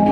We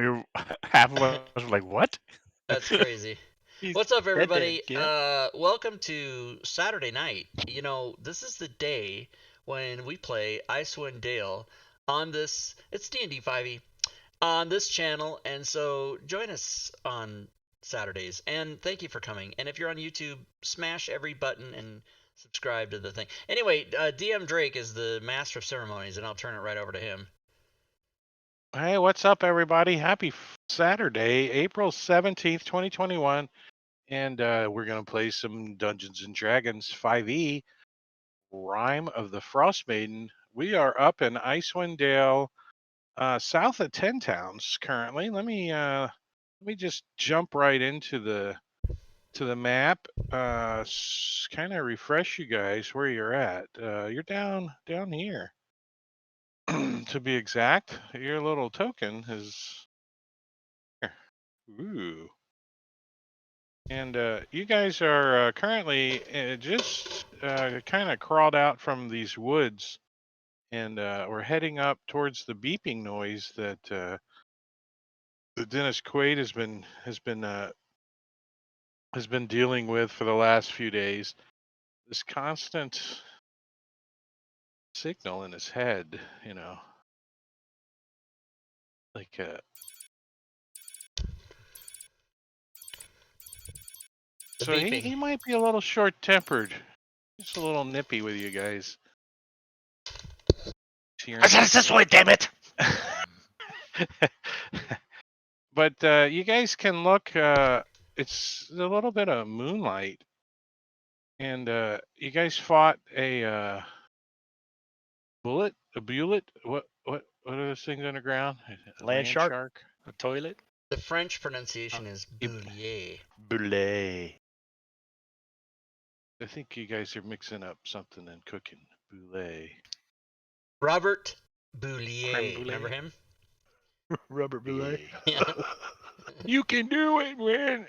were half of us were like, "What?" That's crazy. What's up, everybody? Welcome to Saturday night. You know, this is the day when we play Icewind Dale on this. It's D&D 5e on this channel, and so join us on Saturdays. And thank you for coming. And if you're on YouTube, smash every button and subscribe to the thing. Anyway, DM Drake is the master of ceremonies, and I'll turn it right over to him. Hey, what's up, everybody? Happy Saturday, April 17th, 2021. And we're going to play some Dungeons and Dragons 5e, Rime of the Frostmaiden. We are up in Icewind Dale, south of 10 Towns currently. Let me just jump right into the map. Kind of refresh you guys where you're at. You're down here. To be exact, your little token is here. Ooh. And you guys are currently just kind of crawled out from these woods, and we're heading up towards the beeping noise that the Dennis Quaid has been dealing with for the last few days. This constant signal in his head, like so he might be a little short-tempered, just a little nippy with you guys. I said it's this way, damn it! But you guys can look. It's a little bit of moonlight, and you guys fought a bullet, a bullet. What are those things underground? Land shark. A toilet. The French pronunciation is boulier. Boulet. I think you guys are mixing up something and cooking. Boulet. Robert Boulier. Remember him? Robert Boulet. Yeah. You can do it, man.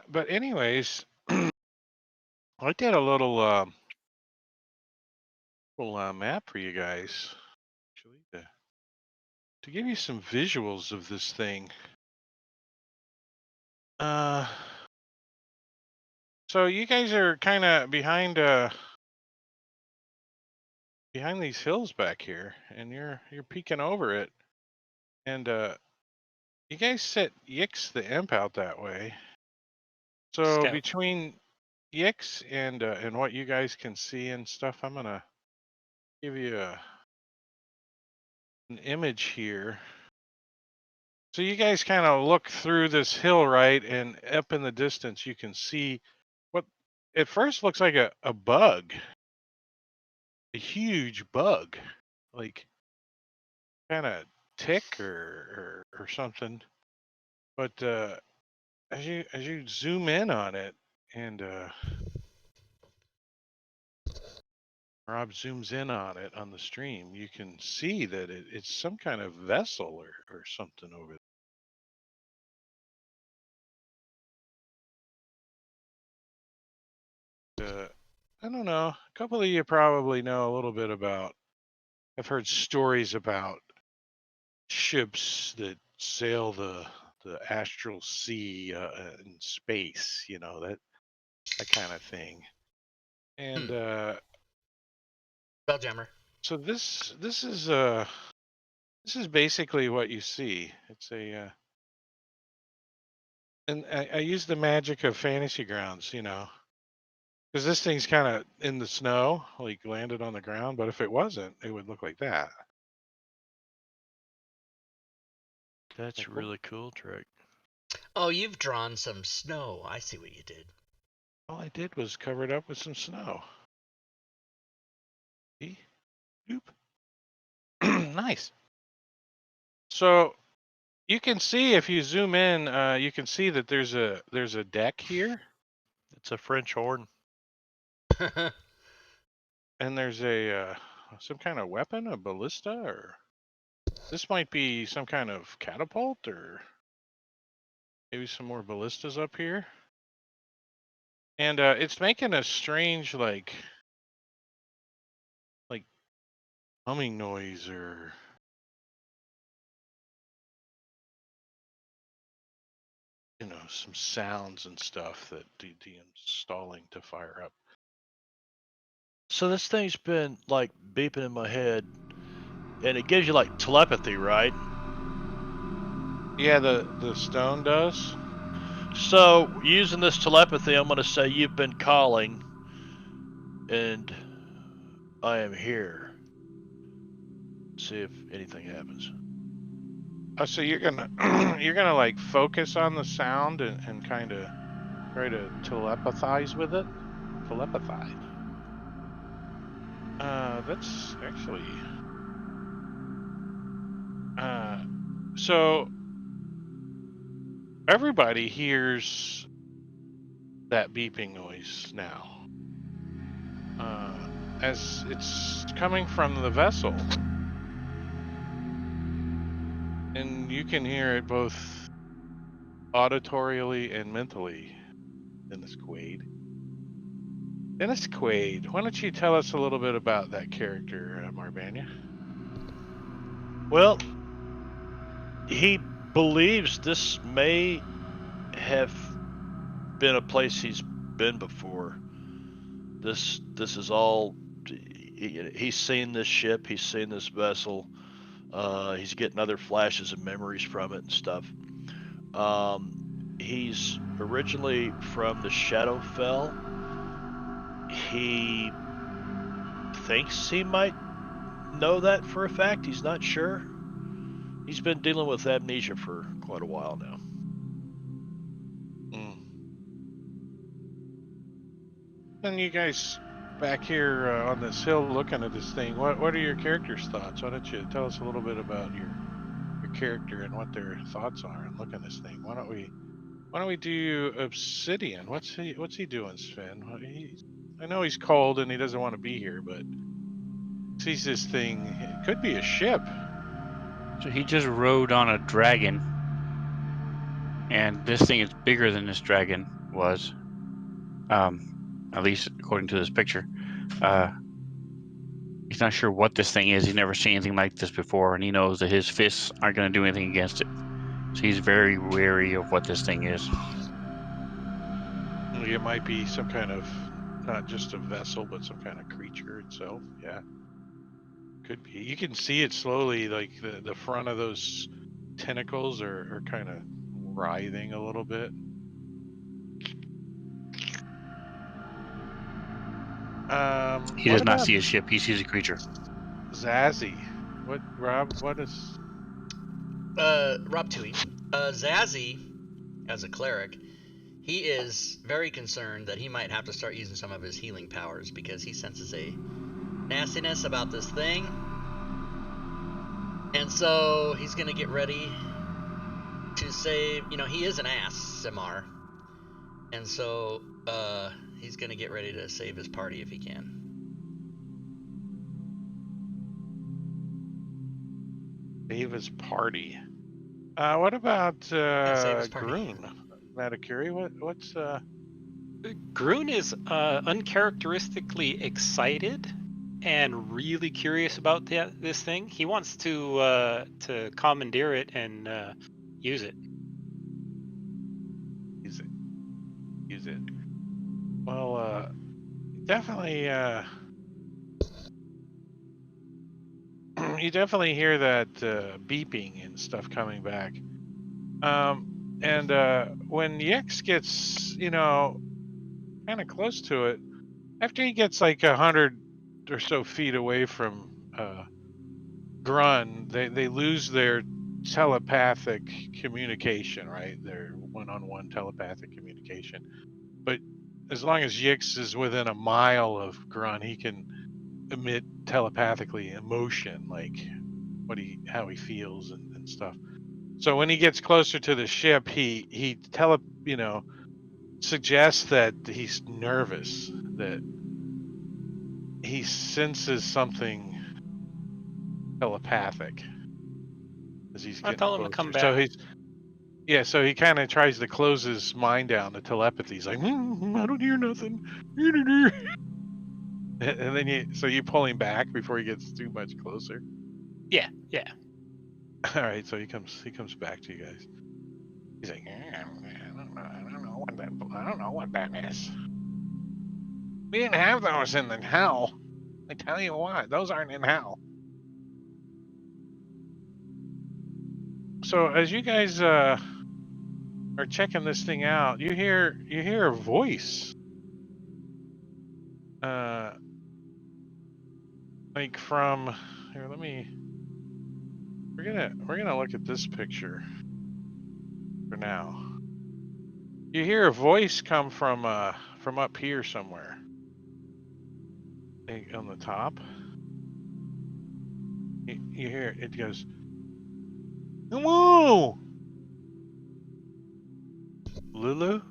But anyways, I did a little map for you guys, actually, to give you some visuals of this thing. So you guys are kind of behind these hills back here, and you're peeking over it, and you guys set Yix the imp out that way. So Scout. between Yix and what you guys can see and stuff, I'm gonna give you an image here. So you guys kind of look through this hill, right, and up in the distance you can see what at first looks like a bug, a huge bug, like kind of tick or something. But as you zoom in on it, and Rob zooms in on it on the stream, you can see that it's some kind of vessel or something over there. I don't know. A couple of you probably know a little bit about. I've heard stories about ships that sail the astral sea in space. You know that kind of thing. And Spelljammer. so this is basically what you see. It's a and I use the magic of Fantasy Grounds, you know, because this thing's kind of in the snow, like landed on the ground. But if it wasn't, it would look like that. That's Like, cool. really cool, Trick. Oh, you've drawn some snow. I see what you did. All I did was cover it up with some snow. See? Oop. Nice. So you can see if you zoom in, you can see that there's a deck here, It's a French horn. and there's a some kind of weapon, a ballista, or this might be some kind of catapult, or maybe some more ballistas up here. And it's making a strange like humming noise or some sounds and stuff that DM's stalling to fire up. So this thing's been like beeping in my head, and it gives you like telepathy, right? Yeah, the stone does. So using this telepathy, I'm going to say you've been calling, and I am here. See if anything happens. Oh, so you're gonna you're gonna like focus on the sound and kind of try to telepathize with it. Telepathize. That's actually so everybody hears that beeping noise now. As it's coming from the vessel. And you can hear it both auditorially and mentally, Dennis Quaid. Dennis Quaid, why don't you tell us a little bit about that character, Marbania? Well, he believes this may have been a place he's been before. This is all. He's seen this ship. He's seen this vessel. He's getting other flashes of memories from it and stuff. He's originally from the Shadowfell. He thinks he might know that for a fact. He's not sure. He's been dealing with amnesia for quite a while now. And you guys back here on this hill looking at this thing, what are your characters' thoughts? Why don't you tell us a little bit about your character and what their thoughts are and look at this thing? Why don't we do Obsidian? What's he doing, Sven? I know he's cold and he doesn't want to be here, but sees this thing. It could be a ship. So he just rode on a dragon, and this thing is bigger than this dragon was, at least according to this picture. He's not sure what this thing is. He's never seen anything like this before, and he knows that his fists aren't going to do anything against it. So he's very wary of what this thing is. It might be some kind of, not just a vessel, but some kind of creature itself. Yeah. Could be. You can see it slowly, like the front of those tentacles are kind of writhing a little bit. He does not see a ship. He sees a creature. Zazzy. What, Rob? What is... Rob Tui. Zazzy, as a cleric, he is very concerned that he might have to start using some of his healing powers because he senses a nastiness about this thing. And so he's going to get ready to save, he is an Aasimar. And so he's going to get ready to save his party if he can. Save his party. What about Save his party. Groon? Matakuri, what's Grun is uncharacteristically excited and really curious about this thing. He wants to commandeer it and use it. Use it. Well, definitely. You definitely hear that beeping and stuff coming back. And when Yix gets, kind of close to it, after he gets like 100 or so feet away from Grun, they lose their telepathic communication, right? Their one-on-one telepathic communication. But as long as Yix is within a mile of Grun, he can emit telepathically emotion, like how he feels and stuff. So when he gets closer to the ship, he suggests that he's nervous, that he senses something telepathic as he's I'll getting tell him to come closer. back. So he kind of tries to close his mind down to telepathy. He's like, I don't hear nothing. And then you pull him back before he gets too much closer. Yeah. All right, so he comes back to you guys. He's like, I don't know what that is. We didn't have those in the hell. I tell you what, those aren't in hell. So as you guys are checking this thing out, you hear a voice. Like from here. We're gonna look at this picture for now. You hear a voice come from up here somewhere. On the top. You hear it goes, "Hello, Lulu."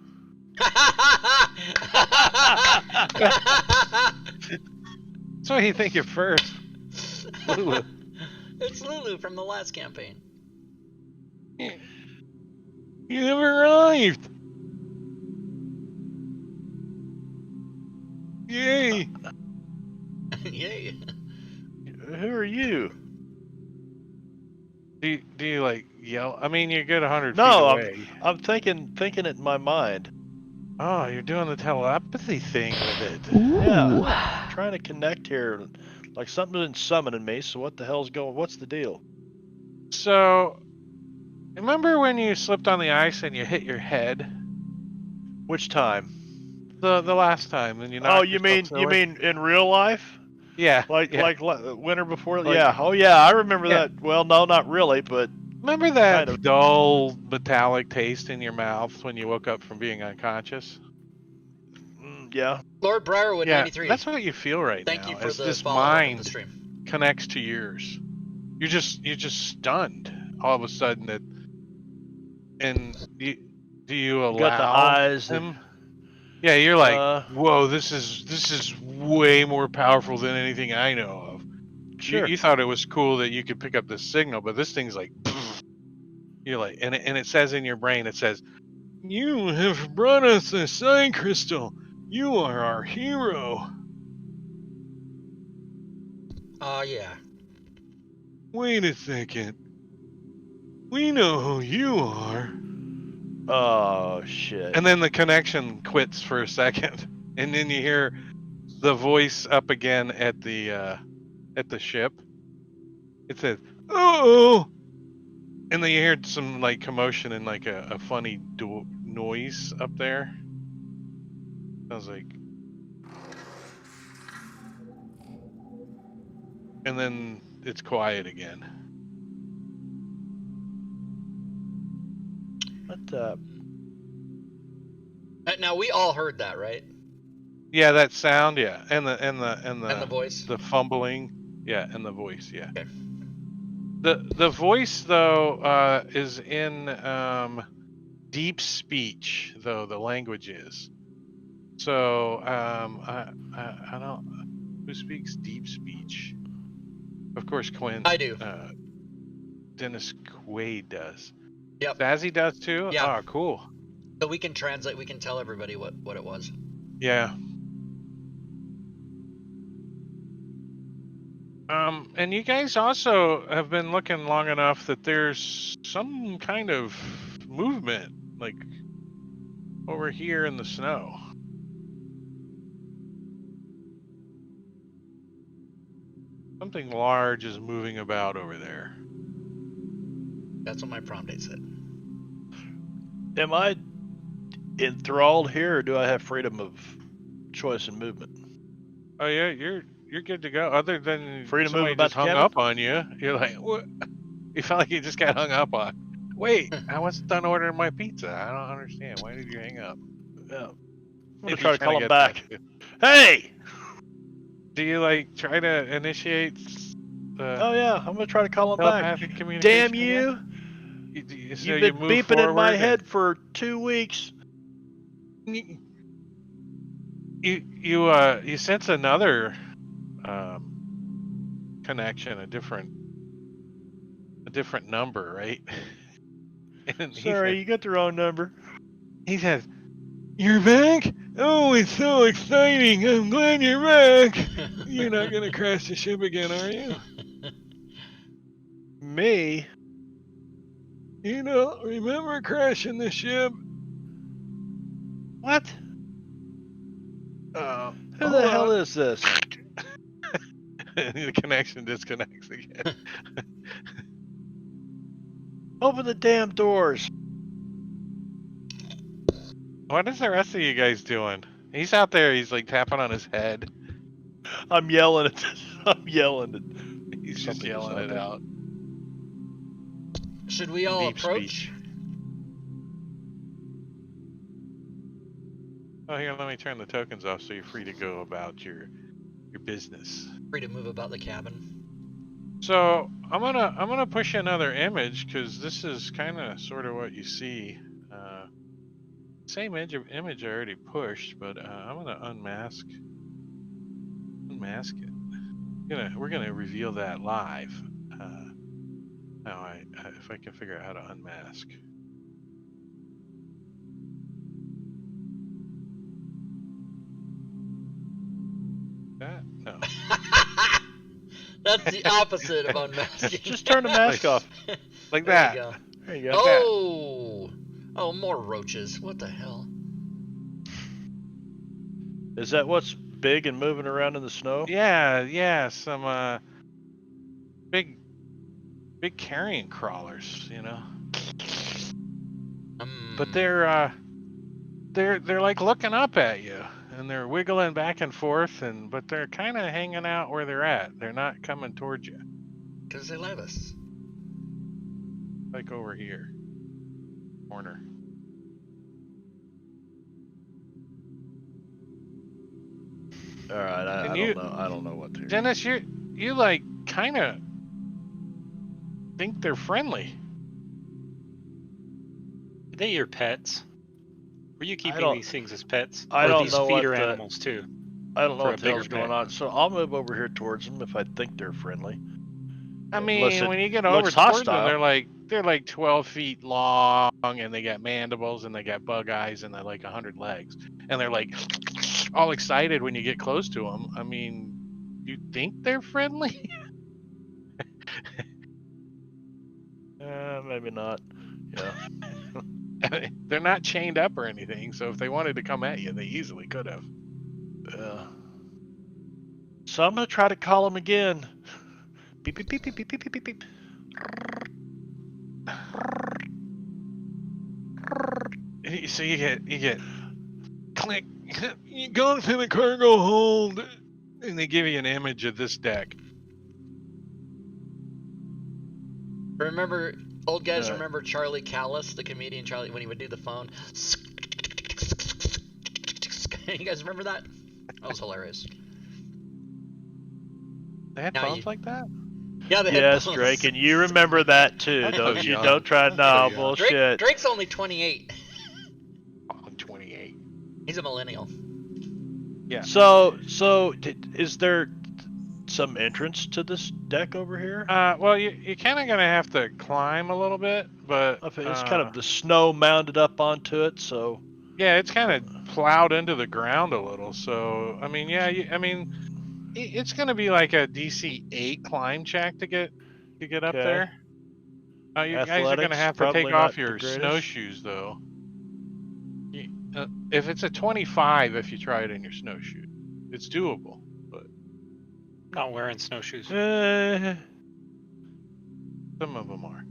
That's what you think at first. Lulu. It's Lulu from the last campaign. You have arrived. Yay. Yay. Who are you? Do you like yell? I mean, you're good 100 feet No, away. I'm thinking it in my mind. Oh, you're doing the telepathy thing with it. Yeah, I'm trying to connect here. Like something's been summoning me. So what the hell's going? What's the deal? So, remember when you slipped on the ice and you hit your head? Which time? The last time, and you knocked Oh, yourself you silly? mean in real life? Yeah. Like yeah. winter before? Like- yeah. Oh yeah, I remember Yeah. that. Well, no, not really, but Remember that kind of. dull metallic taste in your mouth when you woke up from being unconscious? Yeah. Lord Briarwood Yeah, 93. that's what you feel right Thank now. you for As the this follow-up in the mind stream. connects to yours, you're just stunned all of a sudden. Do you You got the allow eyes. him? Yeah, you're like, whoa, this is way more powerful than anything I know of. Sure. You thought it was cool that you could pick up this signal, but this thing's like, you're like, and it says in your brain, it says, you have brought us a sign crystal. You are our hero. Yeah. Wait a second. We know who you are. Oh shit. And then the connection quits for a second, and then you hear the voice up again at the ship. It says, "Oh," and then you hear some like commotion and like a funny noise up there. Sounds like, and then it's quiet again. What? Now we all heard that, right? Yeah, that sound. Yeah, and the And the voice. the fumbling. Yeah, and the voice. Yeah. Okay. The voice though is in deep speech, though the language is. So I don't. Who speaks deep speech? Of course, Quinn. I do. Dennis Quaid does. Yep. Stazzy does too. Yeah. Oh, cool. So we can translate. We can tell everybody what it was. Yeah. And you guys also have been looking long enough that there's some kind of movement, like over here in the snow. Something large is moving about over there. That's what my prom date said. Am I enthralled here, or do I have freedom of choice and movement? Oh yeah, you're good to go. Other than Free to move somebody about just the hung cabin? up on you, you're like, what? You felt like you just got hung up on. Wait, I was done ordering my pizza. I don't understand. Why did you hang up? Yeah. I'm gonna Maybe try you to call kinda him get that back. too. Hey! Do you like try to initiate Oh yeah, I'm gonna try to call him back. telepathic Damn communication you! again? So You've you been move beeping in my forward and head for 2 weeks. you sense another connection, a different number, right? And Sorry, you got the wrong number. he says, "You're back? Oh, it's so exciting! I'm glad you're back. You're not gonna crash the ship again, are you? Me? You don't remember crashing the ship? What? Hold Who the hell on." is this? The connection disconnects again. Open the damn doors. What is the rest of you guys doing? He's out there. He's like tapping on his head. I'm yelling at this. I'm yelling at He's just something that's yelling out it there. out. Should we all Deep approach? speech. Oh, here, let me turn the tokens off so you're free to go about your business. Free to move about the cabin. So I'm gonna push another image because this is kind of sort of what you see. Same image I already pushed, but I'm gonna unmask it. We're gonna reveal that live. Now if I can figure out how to unmask. That no. That's the opposite of unmasking. Just turn the mask off. Like There that. you go. There you go. Oh! Oh, more roaches. What the hell? Is that what's big and moving around in the snow? Yeah, some big carrion crawlers, But they're like looking up at you, and they're wiggling back and forth, but they're kind of hanging out where they're at. They're not coming towards you. Because they love us. Like over here, corner. All right, I don't know. I don't know what to. Dennis, you like kind of think they're friendly. Are they your pets? Were you keeping these things as pets? I or don't these know feeder what animals too. I don't know for what a the hell's bigger going pet. on. So I'll move over here towards them if I think they're friendly. I mean, when you get over towards them, they're like 12 feet long, and they got mandibles, and they got bug eyes, and they're like 100 legs, and they're like all excited when you get close to them. I mean, you think they're friendly? Maybe not. Yeah. They're not chained up or anything, so if they wanted to come at you, they easily could have. Yeah. So I'm gonna try to call them again. Beep beep beep beep beep beep beep beep. So you get click. You go to the cargo hold, and they give you an image of this deck. Remember, old guys remember Charlie Callis, the comedian Charlie, when he would do the phone? You guys remember that? That was hilarious. They had phones like that? Yeah, they Yes, had phones. Drake, and you remember that too, don't you? Don't try. No, bullshit. Drake's only 28. I'm 28. He's a millennial. Yeah. So is there some entrance to this deck over here? Well, you're kind of gonna have to climb a little bit, but It's kind of the snow mounded up onto it, so. Yeah, it's kind of plowed into the ground a little. So I mean, yeah, it's going to be like a DC 8 climb check to get up Okay. there. You guys are going to Athletics, have to take probably off not the your greatest. snowshoes, though. If it's a 25, if you try it in your snowshoes, it's doable. But Not wearing snowshoes. some of them are.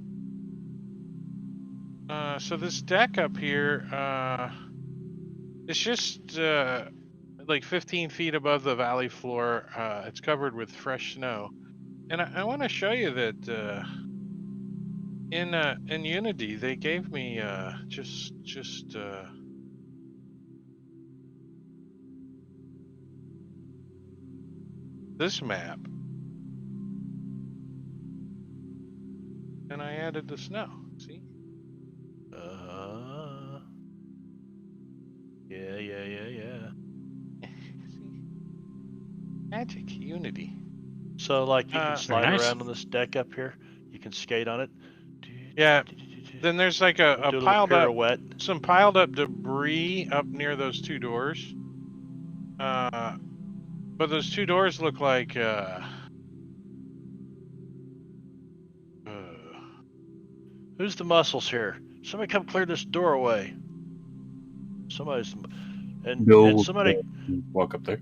So this deck up here, it's just like 15 feet above the valley floor. It's covered with fresh snow, and I want to show you that in Unity they gave me just this map, and I added the snow. See? Yeah. See? Magic Unity. So, like, you can slide nice. around on this deck up here. You can skate on it. Yeah. Then there's like a Do a piled up, pirouette. some piled up debris up near those two doors. But those two doors look like Who's the muscles here? Somebody come clear this door away. Somebody's and somebody walk up there.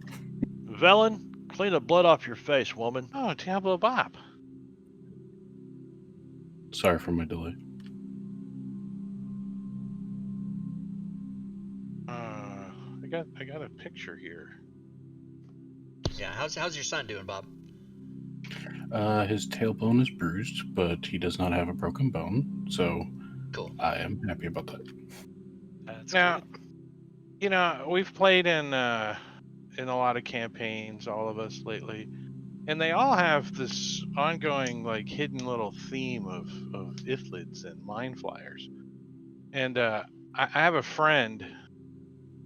Velen, clean the blood off your face, woman. Oh, Diablo Bob. Sorry for my delay. I got a picture here. Yeah, how's your son doing, Bob? His tailbone is bruised, but he does not have a broken bone, so Cool. I am happy about that. That's Now, good. you know, we've played in a lot of campaigns, all of us lately, and they all have this ongoing, like, hidden little theme of Iflids and mind flyers. And I have a friend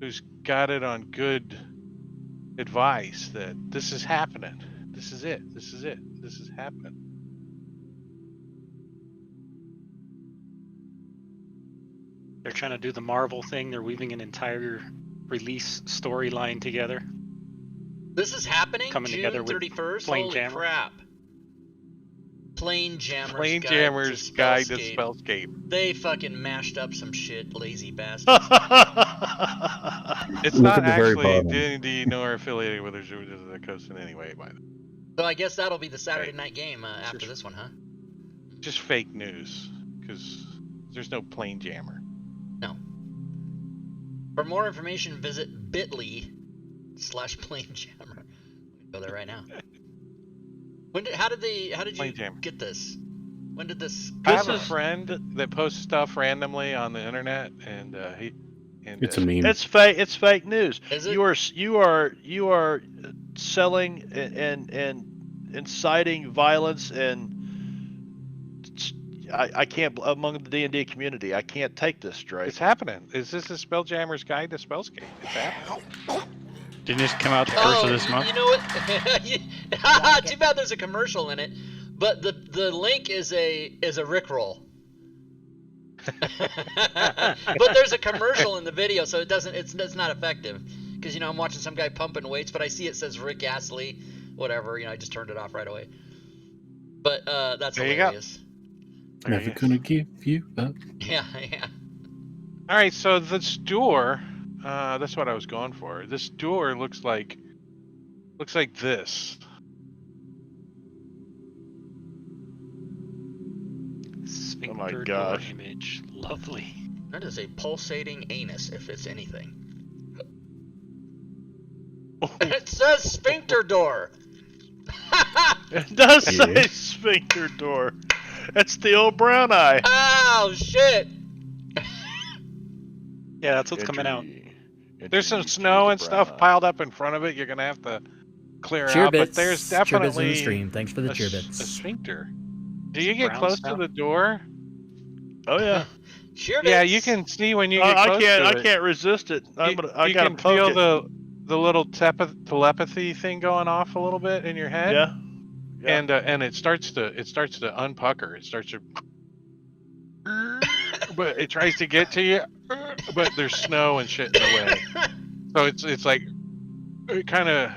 who's got it on good advice that this is happening. This is it. This is it. This is happening. They're trying to do the Marvel thing. They're weaving an entire release storyline together. This is happening Coming June together with 31st? Plane Holy Jammer. crap. Plane Jammer's Guide to Spellscape. They fucking mashed up some shit, lazy bastards. It's Look not at the very actually bottom. D&D nor affiliated with Wizards of the Coast in any way, by the way. So I guess that'll be the Saturday night game after Just- this one, huh? Just fake news, because there's no Plane Jammer. No. For more information, visit bit.ly/planejammer. Go there right now. How did Plane you Jammer. get this? When did this? I have a friend that posts stuff randomly on the internet, and It's a meme. It's fake. It's fake news. Is it? You are selling and inciting violence, and I can't, among the D&D community. I can't take this straight. It's happening. Is this a Spelljammer's Guide to Spellscape? It's happening. Didn't this come out the first of this month? You know what? Too bad there's a commercial in it, but the link is a Rickroll. But there's a commercial in the video, so it's not effective. Because I'm watching some guy pumping weights, but I see it says Rick Astley, whatever. I just turned it off right away. But that's There you go. hilarious. Never gonna give you up. Yeah. All right, so this door, that's what I was going for. This door looks like this. Sphincter gosh. door image. Lovely. That is a pulsating anus, if it's anything. It says sphincter door. It does Yeah. say sphincter door. That's the old brown eye. Oh shit! Yeah, that's what's coming out. There's some snow and stuff piled up in front of it. You're gonna have to clear Cheer out, bits. but there's Cheer bits in the definitely stream. Thanks for the cheer a bits. sphincter. Do you get Brown close snow? to the door? Oh yeah. Cheer Yeah, bits. you can see when you get I close can't. to I it. can't resist it. I You gotta can poke feel it. the little telepathy thing going off a little bit in your head. Yeah. And it starts to unpucker. It starts to, but it tries to get to you. but there's snow and shit in the way. So it's like it kind of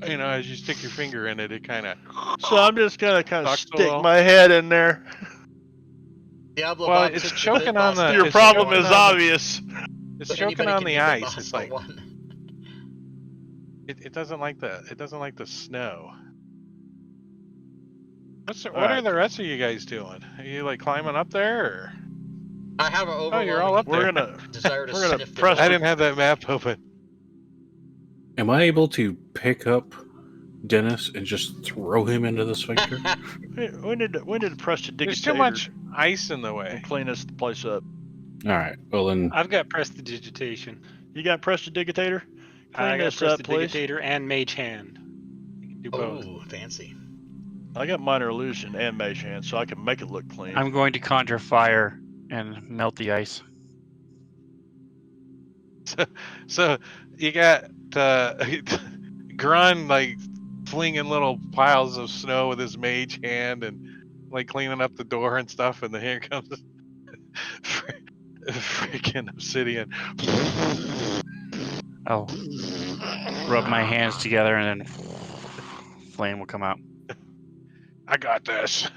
as you stick your finger in it, it kind of. So I'm just gonna kind of Sucks a stick little. my head in there. Diablo Well, Bob it's took choking the on the. Your it's problem choking is on the- obvious. It's But choking anybody on can the beat ice. boss It's for like one. it doesn't like the snow. What are Alright. the rest of you guys doing? Are you like climbing up there? Or? I have an Oh, you're all overwhelming up there. We're gonna desire to we're gonna sniff press the I door. didn't have that map open. Am I able to pick up Dennis and just throw him into the sphincter? we need to press the There's too digitator much ice in the way. and clean this place up. All right. Well then, I've got prestidigitation. You got press the digitator? I Clean got this up, please. prestidigitator and mage hand. You can do both. Oh, fancy. I got minor illusion and mage hand, so I can make it look clean. I'm going to conjure fire and melt the ice. So you got Grun like flinging little piles of snow with his mage hand and like cleaning up the door and stuff, and then here comes freaking obsidian. I'll rub my hands together and then flame will come out. I got this.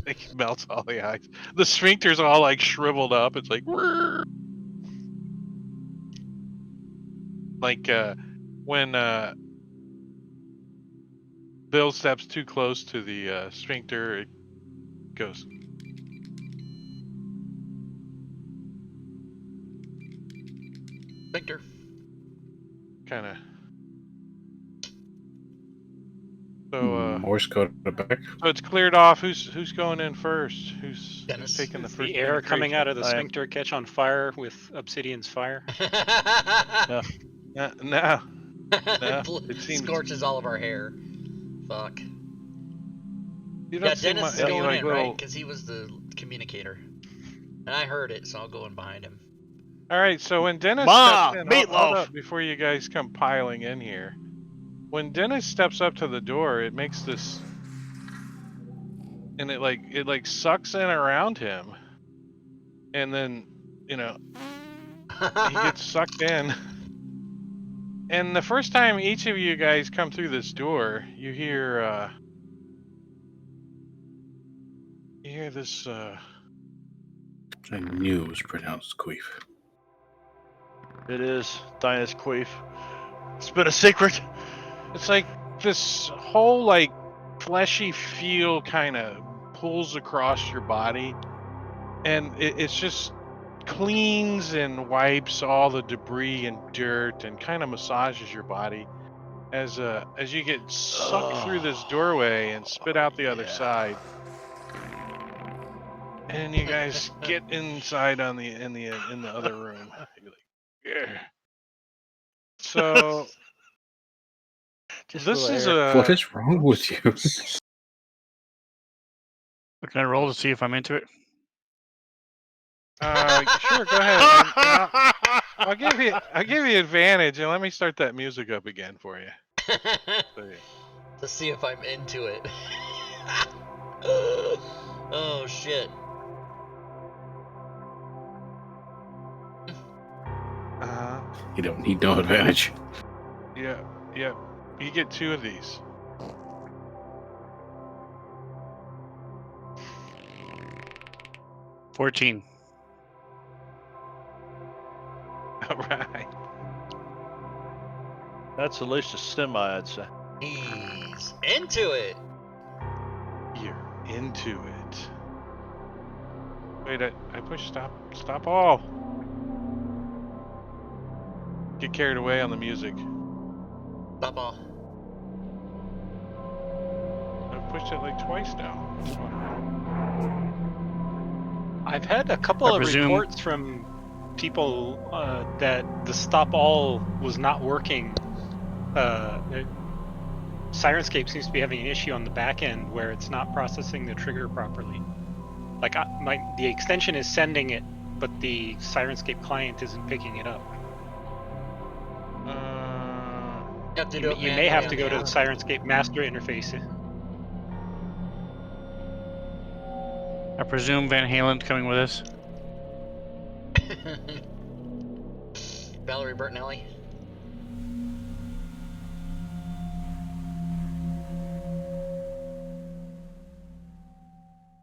It melts all the ice. The sphincter's all like shriveled up. It's like when Bill steps too close to the sphincter, it goes. Victor. Kind of. So Morse code back. so it's cleared off. Who's going in first? Who's Dennis. taking the Is first? the air coming out of the I am. sphincter catch on fire with obsidian's fire? No. It seems Scorches all of our hair. Fuck. you Yeah, don't seem Dennis is any, going like, in, little. right? Because he was the communicator. And I heard it, so I'll go in behind him. All right, so when Dennis Ma, steps in, hold meatloaf. up before you guys come piling in here. When Dennis steps up to the door, it makes this, and it like sucks in around him, and then he gets sucked in. And the first time each of you guys come through this door, you hear this. I knew it was pronounced queef. It is Dinah's queef. It's been a secret. It's like this whole like fleshy feel kind of pulls across your body, and it's just cleans and wipes all the debris and dirt and kind of massages your body as you get sucked through this doorway and spit out the other side. And you guys get inside in the other room. You're like, yeah. So this is What is wrong with you? Can I roll to see if I'm into it? sure, go ahead. I'll give you advantage, and let me start that music up again for you. To see if I'm into it. Oh shit. You don't need no advantage. Yeah. You get 2 of these. $14. All right. That's at least a semi, I'd say. He's into it. You're into it. Wait, I pushed stop all. Get carried away on the music. Stop all. I've pushed it like twice now. I've had a couple of reports from people that the stop all was not working. Sirenscape seems to be having an issue on the back end where it's not processing the trigger properly. Like the extension is sending it, but the Sirenscape client isn't picking it up. You may have to go to the Sirenscape master interface. I presume Van Halen's coming with us. Valerie Bertinelli.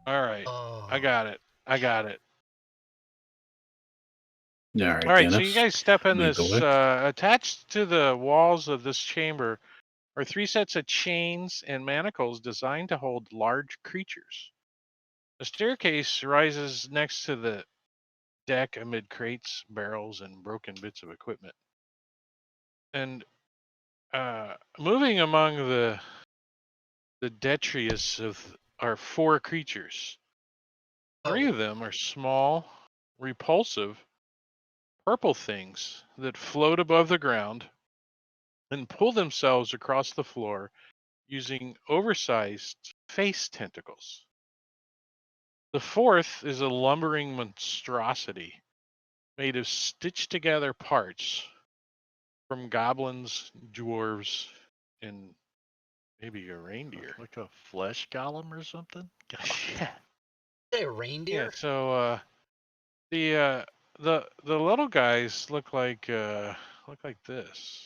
All right. Oh. I got it. All right, All right, so Dennis, you guys step in lead the this, way. attached to the walls of this chamber are 3 sets of chains and manacles designed to hold large creatures. The staircase rises next to the deck amid crates, barrels, and broken bits of equipment. And moving among the detritus are 4 creatures. 3 of them are small, repulsive, purple things that float above the ground and pull themselves across the floor using oversized face tentacles. The 4th is a lumbering monstrosity made of stitched together parts from goblins, dwarves, and maybe a reindeer. Like a flesh golem or something? Yeah. Say a reindeer? Yeah, so the little guys look like this.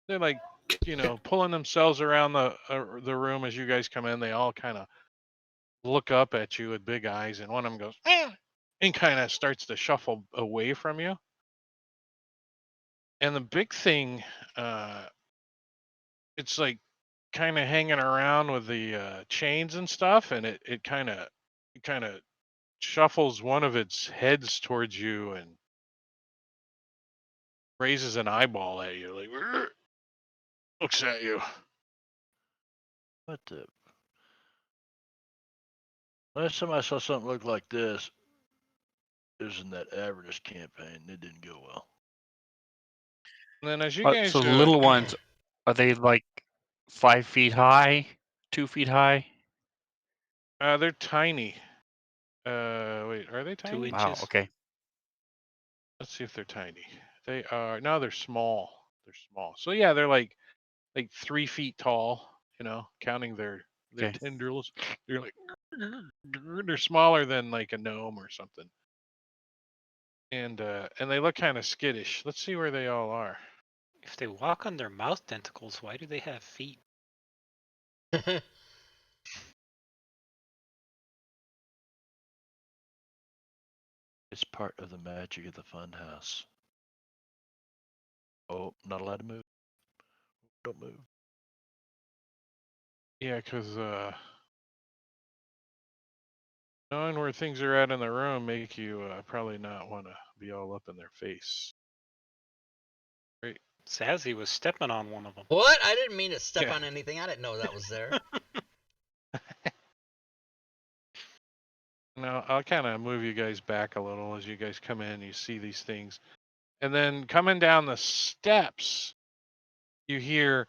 They're like, pulling themselves around the room as you guys come in. They all kind of look up at you with big eyes, and one of them goes, "Ah," and kind of starts to shuffle away from you. And the big thing, it's like kind of hanging around with the chains and stuff, and it kind of shuffles one of its heads towards you and raises an eyeball at you, like "Rrr," looks at you. What the? Last time I saw something look like this, it was in that Avernus campaign. It didn't go well. And then as you guys, So the little ones, are they like 5 feet high, 2 feet high? they're tiny. Wait, are they 2 tiny? inches. Wow. Okay. Let's see if they're tiny. They are. No, they're small. They're small. So yeah, they're like 3 feet tall. Counting their Okay. tendrils, they're like they're smaller than like a gnome or something. And they look kind of skittish. Let's see where they all are. If they walk on their mouth tentacles, why do they have feet? It's part of the magic of the funhouse. Oh, not allowed to move. Don't move. Yeah, because knowing where things are at in the room make you probably not want to be all up in their face. Right. Zazzy was stepping on one of them. What? I didn't mean to step Yeah. on anything. I didn't know that was there. Now I'll kind of move you guys back a little as you guys come in. You see these things, and then coming down the steps, you hear,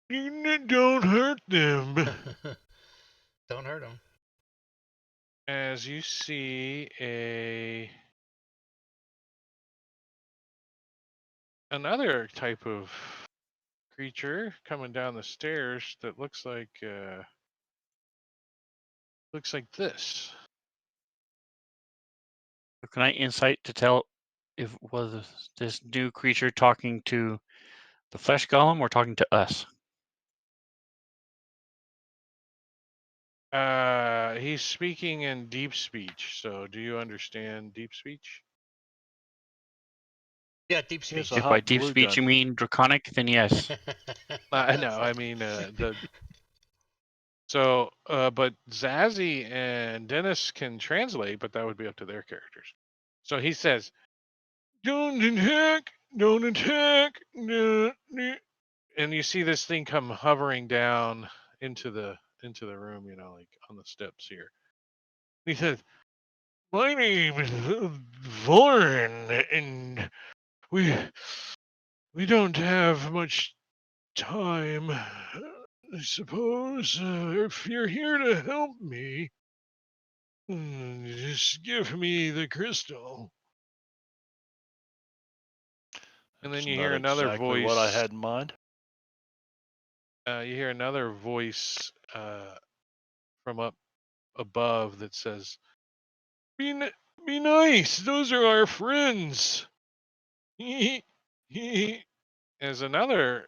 "Don't hurt them." Don't hurt them. As you see another type of creature coming down the stairs that looks like this. Can I insight to tell if was this new creature talking to the flesh golem or talking to us? He's speaking in deep speech. So do you understand deep speech? Yeah, deep speech. a If hot by deep glue speech gun. you mean draconic, then yes. No, I mean So, but Zazzy and Dennis can translate, but that would be up to their characters. So he says, "Don't attack! Don't attack!" And you see this thing come hovering down into the room, like on the steps here. He says, "My name is Vorn, and we don't have much time. I suppose if you're here to help me, just give me the crystal." And then That's you not hear another exactly voice. what I had in mind. You hear another voice from up above that says, be nice. Those are our friends. As another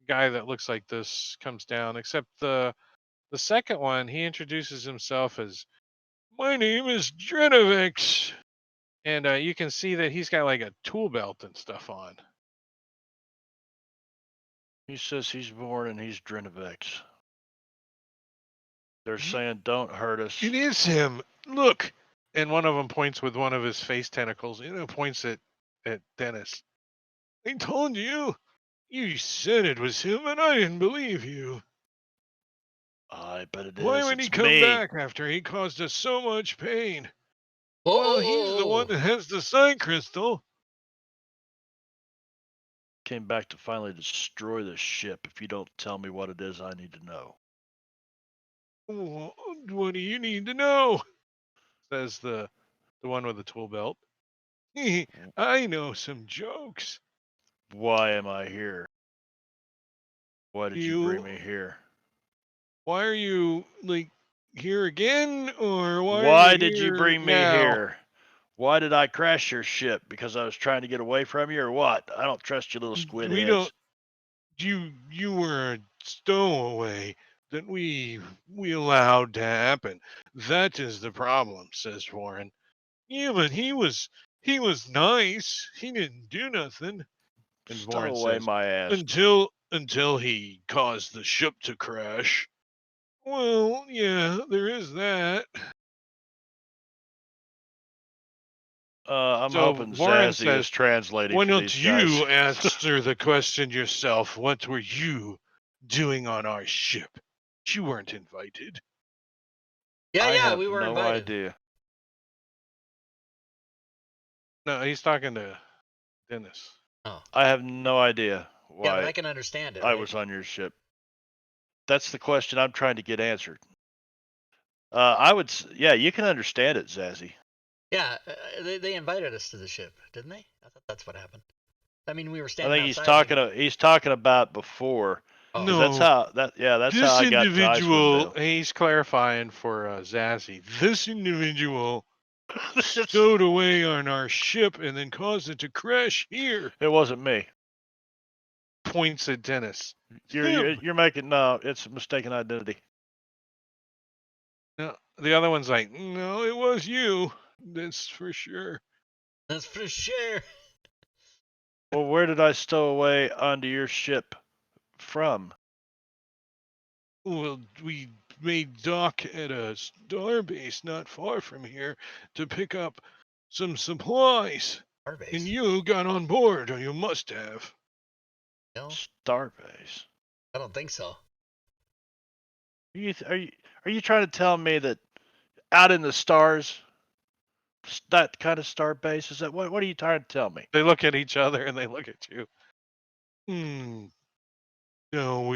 guy that looks like this comes down, except the second one, he introduces himself as, my name is Drenovix. And you can see that he's got like a tool belt and stuff on. He says he's born and he's Drinovex. They're saying, don't hurt us. It is him. Look. And one of them points with one of his face tentacles. Points at Dennis. I told you. You said it was him, and I didn't believe you. I bet it is. Why would he come back after he caused us so much pain? Well, he's the one that has the sign crystal. Came back to finally destroy the ship. If you don't tell me what it is, I need to know. What do you need to know? Says the one with the tool belt. I know some jokes. Why am I here? Why did you bring me here? Why are you here again, or why did you bring me here? Why did I crash your ship? Because I was trying to get away from you, or what? I don't trust you, little squid heads. You were a stowaway that we allowed to happen. That is the problem, says Warren. Yeah, but he was nice. He didn't do nothing. And Warren says, my ass. Until he caused the ship to crash. Well, yeah, there is that. I'm hoping Warren Zazzy says, is translating why for don't these guys. you answer the question yourself? What were you doing on our ship? You weren't invited. Yeah, we were invited. I have no idea. No, he's talking to Dennis. Oh. I have no idea why. Yeah, but I can understand it. I was on your ship. That's the question I'm trying to get answered. Yeah, you can understand it, Zazzy. Yeah, they invited us to the ship, didn't they? I thought that's what happened. I mean, we were standing. I think he's talking about before. Oh. No, that's how I got to Icewind. He's clarifying for Zazzy. This individual stowed away on our ship and then caused it to crash here. It wasn't me. Points at Dennis. You're making it's a mistaken identity. No, the other one's like, no, it was you. That's for sure. That's for sure. Well, where did I stow away onto your ship from? Well, we made dock at a star base not far from here to pick up some supplies. Starbase. And you got on board, or you must have. No. Starbase. I don't think so. Are you trying to tell me that out in the stars, that kind of star base, is that what are you trying to tell me? They look at each other and they look at you. No,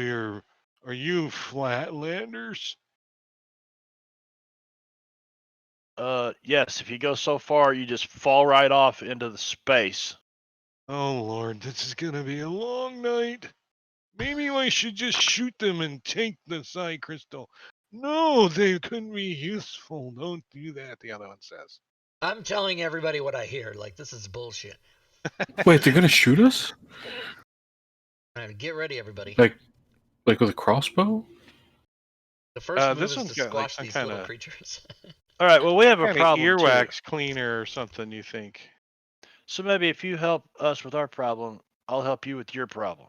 are you Flatlanders? Yes, if you go so far, you just fall right off into the space. Oh, Lord, this is going to be a long night. Maybe I should just shoot them and take the psi crystal. No, they couldn't be useful. Don't do that, the other one says. I'm telling everybody what I hear. Like, this is bullshit. Wait, they're going to shoot us? All right, get ready, everybody. Like with a crossbow? The first move this is one's to squash these little creatures. All right, well, we have a problem earwax cleaner or something, you think? So maybe if you help us with our problem, I'll help you with your problem.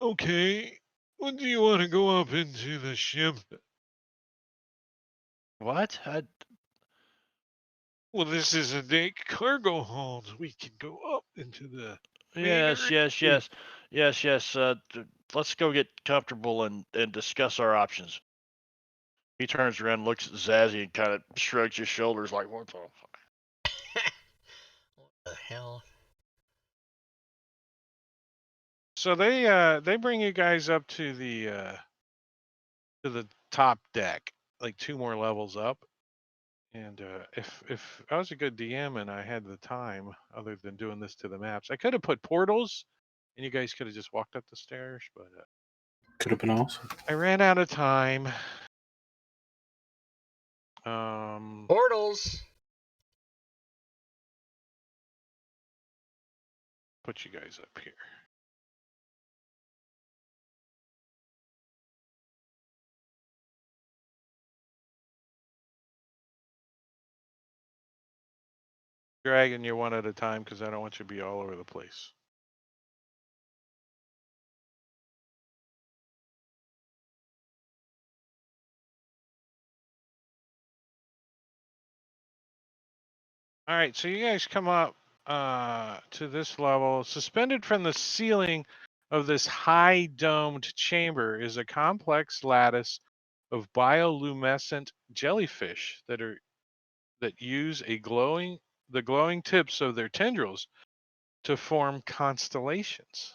Okay. When do you want to go up into the ship? What? Well, this is a day cargo hold. We can go up into the. Yes. Let's go get comfortable and discuss our options. He turns around, looks at Zazzy, and kind of shrugs his shoulders like, what the fuck? What the hell? So they bring you guys up to the top deck, like 2 more levels up. And if I was a good DM and I had the time, other than doing this to the maps, I could have put portals, and you guys could have just walked up the stairs. But Could have been awesome. I ran out of time. Portals. Put you guys up here. Dragging you one at a time because I don't want you to be all over the place. All right, so you guys come up to this level. Suspended from the ceiling of this high domed chamber is a complex lattice of bioluminescent jellyfish that use the glowing tips of their tendrils to form constellations.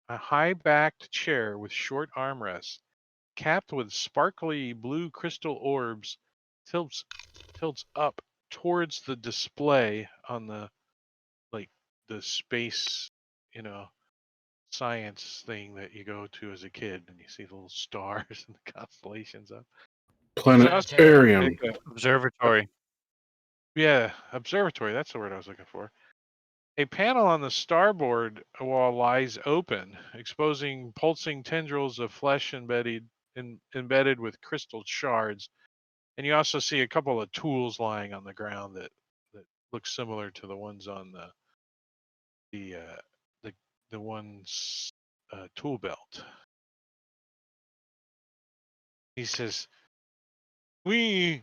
A high-backed chair with short armrests, capped with sparkly blue crystal orbs, tilts up towards the display on the space, science thing that you go to as a kid, and you see the little stars and the constellations up. Planetarium. Observatory. Yeah, observatory. That's the word I was looking for. A panel on the starboard wall lies open, exposing pulsing tendrils of flesh embedded with crystal shards. And you also see a couple of tools lying on the ground that look similar to the ones on the one's tool belt. He says, "We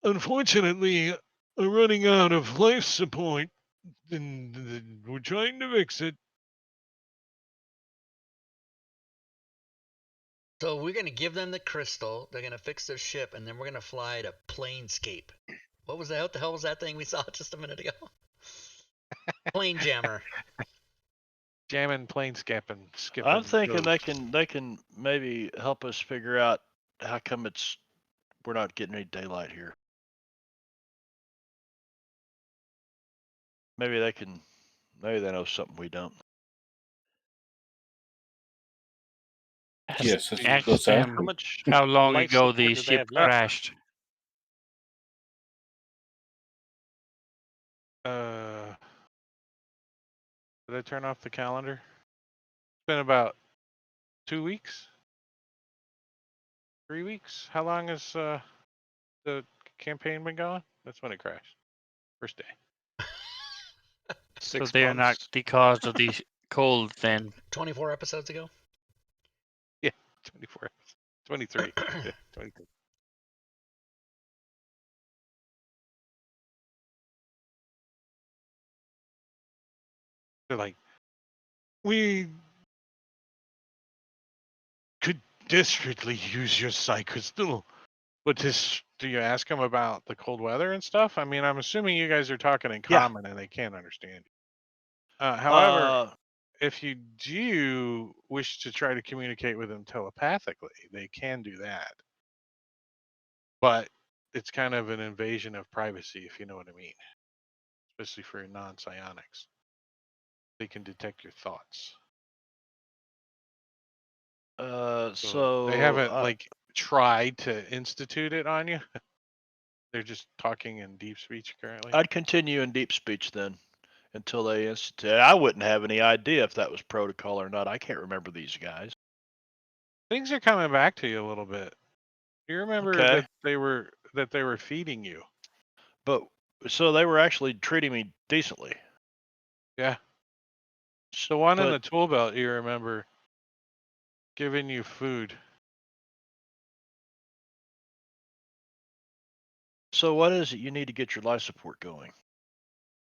unfortunately are running out of life support, and we're trying to fix it." So we're gonna give them the crystal. They're gonna fix their ship, and then we're gonna fly to Planescape. What was that? What the hell was that thing we saw just a minute ago? Plane jammer. Jamming, planescaping, skipping. I'm thinking goes. they can maybe help us figure out how come we're not getting any daylight here. Maybe they know something we don't. Yes, Ask let's them ask How much how long life ago support the do they ship have left? crashed. Did I turn off the calendar? It's been about 2 weeks, 3 weeks. How long has the campaign been going? That's when it crashed. First day. So 6 they are not months. the cause of the cold then. 24 episodes ago. Yeah, 24, 23. Yeah, 23. They're like, we could desperately use your crystal. But do you ask them about the cold weather and stuff? I mean, I'm assuming you guys are talking in Yeah. common and they can't understand you. However, if you do wish to try to communicate with them telepathically, they can do that. But it's kind of an invasion of privacy, if you know what I mean, especially for non-psionics. They can detect your thoughts. So they haven't tried to institute it on you. They're just talking in deep speech currently. I'd continue in deep speech then until they institute. I wouldn't have any idea if that was protocol or not. I can't remember these guys. Things are coming back to you a little bit. You remember Okay. that they were feeding you. But so they were actually treating me decently. Yeah. The one in But- the tool belt, you remember, giving you food. So what is it you need to get your life support going?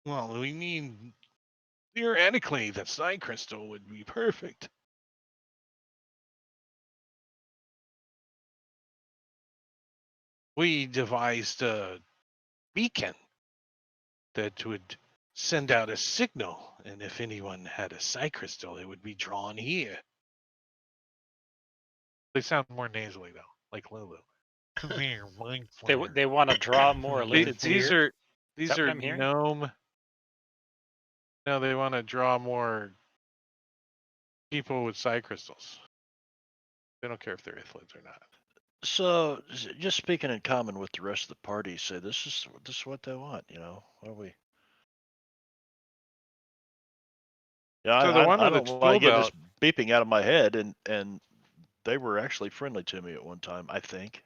Well, we need, theoretically, the psi crystal would be perfect. We devised a beacon that would send out a signal, and if anyone had a psi crystal, it would be drawn here. They sound more nasally though, like Lulu. Come here, mind flayer. They want to draw more lipids These here. these Is that are what I'm hearing? gnome. No, they want to draw more people with psi crystals. They don't care if they're Ithlids or not. So, just speaking in common with the rest of the party, say this is what they want. What are we? Yeah, So the one I in the don't know why I tool get this belt, beeping out of my head, and they were actually friendly to me at one time, I think.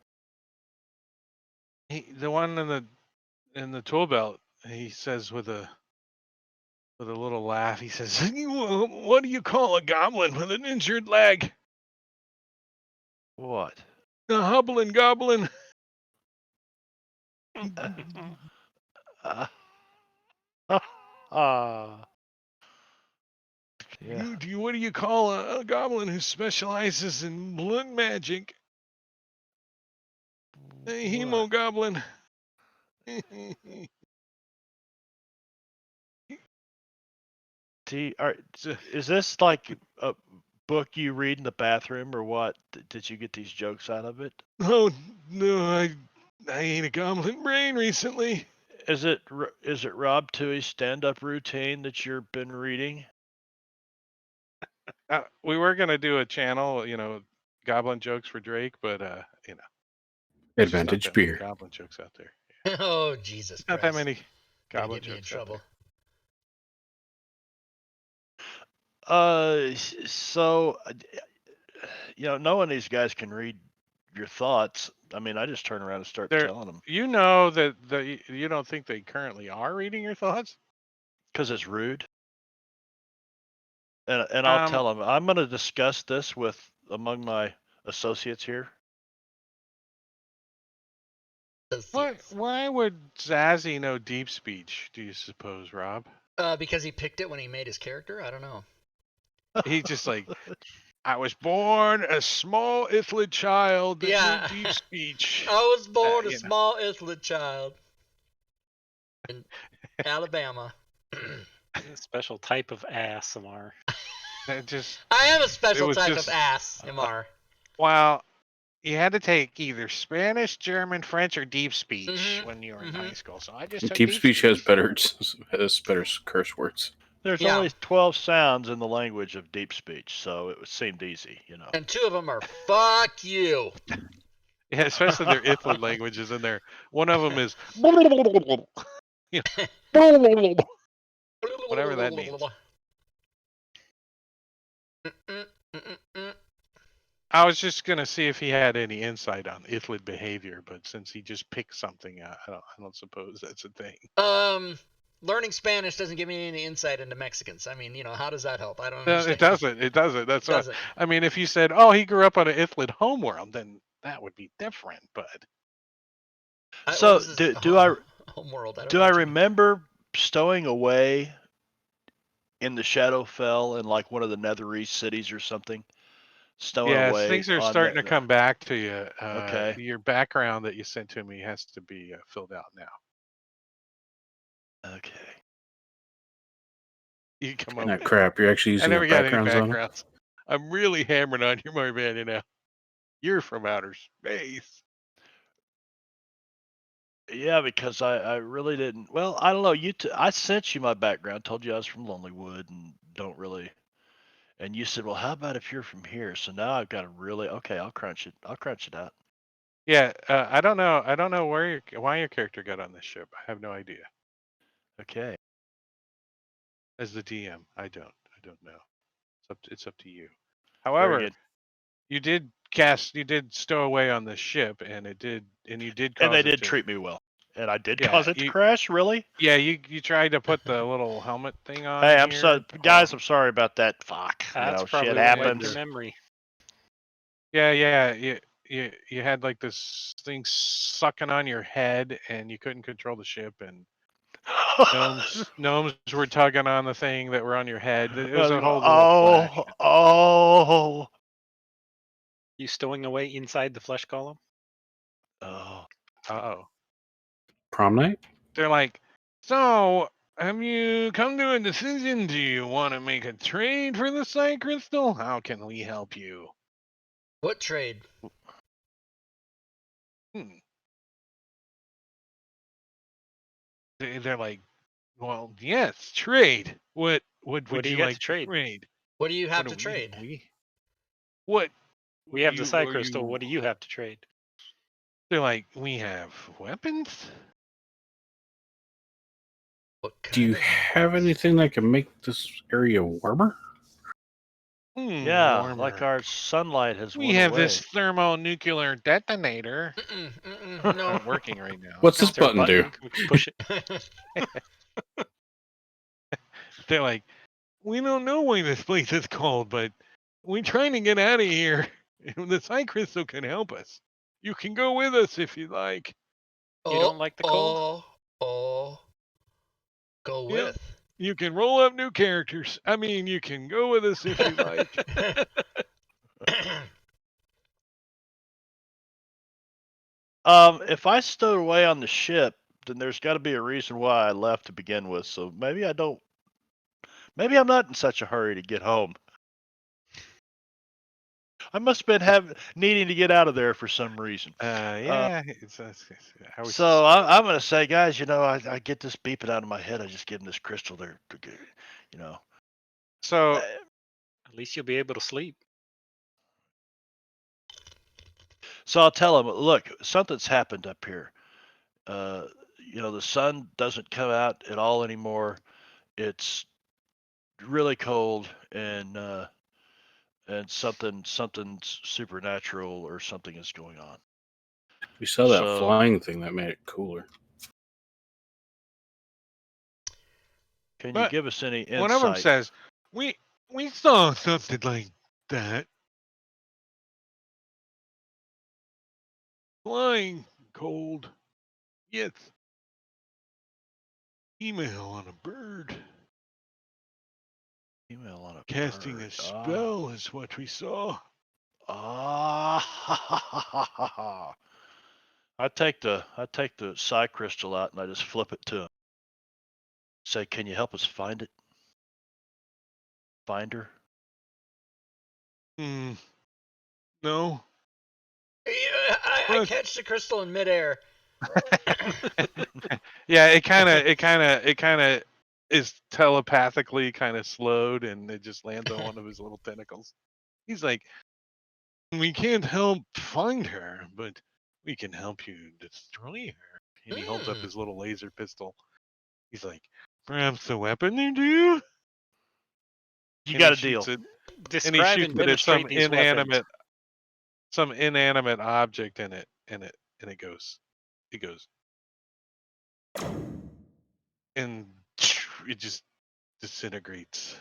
the one in the tool belt, he says with a little laugh, he says, "What do you call a goblin with an injured leg? What? A hobbling goblin." Uh, yeah. What do you call a goblin who specializes in blood magic? A hemo goblin. Is this like a book you read in the bathroom, or what? Did you get these jokes out of it? Oh no, I ate a goblin brain recently. Is it Rob Tui's stand-up routine that you've been reading? We were gonna do a channel, goblin jokes for Drake, but there's just not Advantage that many beer. goblin jokes out there. Oh, Jesus Not Christ. that many Gonna goblin get me in jokes out trouble. there. So, knowing these guys can read your thoughts, I mean, I just turn around and start telling them. You know that you don't think they currently are reading your thoughts? Because it's rude. And I'll tell them, I'm going to discuss this among my associates here. Why would Zazzy know deep speech, do you suppose, Rob? Because he picked it when he made his character? I don't know. He's just like, I was born a small Ithlid child that knew deep speech. I was born a small Ithlid child in Alabama. Special type of ASMR. I am a special type of ASMR. Well, you had to take either Spanish, German, French, or deep speech when you were in high school. So I just took deep speech has better curse words. There's only 12 sounds in the language of deep speech, so it seemed easy, And 2 of them are "fuck you." Yeah, especially their Ithlid languages in there. One of them is whatever that means. I was just gonna see if he had any insight on Ithlid behavior, but since he just picked something, I don't suppose that's a thing. Learning Spanish doesn't give me any insight into Mexicans. I mean, how does that help? I don't understand. It doesn't. That's what. I mean, if you said, "Oh, he grew up on an Ithlid homeworld," then that would be different. But so do I remember stowing away in the Shadowfell in like one of the Netherese cities or something? Away. Things are starting to come back to you. Okay. Your background that you sent to me has to be filled out now. Okay. You come up. That crap. You're actually using the backgrounds on them? I'm really hammering on you, my man. You're from outer space. Yeah, because I really didn't. Well, I don't know. I sent you my background. Told you I was from Lonelywood and don't really. And you said, well, how about if you're from here? So now I've got to really. Okay, I'll crunch it. I'll crunch it out. Yeah, I don't know. I don't know why your character got on this ship. I have no idea. Okay. As the DM, I don't know. It's up to you. However, you did stow away on this ship, and you did cause and they did treat me well, and I did cause it to crash. Really? Yeah, you tried to put the little helmet thing on. Hey, I'm sorry about that. Fuck. That's probably shit what happens. wiped your memory. Yeah. You had like this thing sucking on your head, and you couldn't control the ship, and gnomes were tugging on the thing that were on your head. It was a whole little flash. You stowing away inside the flesh column? Oh. Prom night? They're like, so have you come to a decision? Do you want to make a trade for the Psy Crystal? How can we help you? What trade? They're like, well, yes, trade. What would you like to trade? What do you have to trade? What We have the Psy Crystal. What do you have to trade? They're like, we have weapons? Do you have anything that can make this area warmer? Yeah, Warmer. like our sunlight has We went have away. this thermonuclear detonator. No. Not working right now. What's this button do? We can push it. They're like, we don't know why this place is cold, but we're trying to get out of here. The Psy Crystal can help us. You can go with us if you like. You don't like the cold? Go Yep. with. You can roll up new characters. I mean, you can go with us if you like. If I stowed away on the ship, then there's got to be a reason why I left to begin with. So maybe I don't. Maybe I'm not in such a hurry to get home. I must have been needing to get out of there for some reason. Yeah. So I'm going to say, guys, I get this beeping out of my head. I just give them this crystal there. So at least you'll be able to sleep. So I'll tell them, look, something's happened up here. The sun doesn't come out at all anymore. It's really cold, and something's supernatural or something is going on. We saw that flying thing that made it cooler. Can you give us any insight? One of them says, we saw something like that. Flying cold. Yes. Email on a bird. Email on a Casting bird. a spell is what we saw. I take the Psy Crystal out and I just flip it to him. Say, can you help us find it? Find her? No. I catch the crystal in midair. Yeah, it kind of is telepathically kind of slowed, and it just lands on one of his little tentacles. He's like, we can't help find her, but we can help you destroy her. And he holds up his little laser pistol. He's like, perhaps the weapon you do? You got a deal. Describe and demonstrate these weapons. Some inanimate object in it, and it goes, and it just disintegrates.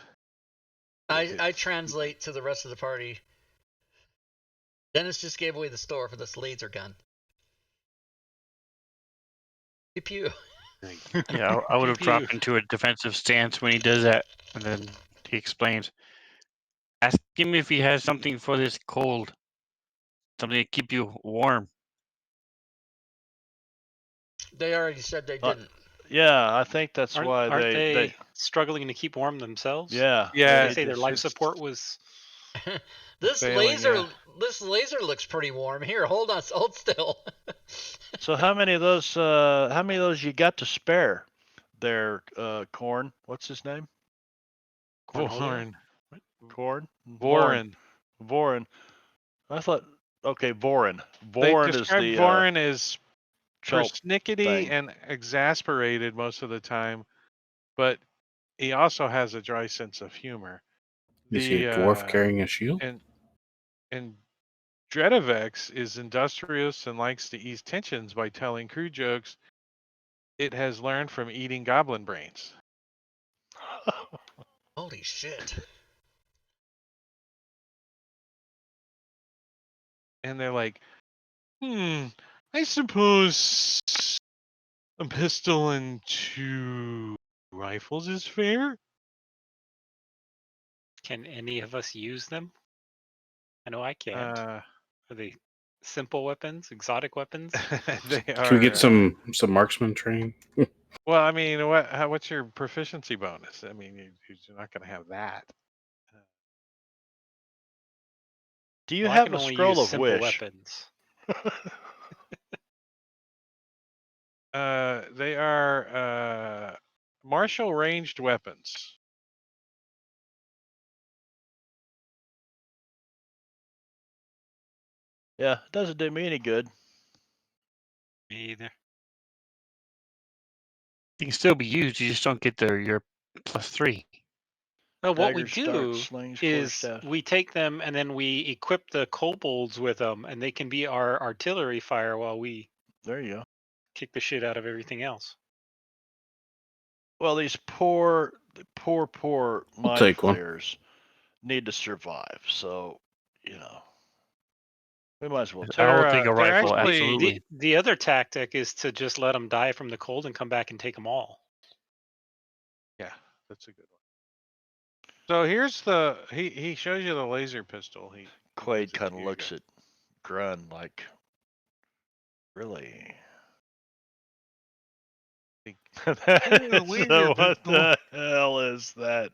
I translate to the rest of the party. Dennis just gave away the store for this laser gun. Pew pew. Yeah, I would have dropped into a defensive stance when he does that, and then he explains. Ask him if he has something for this cold, something to keep you warm. They already said they didn't. Yeah, I think that's why aren't they struggling to keep warm themselves? Yeah. They say their life support was. This laser looks pretty warm. Here, hold still. So how many of those you got to spare there, Corn? What's his name? Vorin. Corn? Vorin. I thought, okay, Vorin. Vorin is the Vorin is persnickety and exasperated most of the time, but he also has a dry sense of humor. Is he a dwarf carrying a shield? And Dredavex is industrious and likes to ease tensions by telling crew jokes it has learned from eating goblin brains. Holy shit. And they're like, I suppose a pistol and 2 rifles is fair? Can any of us use them? I know I can't. Are they simple weapons, exotic weapons? They are. Can we get some marksman training? Well, I mean, what's your proficiency bonus? I mean, you're not going to have that. Do you have a scroll of wish? Weapons. They are martial ranged weapons. Yeah, it doesn't do me any good. Me either. You can still be used. You just don't get your +3. No, what we Daggers, darts, do slings, is quarterstaff. we take them and then we equip the kobolds with them, and they can be our artillery fire while we There you go. kick the shit out of everything else. Well, these poor mind take one. flayers need to survive. So, we might as well take I will them. take a They're rifle, actually absolutely. The other tactic is to just let them die from the cold and come back and take them all. yeah, that's a good one. So here's he shows you the laser pistol. He Quaid gives it kind to of you. looks at Grun like, really? Where's So your what pistol? the hell is that?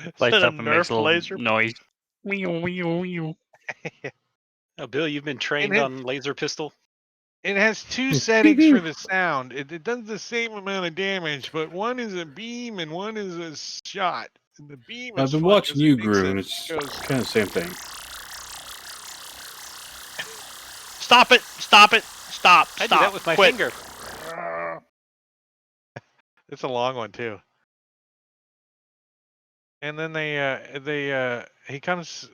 Is Lights that a up and makes a Nerf little laser? noise. Wee-oo, wee-oo, wee-oo. Oh, Bill, you've been trained it- on laser pistol. It has two Pew, settings pew. for the sound. It does the same amount of damage, but one is a beam and one is a shot. And the beam is I've been fun watching 'cause you, it makes Gru, and it it's goes. kind of the same thing. Stop it! Stop it! Stop! I Stop! do that with my Quit. finger. It's a long one too. And then he comes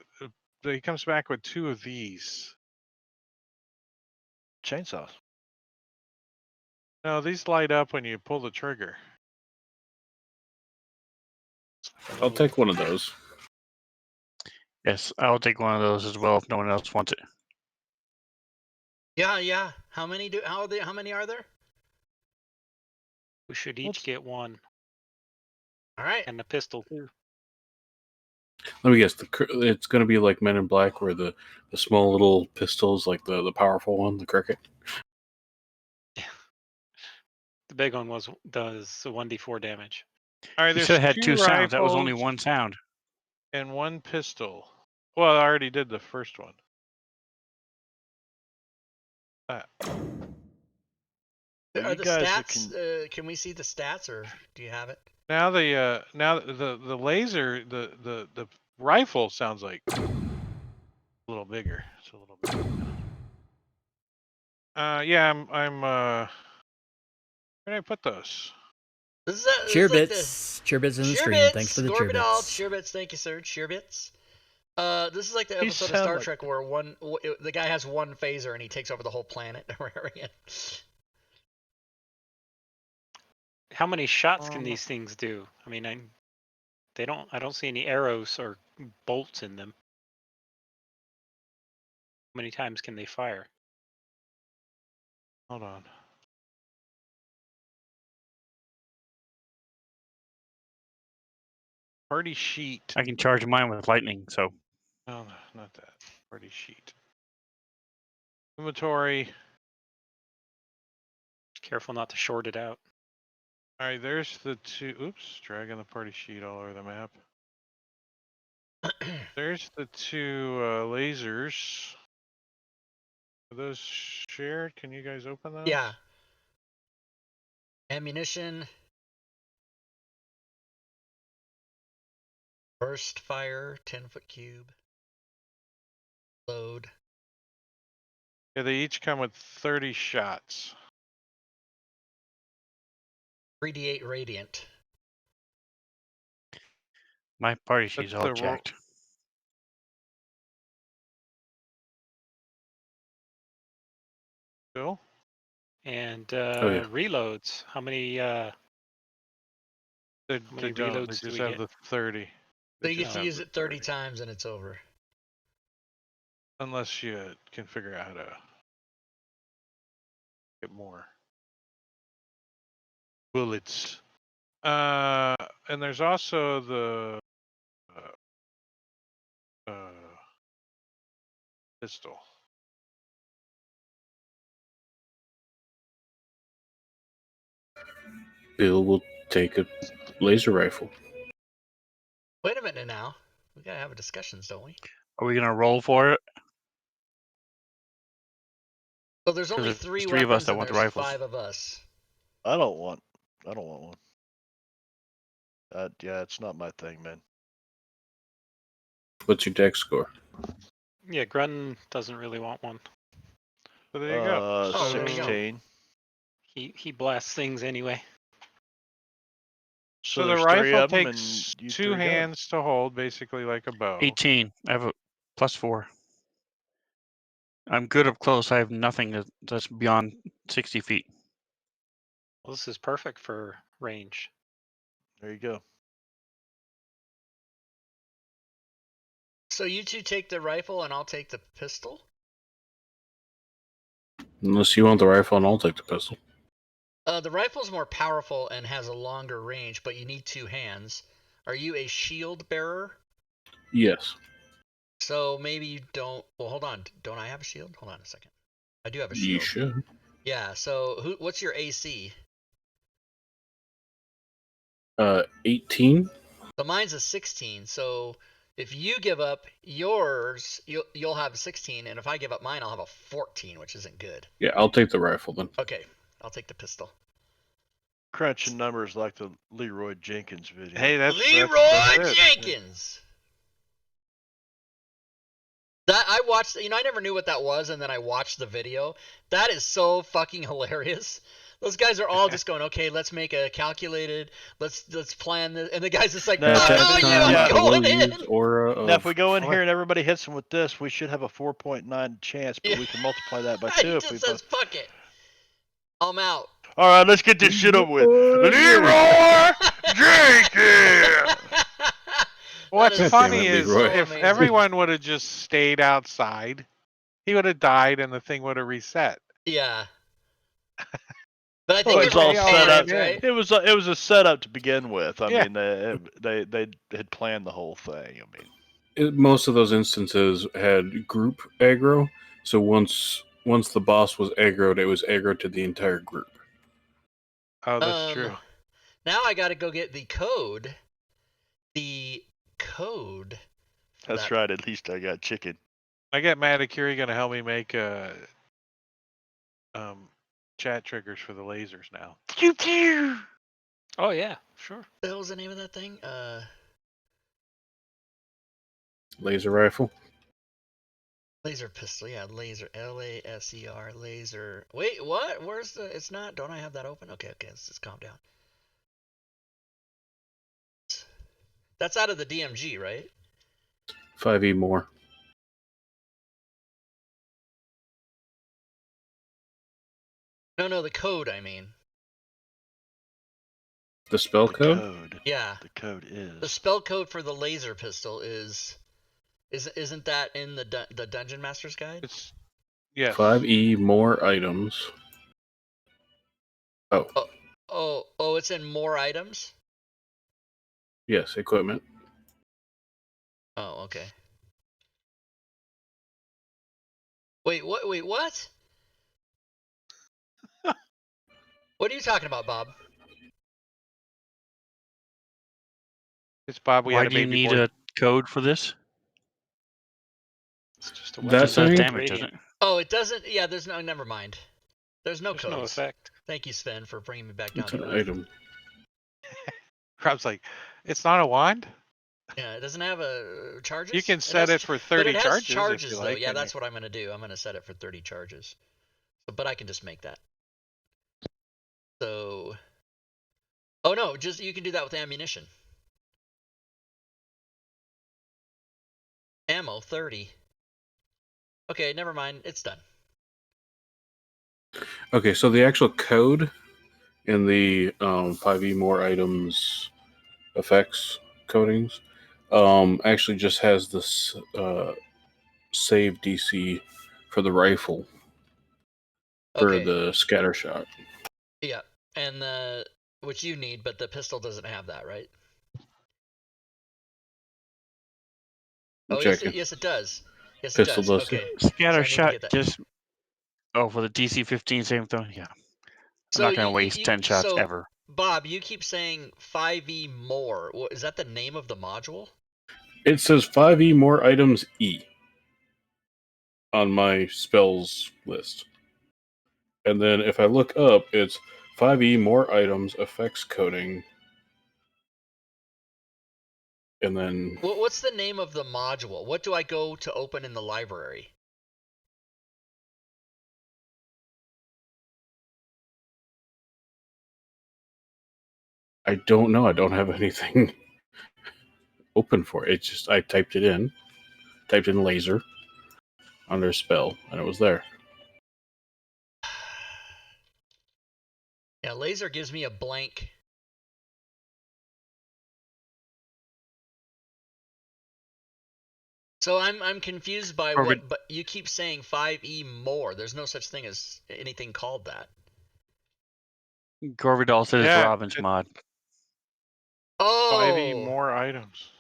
back with two of these. Chainsaws. No, these light up when you pull the trigger. I'll take one of those. Yes, I'll take one of those as well if no one else wants it. Yeah. How many are there? We should each get one All right. and a pistol too. Let me guess. It's going to be like Men in Black, where the small little pistols, like the powerful one, the cricket. The big one does 1d4 damage. All right, You there's should have had 2 two sounds. That was only rifles 1 sound. and one pistol. Well, I already did the first one. Are You the guys stats? Can we see the stats, or do you have it? Now the laser the rifle sounds like a little bigger. It's a little bigger. Yeah, I'm where did I put those? This is Cheerbits. Cheerbits in the stream. Thanks for the Gorbidal, cheerbits. Cheerbits, thank you, sir. Cheerbits. This is like the He episode of sound Star like- Trek where the guy has one phaser and he takes over the whole planet. How many shots can these things do? I mean, I don't see any arrows or bolts in them. How many times can they fire? Hold on. Party sheet. I can charge mine with lightning, so No, not that. Party sheet. Inventory. Careful not to short it out. All right, there's the two. Oops, dragging the party sheet all over the map. There's the two lasers. Are those shared? Can you guys open those? Yeah. Ammunition. Burst fire, 10-foot cube. Load. Yeah, they each come with 30 shots. 3d8 radiant. my party sheet's That's all the jacked. Bill? And yeah. reloads. How many? They many don't. They reloads do just we have get? the 30. So They you get just to have use the it 30 times and it's over. Unless you can figure out how to get more bullets. And there's also the pistol. Bill will take a laser rifle. Wait a minute now. We gotta have a discussion, don't we? Are we gonna roll for it? So there's only there's 3 3 of us weapons that and want the there's rifles. 5 of us. I don't want one. Yeah, it's not my thing, man. What's your deck score? Yeah, Grun doesn't really want one. So there you go. Oh, there you go. 16. He blasts things anyway. So the there's three rifle of 'em, takes and you 2 three go. hands to hold, basically like a bow. 18. I have a +4. I'm good up close. I have nothing that's beyond 60 feet. Well, this is perfect for range. There you go. So you two take the rifle and I'll take the pistol? Unless you want the rifle, and I'll take the pistol. The rifle's more powerful and has a longer range, but you need 2 hands. Are you a shield bearer? Yes. So maybe you don't. Well, hold on. Don't I have a shield? Hold on a second. I do have a shield. You should. Yeah. So what's your AC? 18. So mine's a 16. So if you give up yours, you'll have a 16, and if I give up mine, I'll have a 14, which isn't good. Yeah, I'll take the rifle then. Okay, I'll take the pistol. Crunching numbers like the Leroy Jenkins video. Hey, that's Leroy it. Jenkins. That I watched. I never knew what that was, and then I watched the video. That is so fucking hilarious. Those guys are all just going, okay, let's make a calculated, let's plan this, and the guy's just like, No, fuck no, you, yeah, I'm going in. Now, if we go in here and everybody hits them with this, we should have a 4.9 chance, but we can multiply that by 2 He if we just says, fuck it. I'm out. All right, let's get this shit over with. Leroy Jenkins! What's is funny so is if amazing. everyone would have just stayed outside, he would have died and the thing would have reset. Yeah. But I think Well, it it's all set up. right? It was a setup to begin with. I Yeah. mean, they had planned the whole thing. I mean, Most of those instances had group aggro, so once the boss was aggroed, it was aggroed to the entire group. Oh, that's true. Now I got to go get the code. The code. That's right. At least I got chicken. I get mad at Curie gonna help me make chat triggers for the lasers now. Pew pew. Oh yeah, sure. What the hell's the name of that thing? Laser rifle. Laser pistol. Yeah, laser. LASER. Laser. Wait, what? Where's the? It's not. Don't I have that open? Okay. Let's just calm down. That's out of the DMG, right? 5e more. No, the code. I mean. The spell The code? code. Yeah. The code is. The spell code for the laser pistol isn't that in the Dungeon Master's Guide? It's 5e more items. Oh, it's in more items? Yes, equipment. Oh, okay. Wait, what? What are you talking about, Bob? It's Bob. Why do you need a code for this? It's just a That weapon. It does thing? damage, doesn't it? Oh, it doesn't. Yeah, there's no. Never mind. There's no There's codes. no effect. Thank you, Sven, for bringing me back down It's to an earth. item. Rob's like, it's not a wand. Yeah, it doesn't have a charges. You can set it for 30 but it has charges. charges if you though. like, Yeah, and that's what I'm gonna do. I'm gonna set it for 30 charges. But I can just make that. So. Oh no, just you can do that with ammunition. Ammo 30. Okay, never mind. It's done. Okay, so the actual code in the 5e more items effects codings actually just has this save DC for the rifle for the scatter shot. Yeah, and which you need, but the pistol doesn't have that, right? Oh, yes, it does. Yes, Pistol it does. does. Okay. Scatter shot just. Oh, for the DC 15, same thing. Yeah. I'm not going to waste 10 shots ever. Bob, you keep saying 5e more. Is that the name of the module? It says 5e more items E on my spells list. And then if I look up, it's 5e more items effects coding. and then What's the name of the module? What do I go to open in the library? I don't know. I don't have anything open for it. It's just I typed in laser under spell, and it was there. Yeah, laser gives me a blank. So I'm confused by what, but you keep saying 5e more. There's no such thing as anything called that. Gorvidal says Yeah, Robin's mod. Oh, 5e more items.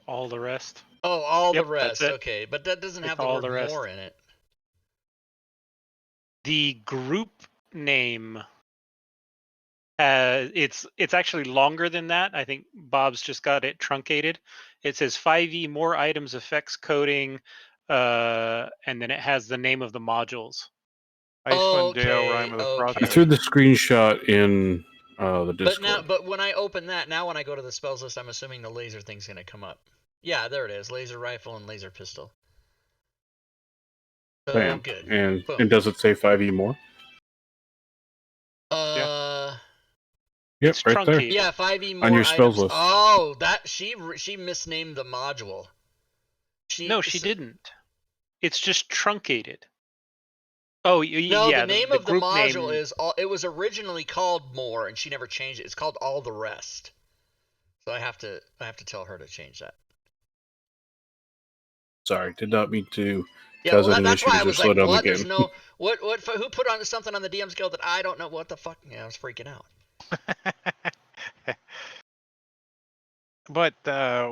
All the rest. Oh, all Yep, the rest. that's it. Okay, but that doesn't have It's the all word the rest. more in it. The group name, it's actually longer than that. I think Bob's just got it truncated. It says 5e more items, effects, coding, and then it has the name of the modules. Icewind Dale, Rime of the I Okay. threw Frostmaiden. the screenshot in the Discord. But when I open that, now when I go to the spells list, I'm assuming the laser thing's going to come up. Yeah, there it is. Laser rifle and laser pistol. So Bam. good. And Boom. does it say 5e more? Yep, It's right there. truncated. Yeah, 5e more On your spells items. list. Oh, that she misnamed the module. No, she didn't. It's just truncated. Oh, No, yeah. the name The of the group module name is all. It was originally called more, and she never changed it. It's called all the rest. So I have to tell her to change that. Sorry, did not mean to Yeah, cause well, any that's why issues I or was slow like, down the what? There's game. no what who put on something on the DM's Guild that I don't know what the fuck. Yeah, I was freaking out. But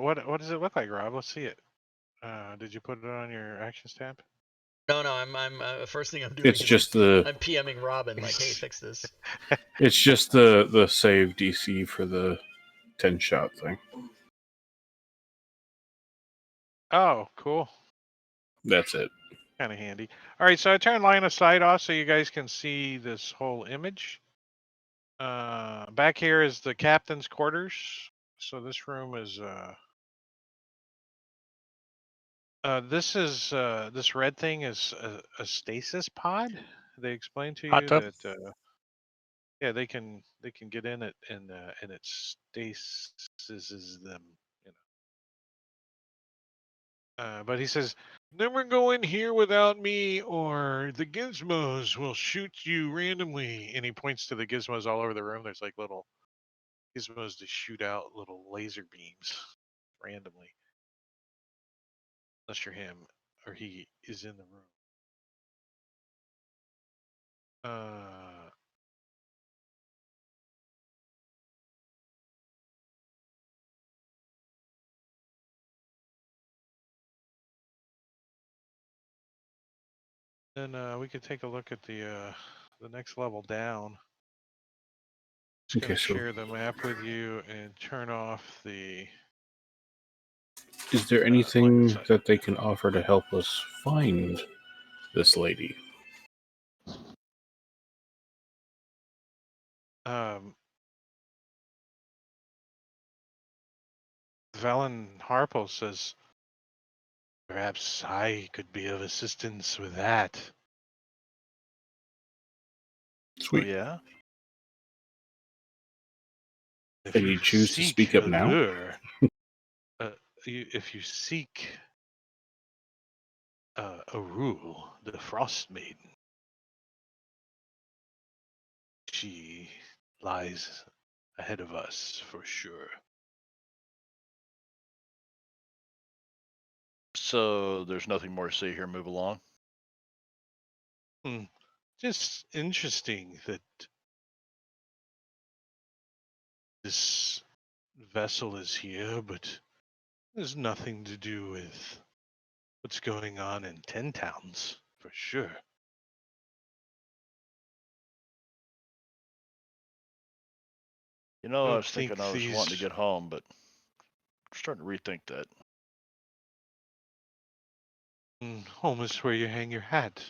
what does it look like, Rob? Let's see it. Did you put it on your actions tab? No, I'm first thing I'm doing It's is just the I'm PMing Robin like, hey, fix this. it's just the save DC for the 10 shot thing. Oh, cool. That's it. Kind of handy. All right, so I turned line of sight off so you guys can see this whole image. Back here is the captain's quarters. So this room is this red thing is a stasis pod. They explained to Hot you tub. that yeah, they can get in it and it stasises them, you know. But he says, never go in here without me or the gizmos will shoot you randomly. And he points to the gizmos all over the room. There's like little gizmos to shoot out little laser beams randomly. Unless you're him or he is in the room. Then we could take a look at the next level down. Just gonna share the map with you and turn off the. Is there anything that they can offer to help us find this lady? Valen Harpo says, perhaps I could be of assistance with that. Sweet. Oh, yeah? Can you choose to speak up now? If you seek a rule, the Frostmaiden, she lies ahead of us for sure. So there's nothing more to say here. Move along. Just interesting that this vessel is here, but there's nothing to do with what's going on in 10 towns for sure. You know, I was thinking I was wanting to get home, but I'm starting to rethink that. Home is where you hang your hat.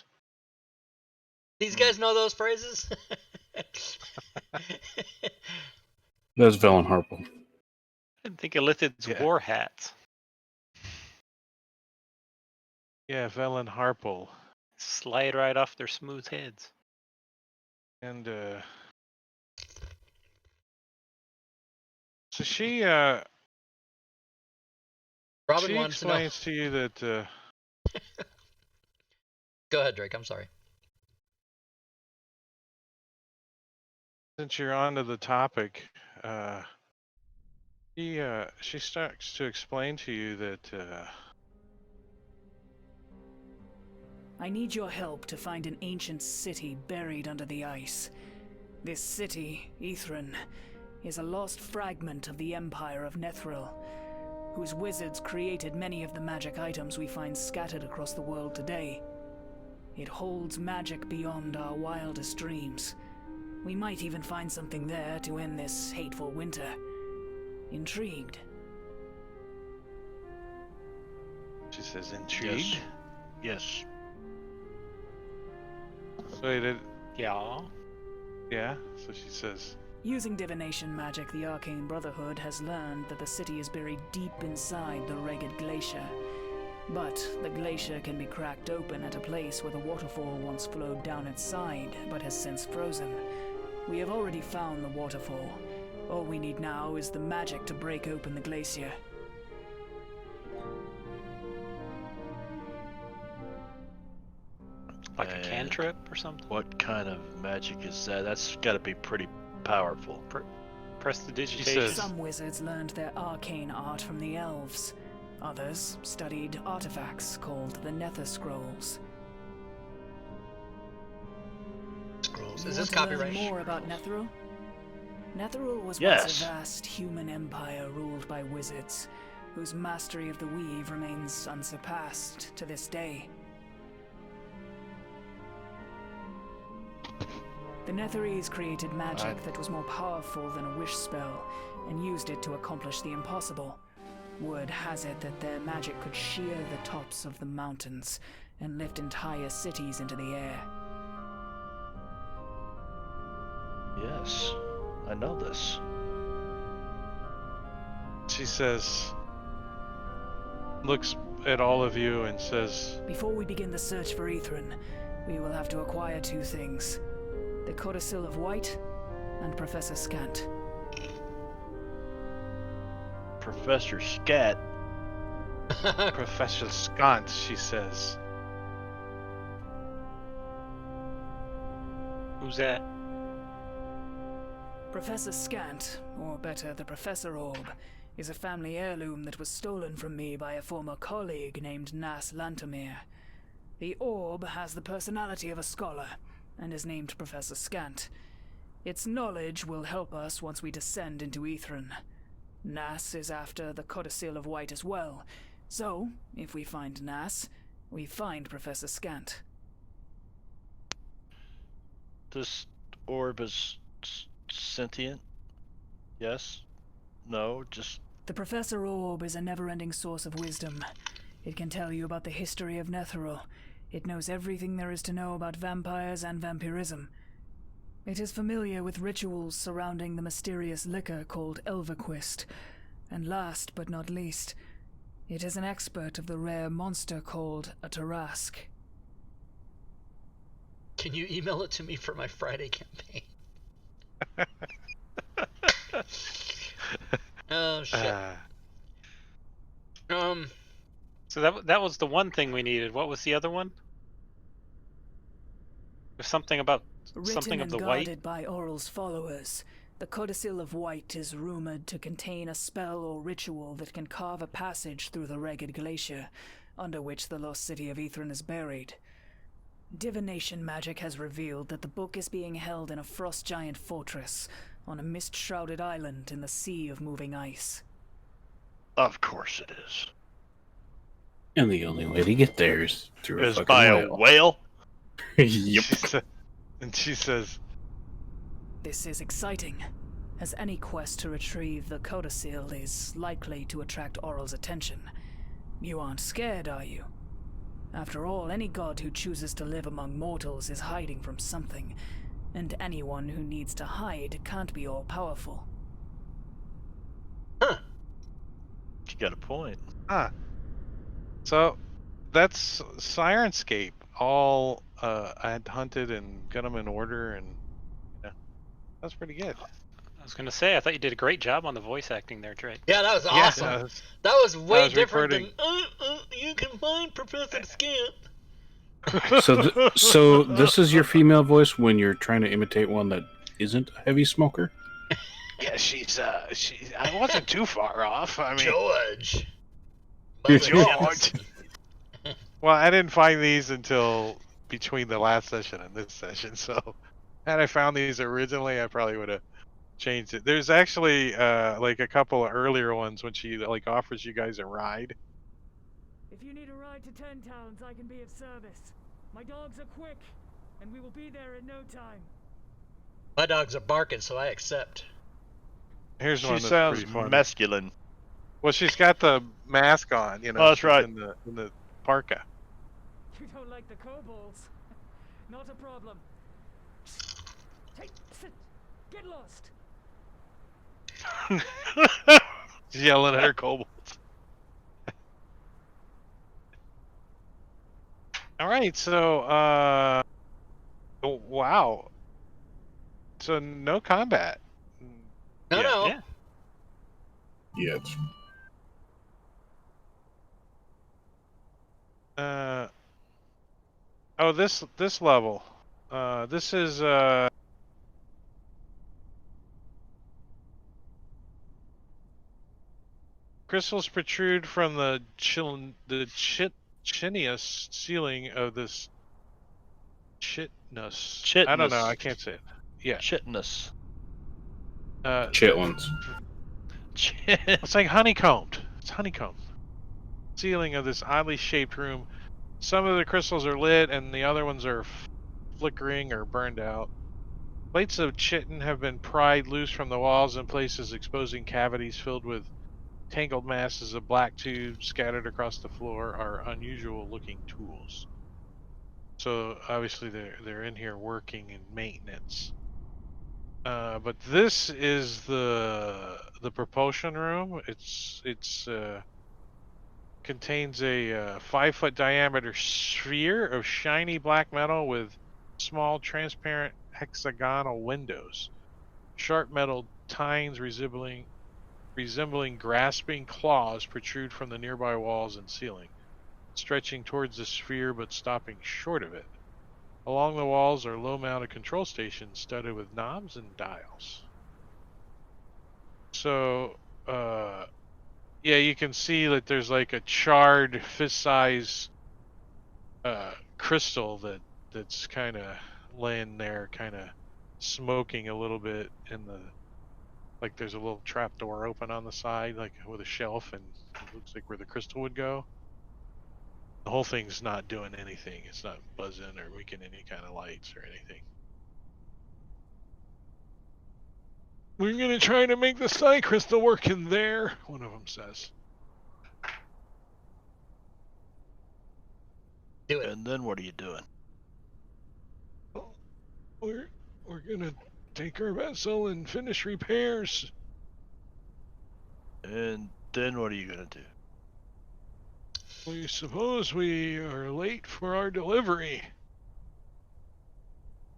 These guys know those phrases? That's Valen Harple. think of Lithid's war hats. Yeah, Velen Harpel. Slide right off their smooth heads. And so she Robin she wants to know. explains to you that Go ahead, Drake. I'm sorry. since you're onto the topic, she starts to explain to you that I need your help to find an ancient city buried under the ice. This city, Ithran, is a lost fragment of the Empire of Nethril, whose wizards created many of the magic items we find scattered across the world today. It holds magic beyond our wildest dreams. We might even find something there to end this hateful winter. Intrigued? she says, intrigued. Yes. Wait, Yeah. yeah. So she says, Using divination magic, the Arcane Brotherhood has learned that the city is buried deep inside the Ragged Glacier. But the glacier can be cracked open at a place where the waterfall once flowed down its side, but has since frozen. We have already found the waterfall. All we need now is the magic to break open the glacier. Like a cantrip or something? What kind of magic is that? That's got to be pretty powerful. Prestidigitation. says- Some wizards learned their arcane art from the elves. Others studied artifacts called the Nether Scrolls. Scrolls. You Is want this to learn copyright? more about Netheril? Netheril was Yes. once a vast human empire ruled by wizards, whose mastery of the weave remains unsurpassed to this day. The Netherese created magic that was more powerful than a wish spell, and used it to accomplish the impossible. Word has it that their magic could shear the tops of the mountains and lift entire cities into the air. Yes, I know this. she says, looks at all of you and says, Before we begin the search for Ithran, we will have to acquire two things: the Codicil of White and Professor Scant. Professor Scat. Professor Scant, she says. Who's that? Professor Scant, or better, the Professor Orb, is a family heirloom that was stolen from me by a former colleague named Nas Lantomir. The orb has the personality of a scholar, and is named Professor Scant. Its knowledge will help us once we descend into Ithran. Nas is after the Codicil of White as well, so if we find Nas, we find Professor Scant. This orb is sentient? Yes? No? Just The Professor Orb is a never-ending source of wisdom. It can tell you about the history of Netheril. It knows everything there is to know about vampires and vampirism. It is familiar with rituals surrounding the mysterious liquor called Elverquist. And last but not least, it is an expert of the rare monster called a Tarask. Can you email it to me for my Friday campaign? Oh shit. So that was the one thing we needed. What was the other one? There's something about something Written of and the guarded white. by Oral's followers, the Codicil of White is rumored to contain a spell or ritual that can carve a passage through the Ragged Glacier, under which the lost city of Ithran is buried. Divination magic has revealed that the book is being held in a frost giant fortress on a mist-shrouded island in the sea of moving ice. of course it is. And the only way to get there is through a Is fucking by a whale. whale? Yep. And she says, This is exciting, as any quest to retrieve the Codicil is likely to attract Oral's attention. You aren't scared, are you? After all, any god who chooses to live among mortals is hiding from something, and anyone who needs to hide can't be all-powerful. Huh. You got a point. Huh. So that's Sirenscape. All I had hunted and got them in order, and that's pretty good. I was gonna say, I thought you did a great job on the voice acting there, Drake. Yeah, that was awesome. Yeah, that was way different recording. than you can find Professor Skip. So this is your female voice when you're trying to imitate one that isn't a heavy smoker? Yeah, I wasn't too far off. I mean, George. George. Well, I didn't find these until between the last session and this session, so had I found these originally, I probably would have changed it. There's actually like a couple of earlier ones when she like offers you guys a ride. If you need a ride to 10 towns, I can be of service. My dogs are quick, and we will be there in no time. My dogs are barking, so I accept. Here's one She that's sounds pretty funny. masculine. Well, she's got the mask on, you know. Oh, that's right. In the parka. You don't like the kobolds? Not a problem. Sit. Get lost. She's yelling at her kobolds. All right, so oh, wow. So no combat. No. Yeah. Yes. Oh, this level. This is crystals protrude from the chitneous ceiling of this chitness. I don't know. I can't say it. Yeah. Chitness. Chitlins. It's like honeycombed. It's honeycombed. Ceiling of this oddly shaped room. Some of the crystals are lit, and the other ones are flickering or burned out. Plates of chitin have been pried loose from the walls in places, exposing cavities filled with tangled masses of black tubes scattered across the floor. Are unusual-looking tools. So obviously they're in here working in maintenance. But this is the propulsion room. It's contains a 5-foot diameter sphere of shiny black metal with small transparent hexagonal windows. Sharp metal tines resembling grasping claws protrude from the nearby walls and ceiling, stretching towards the sphere but stopping short of it. Along the walls are low-mounted control stations studded with knobs and dials. So, yeah, you can see that there's like a charred fist-size crystal that's kind of laying there, kind of smoking a little bit in the, like there's a little trap door open on the side, like with a shelf, and it looks like where the crystal would go. The whole thing's not doing anything. It's not buzzing or making any kind of lights or anything. We're gonna try to make the psi crystal work in there, one of them says. Do it. And then what are you doing? We're gonna take our vessel and finish repairs. And then what are you gonna do? We suppose we are late for our delivery.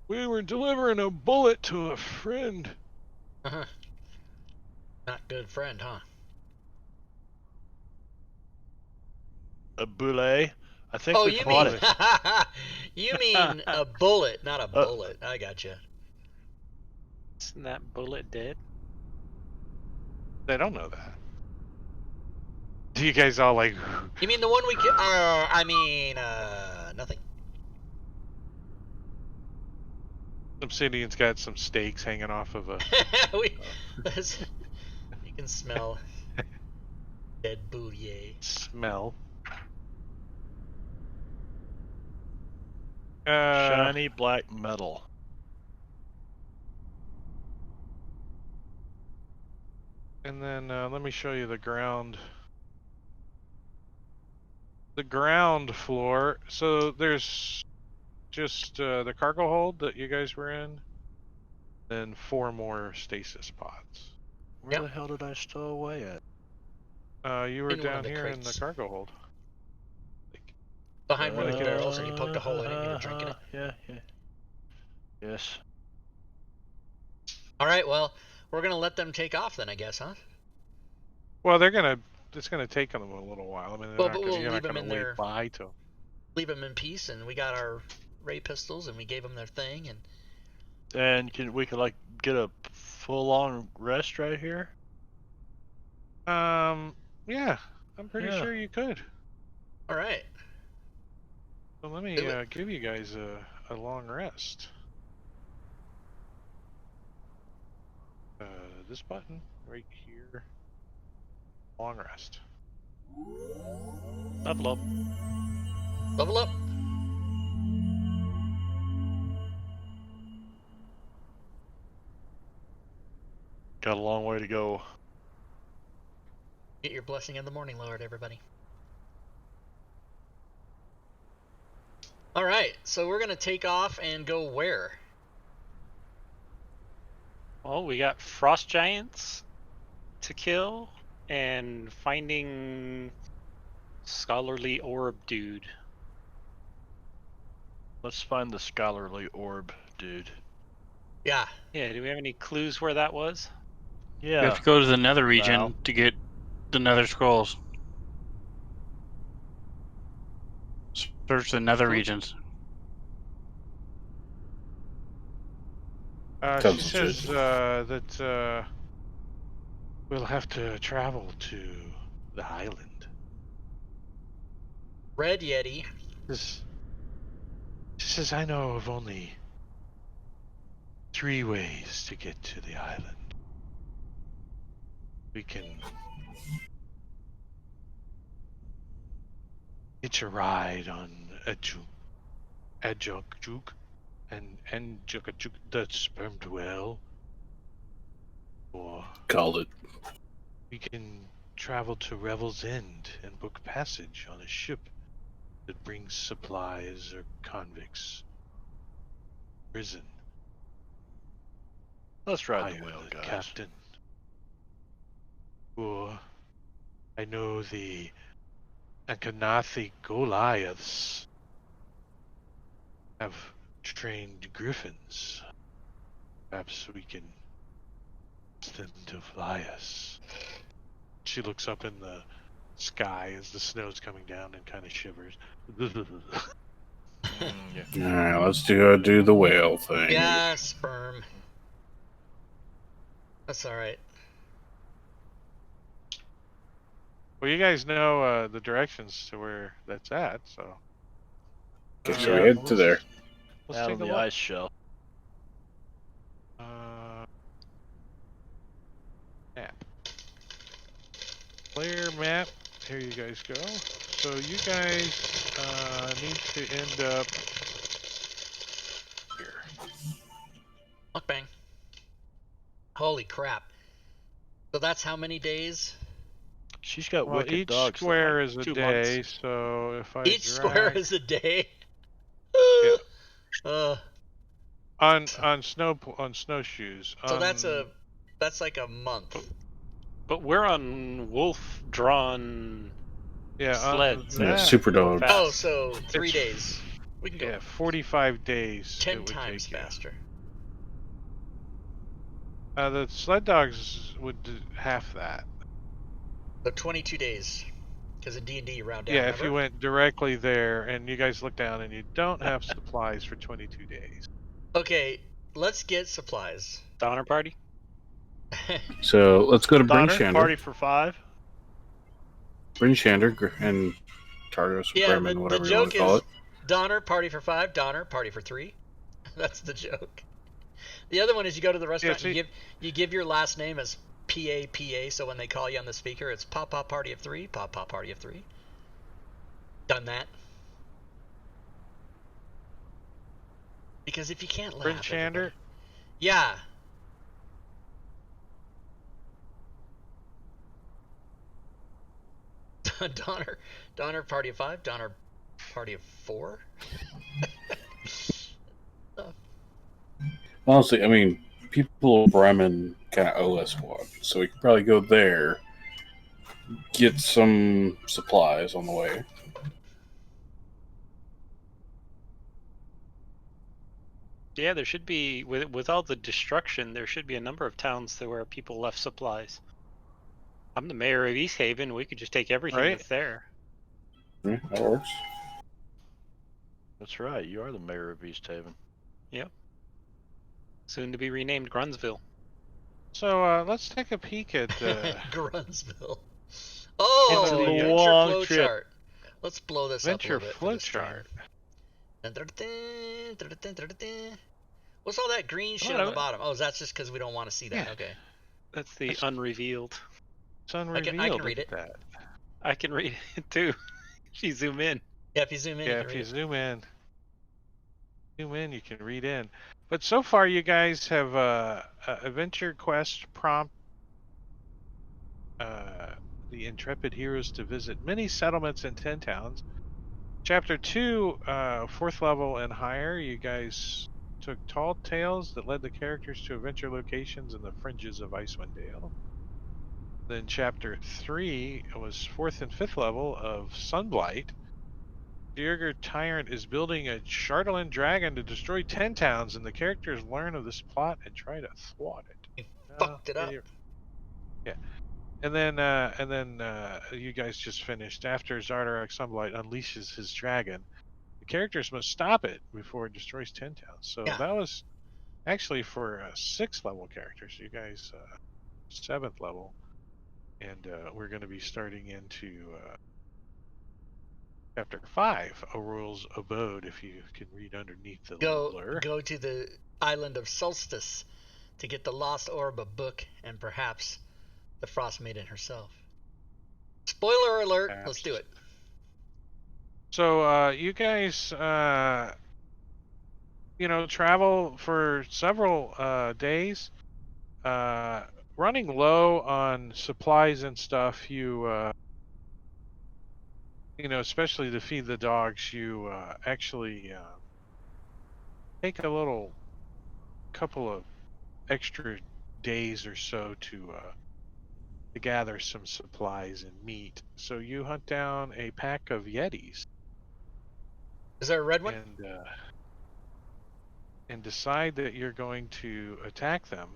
We were delivering a bullet to a friend. Uh-huh. Not good friend, huh? A boulet? I think Oh, we you caught mean it. you mean a bullet, not a bullet. I gotcha. Isn't that bullet dead? They don't know that. Do you guys all like? You mean the one we nothing. Obsidian's got some steaks hanging off of a. You can smell dead boulier. Smell. Shiny black metal. And then let me show you the ground. The ground floor. So there's just the cargo hold that you guys were in, then 4 more stasis pods. Where the hell did I stow away at? You were In one of down the here in the crates. cargo hold. Behind one of the barrels, and you poked a hole in it and you were drinking it. Yeah. Yes. All right, well, we're going to let them take off then, I guess, huh? Well, it's gonna take them a little while. I mean, Well, but we'll you're leave not them gonna in wait there. by till. Leave them in peace, and we got our ray pistols, and we gave them their thing, and We could like get a full on rest right here? Yeah, I'm pretty sure you could. all right. So let me give you guys a long rest. This button right here. Long rest. Level up. Level up. Got a long way to go. Get your blessing in the morning, Lord, everybody. All right, so we're going to take off and go where? Well, we got frost giants to kill and finding scholarly orb dude. Let's find the scholarly orb, dude. Yeah. Yeah, do we have any clues where that was? Yeah. We have to go to the nether region to get the nether scrolls. Search the nether regions. She says that we'll have to travel to the island. Red Yeti. She says I know of only 3 ways to get to the island. We can hitch a ride on a juke and Jukajuk the spermed whale, or Called it. we can travel to Revel's End and book passage on a ship that brings supplies or convicts. Prison. Let's ride the Hire whale, the guys. captain. Or I know the Akanathi Goliaths have trained griffins. Perhaps we can ask them to fly us. She looks up in the sky as the snow's coming down and kind of shivers. Alright, let's do the whale thing. Yeah, sperm. That's alright. Well, you guys know the directions to where that's at, so. Okay, so we head to there. Let's Out take of a the look. ice shell. Map. Player map. Here you guys go. So you guys need to end up here. Mukbang. Holy crap. So that's how many days? She's got Well, wicked each dogs. square is a 2 day, months. so if I Each square is a day? Yeah. On snowshoes. So that's like a month. But we're on wolf-drawn sleds. Yeah, super dogs. Oh, so 3 days. We can go. Yeah, 45 days. 10 times faster. The sled dogs would do half that. So 22 days. Because in D&D you round down, Yeah, remember? if you went directly there and you guys look down and you don't have supplies for 22 days. Okay, let's get supplies. Donner party? So let's go to Bryn Donner, Shander. party for 5. Bryn Shander and Tardos, Bremen, whatever you want to call it. Donner, party for 5. Donner, party for 3. That's the joke. The other one is you go to the restaurant and you give your last name as PAPA, so when they call you on the speaker, it's Papa Party of 3, Papa Party of 3. Done that. Because if you can't laugh... Bryn Shander? Yeah. Donner party of 5, Donner party of 4. Honestly, I mean, people in Bremen kind of owe us one, so we could probably go there, get some supplies on the way. Yeah, there should be, with all the destruction, there should be a number of towns where people left supplies. I'm the mayor of East Haven. We could just take everything Right. that's there. Yeah, that works. That's right. You are the mayor of East Haven. Yep. Soon to be renamed Grunsville. So let's take a peek at Grunsville. Oh, Into the adventure long flow trip. chart. Let's blow this up a Adventure little bit for the flowchart. start. What's all that green shit on the bottom? Oh, that's just because we don't want to see that. Yeah. Okay. That's the unrevealed. It's unrevealed. I can read Look it. at that. I can read it too. If you zoom in. Yeah, if you zoom in, Yeah, you can if read you it. zoom in, you can read in. But so far, you guys have adventure quest prompt the intrepid heroes to visit many settlements and 10 towns. Chapter 2, 4th level and higher, you guys took tall tales that led the characters to adventure locations in the fringes of Icewind Dale. Then chapter 3 was 4th and 5th level of Sunblight. Dierger Tyrant is building a Chardelin dragon to destroy 10 towns, and the characters learn of this plot and try to thwart it. Fucked it up. Yeah. And then you guys just finished. After Zardarak Sunblight unleashes his dragon, the characters must stop it before it destroys 10 towns. So Yeah. that was actually for 6th level characters. You guys 7th level, and we're going to be starting into chapter 5, Aurora's Abode. If you can read underneath the little blur. Go to the island of Solstice to get the lost orb, a book, and perhaps the Frostmaiden herself. Spoiler alert! Perhaps. Let's do it. So you guys, travel for several days. Running low on supplies and stuff. You especially to feed the dogs, you actually take a couple of extra days or so to gather some supplies and meat. So you hunt down a pack of Yetis. Is there a red one? And decide that you're going to attack them.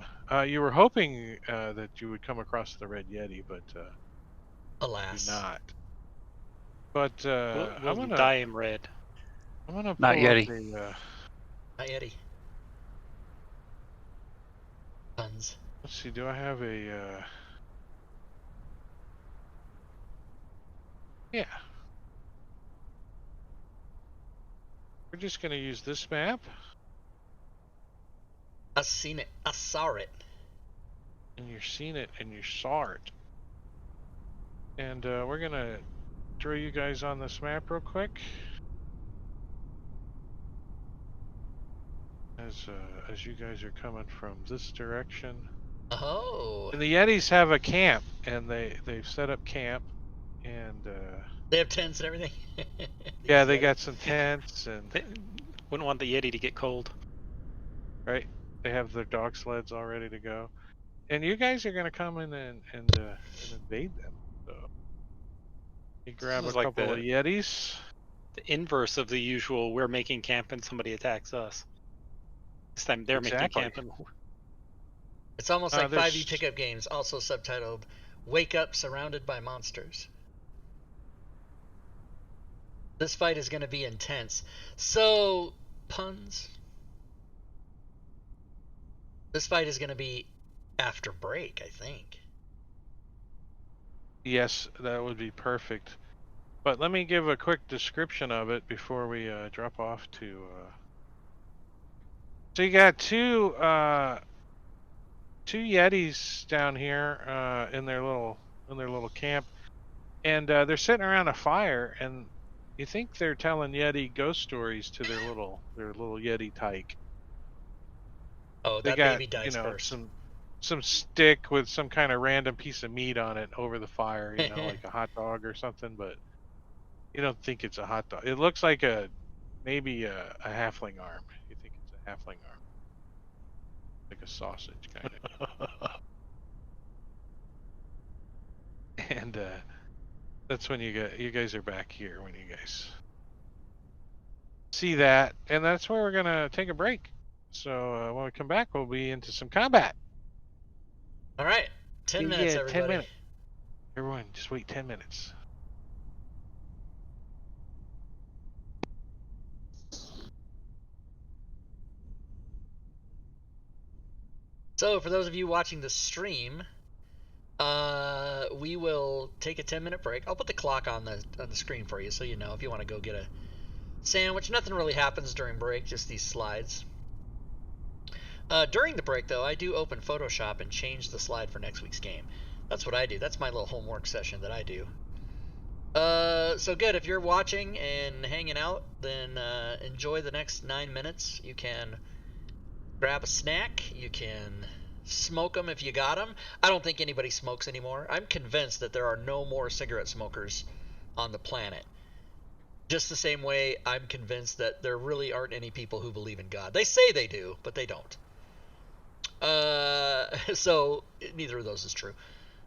You were hoping that you would come across the red Yeti, but alas, do not. But we'll dye him red. I'm gonna pull Not Yeti. up not Yeti. Tons. let's see. Do I have a? Yeah. We're just gonna use this map. I seen it. I saw it. And you've seen it, and you saw it. And we're gonna throw you guys on this map real quick. As you guys are coming from this direction. Oh. And the Yetis have a camp, and they've set up camp, and they have tents and everything. yeah, they got some tents, and they wouldn't want the Yeti to get cold. Right, they have their dog sleds all ready to go, and you guys are gonna come in and invade them. So you grab a couple of Yetis. The inverse of the usual. We're making camp and somebody attacks us. This time they're making camp. It's almost like 5e pickup games, also subtitled "Wake Up Surrounded by Monsters." This fight is going to be intense. So, puns. This fight is going to be after break, I think. Yes, that would be perfect. But let me give a quick description of it before we drop off to. So you got two Yetis down here in their little camp, and they're sitting around a fire, and you think they're telling Yeti ghost stories to their little Yeti tyke. Oh, that baby dies first. Some stick with some kind of random piece of meat on it over the fire, like a hot dog or something, but you don't think it's a hot dog. It looks like maybe a halfling arm. You think it's a halfling arm. Like a sausage kind of. And and that's when you guys are back here when you guys see that, and that's where we're gonna take a break. So when we come back, we'll be into some combat. All right, 10 minutes, everybody. 10 minutes. Everyone, just wait 10 minutes. So, for those of you watching the stream, we will take a 10-minute break. I'll put the clock on the screen for you, so you know if you want to go get a sandwich. Nothing really happens during break, just these slides. During the break, though, I do open Photoshop and change the slide for next week's game. That's what I do. That's my little homework session that I do. So good. If you're watching and hanging out, then enjoy the next 9 minutes. You can grab a snack. You can smoke them if you got them. I don't think anybody smokes anymore. I'm convinced that there are no more cigarette smokers on the planet. Just the same way I'm convinced that there really aren't any people who believe in God. They say they do, but they don't. So neither of those is true.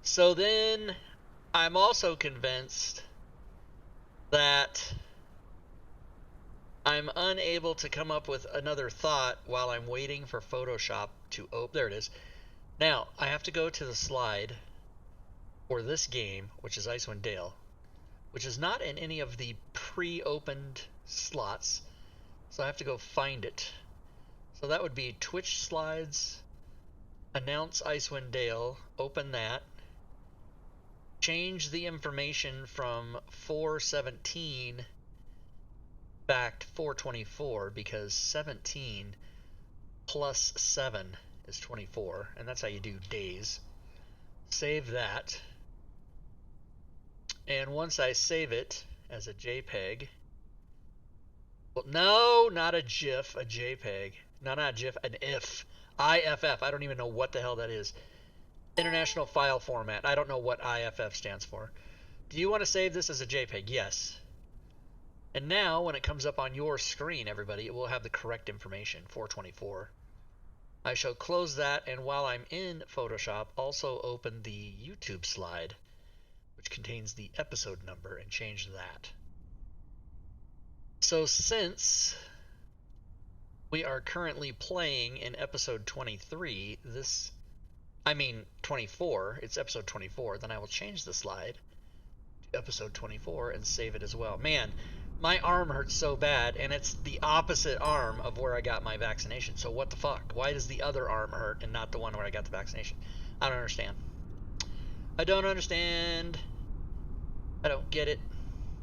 So then I'm also convinced that I'm unable to come up with another thought while I'm waiting for Photoshop to open. There it is. Now, I have to go to the slide for this game, which is Icewind Dale, which is not in any of the pre-opened slots. So I have to go find it. So that would be Twitch slides, announce Icewind Dale, open that, change the information from 417 back to 424 because 17 plus 7 is 24, and that's how you do days. Save that, and once I save it as a JPEG, well, no, not a GIF, a JPEG. No, not a GIF, an IF. IFF. I don't even know what the hell that is. International File Format. I don't know what IFF stands for. Do you want to save this as a JPEG? Yes. And now, when it comes up on your screen, everybody, it will have the correct information, 424. I shall close that, and while I'm in Photoshop, also open the YouTube slide, which contains the episode number, and change that. So since we are currently playing in episode 23, 24, it's episode 24, then I will change the slide to episode 24 and save it as well. Man, my arm hurts so bad, and it's the opposite arm of where I got my vaccination. So what the fuck? Why does the other arm hurt and not the one where I got the vaccination? I don't understand. I don't understand. I don't get it.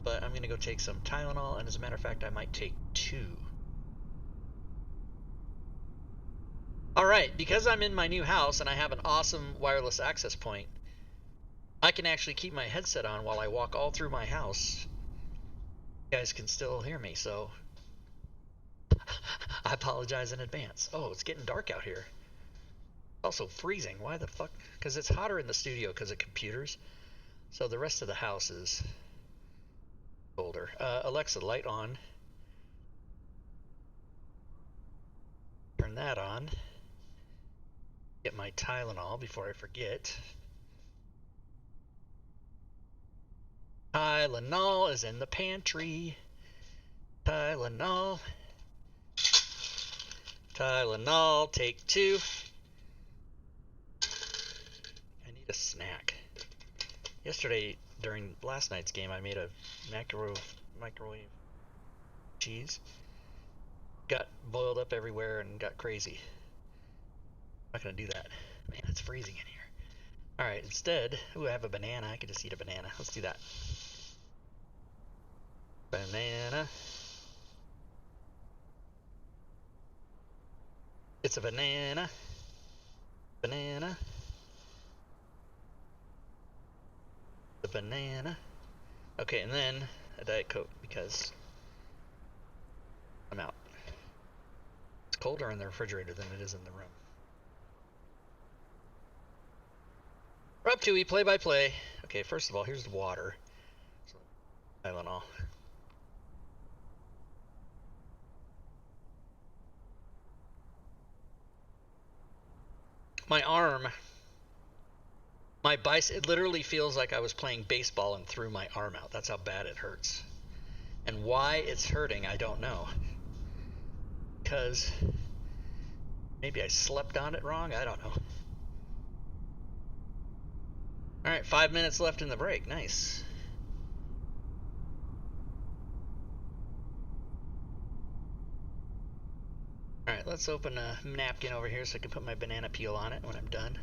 But I'm going to go take some Tylenol, and as a matter of fact, I might take 2. Alright, because I'm in my new house and I have an awesome wireless access point, I can actually keep my headset on while I walk all through my house. You guys can still hear me, so I apologize in advance. Oh, it's getting dark out here. Also freezing. Why the fuck? Because it's hotter in the studio because of computers. So the rest of the house is colder. Alexa, light on. Turn that on. Get my Tylenol before I forget. Tylenol is in the pantry. Tylenol. Tylenol, take 2. I need a snack. Yesterday, during last night's game, I made a microwave cheese. Got boiled up everywhere and got crazy. I'm not gonna do that. Man, it's freezing in here. Alright, instead, I have a banana. I could just eat a banana. Let's do that. Banana. It's a banana. Banana. The banana. Okay, and then a Diet Coke because I'm out. It's colder in the refrigerator than it is in the room. We're up to play-by-play. Okay, first of all, here's the water. Tylenol. My arm My bicep, it literally feels like I was playing baseball and threw my arm out. That's how bad it hurts. And why it's hurting, I don't know. Because maybe I slept on it wrong, I don't know. Alright, 5 minutes left in the break. Nice. Alright, let's open a napkin over here so I can put my banana peel on it when I'm done.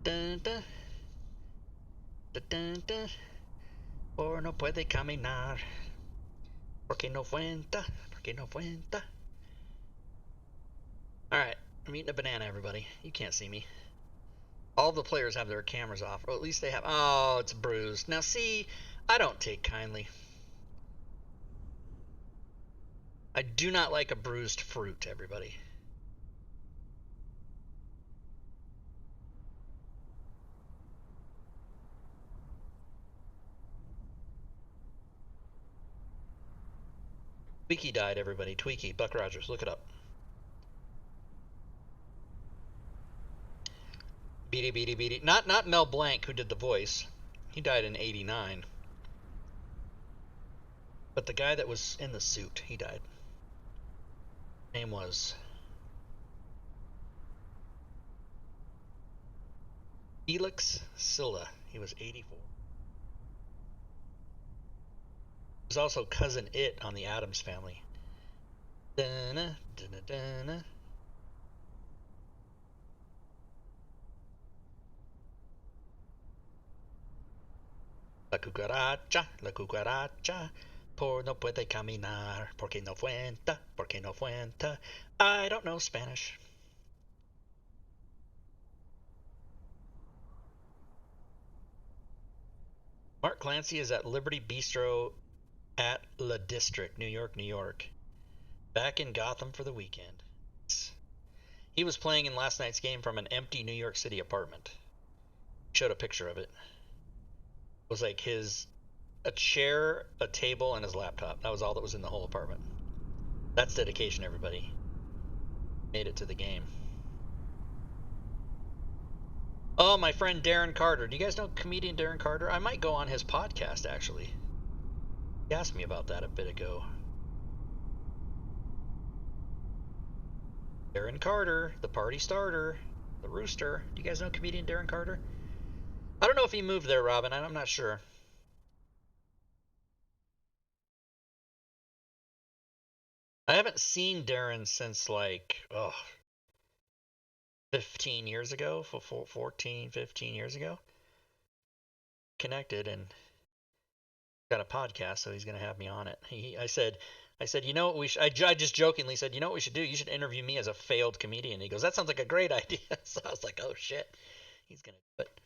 Dun, dun. Dun, dun, dun. Por no puede caminar. Porque no cuenta. Porque no cuenta. Alright, I'm eating a banana, everybody. You can't see me. All the players have their cameras off, or at least they have. Oh, it's bruised. Now see, I don't take kindly. I do not like a bruised fruit, everybody. Tweaky died, everybody. Tweaky. Buck Rogers. Look it up. Beady, beady, beady. Not Mel Blanc, who did the voice. He died in '89. But the guy that was in the suit, he died. Name was Felix Silla. He was 84. He was also Cousin It on the Addams Family. Dun-na, dun-na, dun-na. La cucaracha, por no puede caminar, porque no cuenta, porque no cuenta. I don't know Spanish. Mark Clancy is at Liberty Bistro at La District, New York, New York. Back in Gotham for the weekend. He was playing in last night's game from an empty New York City apartment. Showed a picture of it. It was like a chair, a table, and his laptop. That was all that was in the whole apartment. That's dedication, everybody. Made it to the game. Oh, my friend Darren Carter. Do you guys know comedian Darren Carter? I might go on his podcast, actually. He asked me about that a bit ago. Darren Carter, the party starter, the rooster. Do you guys know comedian Darren Carter? I don't know if he moved there, Robin. I'm not sure. I haven't seen Darren since like 15 years ago, 14, 15 years ago. Connected and got a podcast, so he's going to have me on it. I said, you know what we should, I just jokingly said, you know what we should do? You should interview me as a failed comedian. He goes, that sounds like a great idea. So I was like, oh shit, he's going to do it.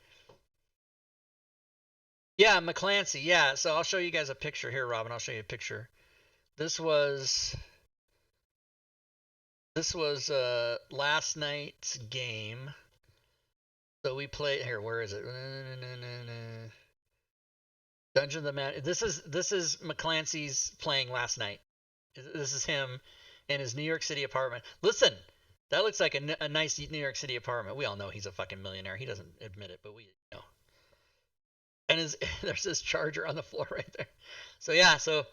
Yeah, McClancy. Yeah, so I'll show you guys a picture here, Robin. I'll show you a picture. This was last night's game. So we played here. Where is it? Dungeon of the Man. This is McClancy's playing last night. This is him in his New York City apartment. Listen, that looks like a nice New York City apartment. We all know he's a fucking millionaire. He doesn't admit it, but we know. And there's this charger on the floor right there. So yeah, so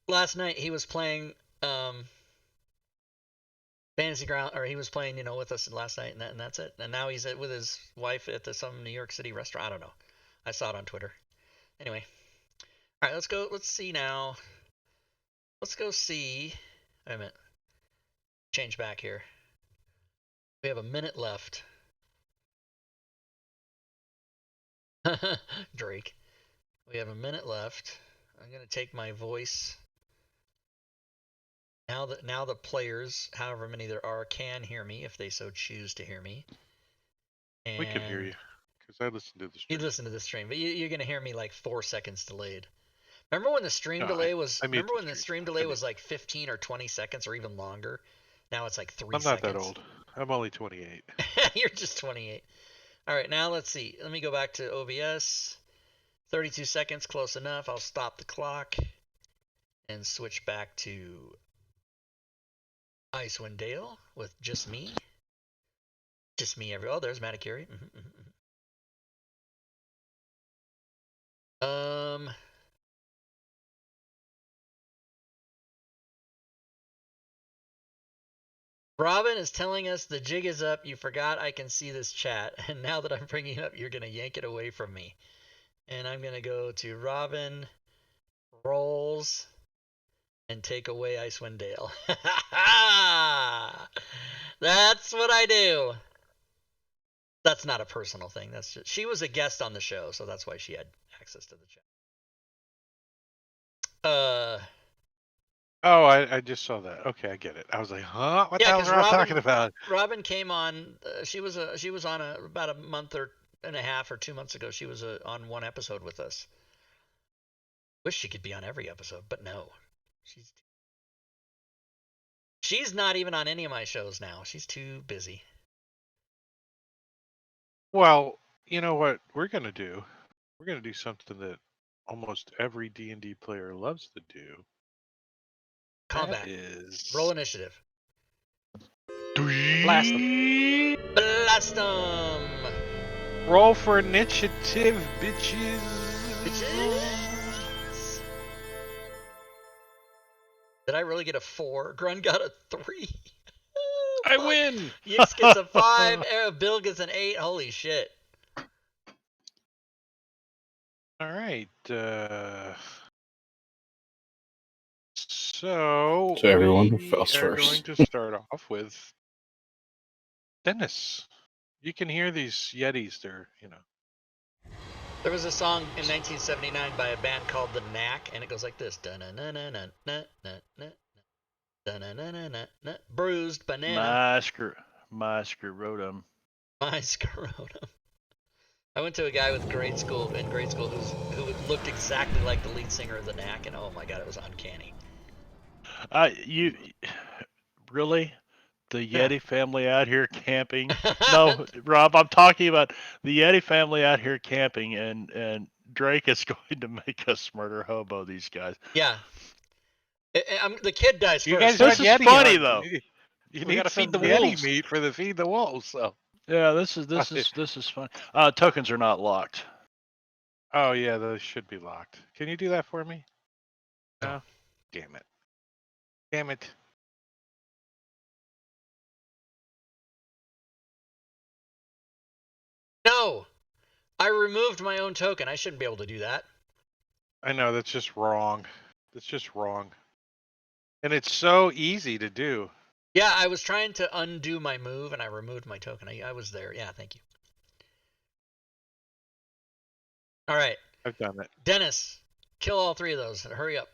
last night he was playing Fantasy Ground, or he was playing, with us last night, and that's it. And now he's with his wife at some New York City restaurant. I don't know. I saw it on Twitter. Anyway, all right, let's go. Let's see now. Let's go see. Wait a minute. Change back here. We have a minute left. Drake. We have a minute left. I'm gonna take my voice. Now the players, however many there are, can hear me if they so choose to hear me. And we can hear you because I listened to the stream. You listen to the stream, but you're gonna hear me like 4 seconds delayed. Remember when the stream delay was? Remember when the stream delay was like 15 or 20 seconds or even longer? Now it's like 3 seconds. I'm not that old. I'm only 28. You're just 28. All right, now let's see. Let me go back to OBS. 32 seconds, close enough. I'll stop the clock and switch back to Icewind Dale with just me. Just me. Oh, there's Matakiri. Robin is telling us the jig is up. You forgot I can see this chat. And now that I'm bringing it up, you're going to yank it away from me. And I'm going to go to Robin rolls and take away Icewind Dale. That's what I do. That's not a personal thing. That's just, she was a guest on the show, so that's why she had access to the chat. Oh, I just saw that. Okay, I get it. I was like, huh? What the hell is Rob talking about? Robin came on. She was on about a month and a half or 2 months ago. She was on one episode with us. Wish she could be on every episode, but no. She's not even on any of my shows now. She's too busy. Well, you know what we're gonna do? We're gonna do something that almost every D&D player loves to do. Combat. That is roll initiative. Blast them. Blast them. Roll for initiative, bitches. Did I really get a 4? Grun got a 3. I win. Yix gets a 5. Bill gets an 8. Holy shit. All right. So everyone we fell are first. going to start off with Dennis. You can hear these Yetis. They're, There was a song in 1979 by a band called The Knack, and it goes like this. Bruised banana. My scrotum. My scrotum. I went to a guy in grade school who looked exactly like the lead singer of The Knack, and oh my god, it was uncanny. You really? The Yeti family out here camping? No, Rob, I'm talking about the Yeti family out here camping, and Drake is going to make us murder hobo these guys. Yeah. The kid dies you first. guys This is funny though. You We need gotta some feed the Yeti wolves. meat for the feed the wolves. So. Yeah, this is fun. Tokens are not locked. Oh yeah, those should be locked. Can you do that for me? No. Damn it. Damn it. No! I removed my own token. I shouldn't be able to do that. I know, that's just wrong. That's just wrong. And it's so easy to do. Yeah, I was trying to undo my move, and I removed my token. I was there. Yeah, thank you. All right. I've done it. Dennis, kill all 3 of those. Hurry up.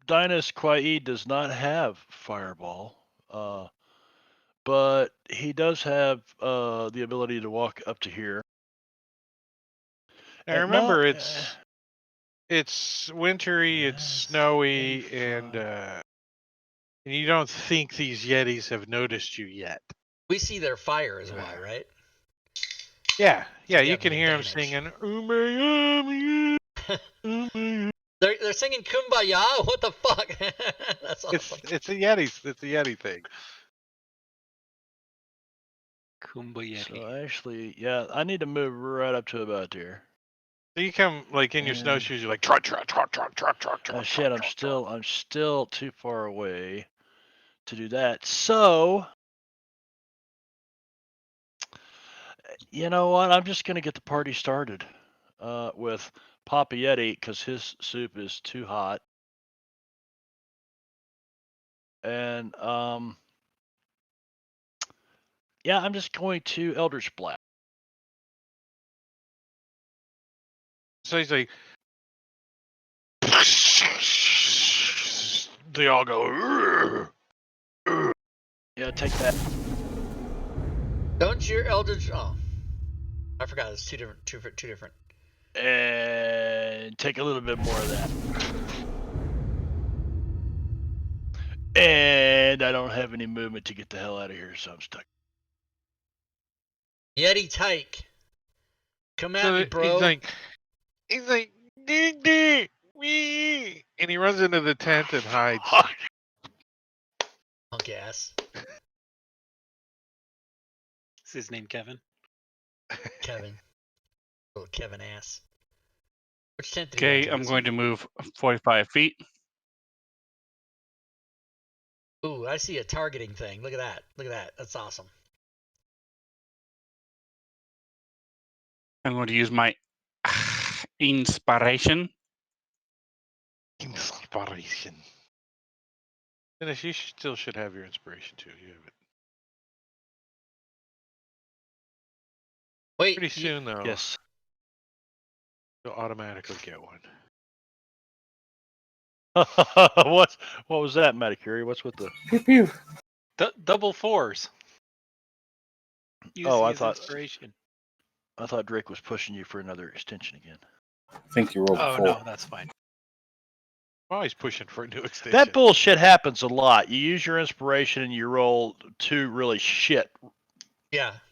Dinas Kwai does not have Fireball, but he does have the ability to walk up to here. And remember, it's wintry, it's snowy, and you don't think these Yetis have noticed you yet. We see their fire is why, right? Yeah, So you can hear them singing. They're singing Kumbaya. What the fuck? That's awesome. It's a Yeti. It's a Yeti thing. Kumbaya. So actually, yeah, I need to move right up to about there. So you come like in your snowshoes. You're like trot. Shit, I'm still too far away to do that. So, you know what? I'm just gonna get the party started with Papa Yeti because his soup is too hot, and yeah, I'm just going to Eldritch Blast. So he's like, they all go. Yeah, take that. Don't your Eldritch? Oh, I forgot. It's two different. And take a little bit more of that. And I don't have any movement to get the hell out of here, so I'm stuck. Yeti Tyke. Come at me, bro. He's like, wee, and he runs into the tent and hides. Punk ass. Is his name Kevin? Kevin. Little Kevin ass. Which tent did Okay, I'm going to move 45 feet. Ooh, I see a targeting thing. Look at that. Look at that. That's awesome. I'm going to use my inspiration. Inspiration. Dennis, you still should have your inspiration too. You have it. Wait. Pretty soon, though. Yes. You'll automatically get one. what was that, Metacuri? What's with the Pew pew. Double fours. Use I his thought inspiration. Drake was pushing you for another extension again. I think you rolled Oh 4. no, that's fine. I'm always pushing for a new extension. That bullshit happens a lot. You use your inspiration and you roll 2 really shit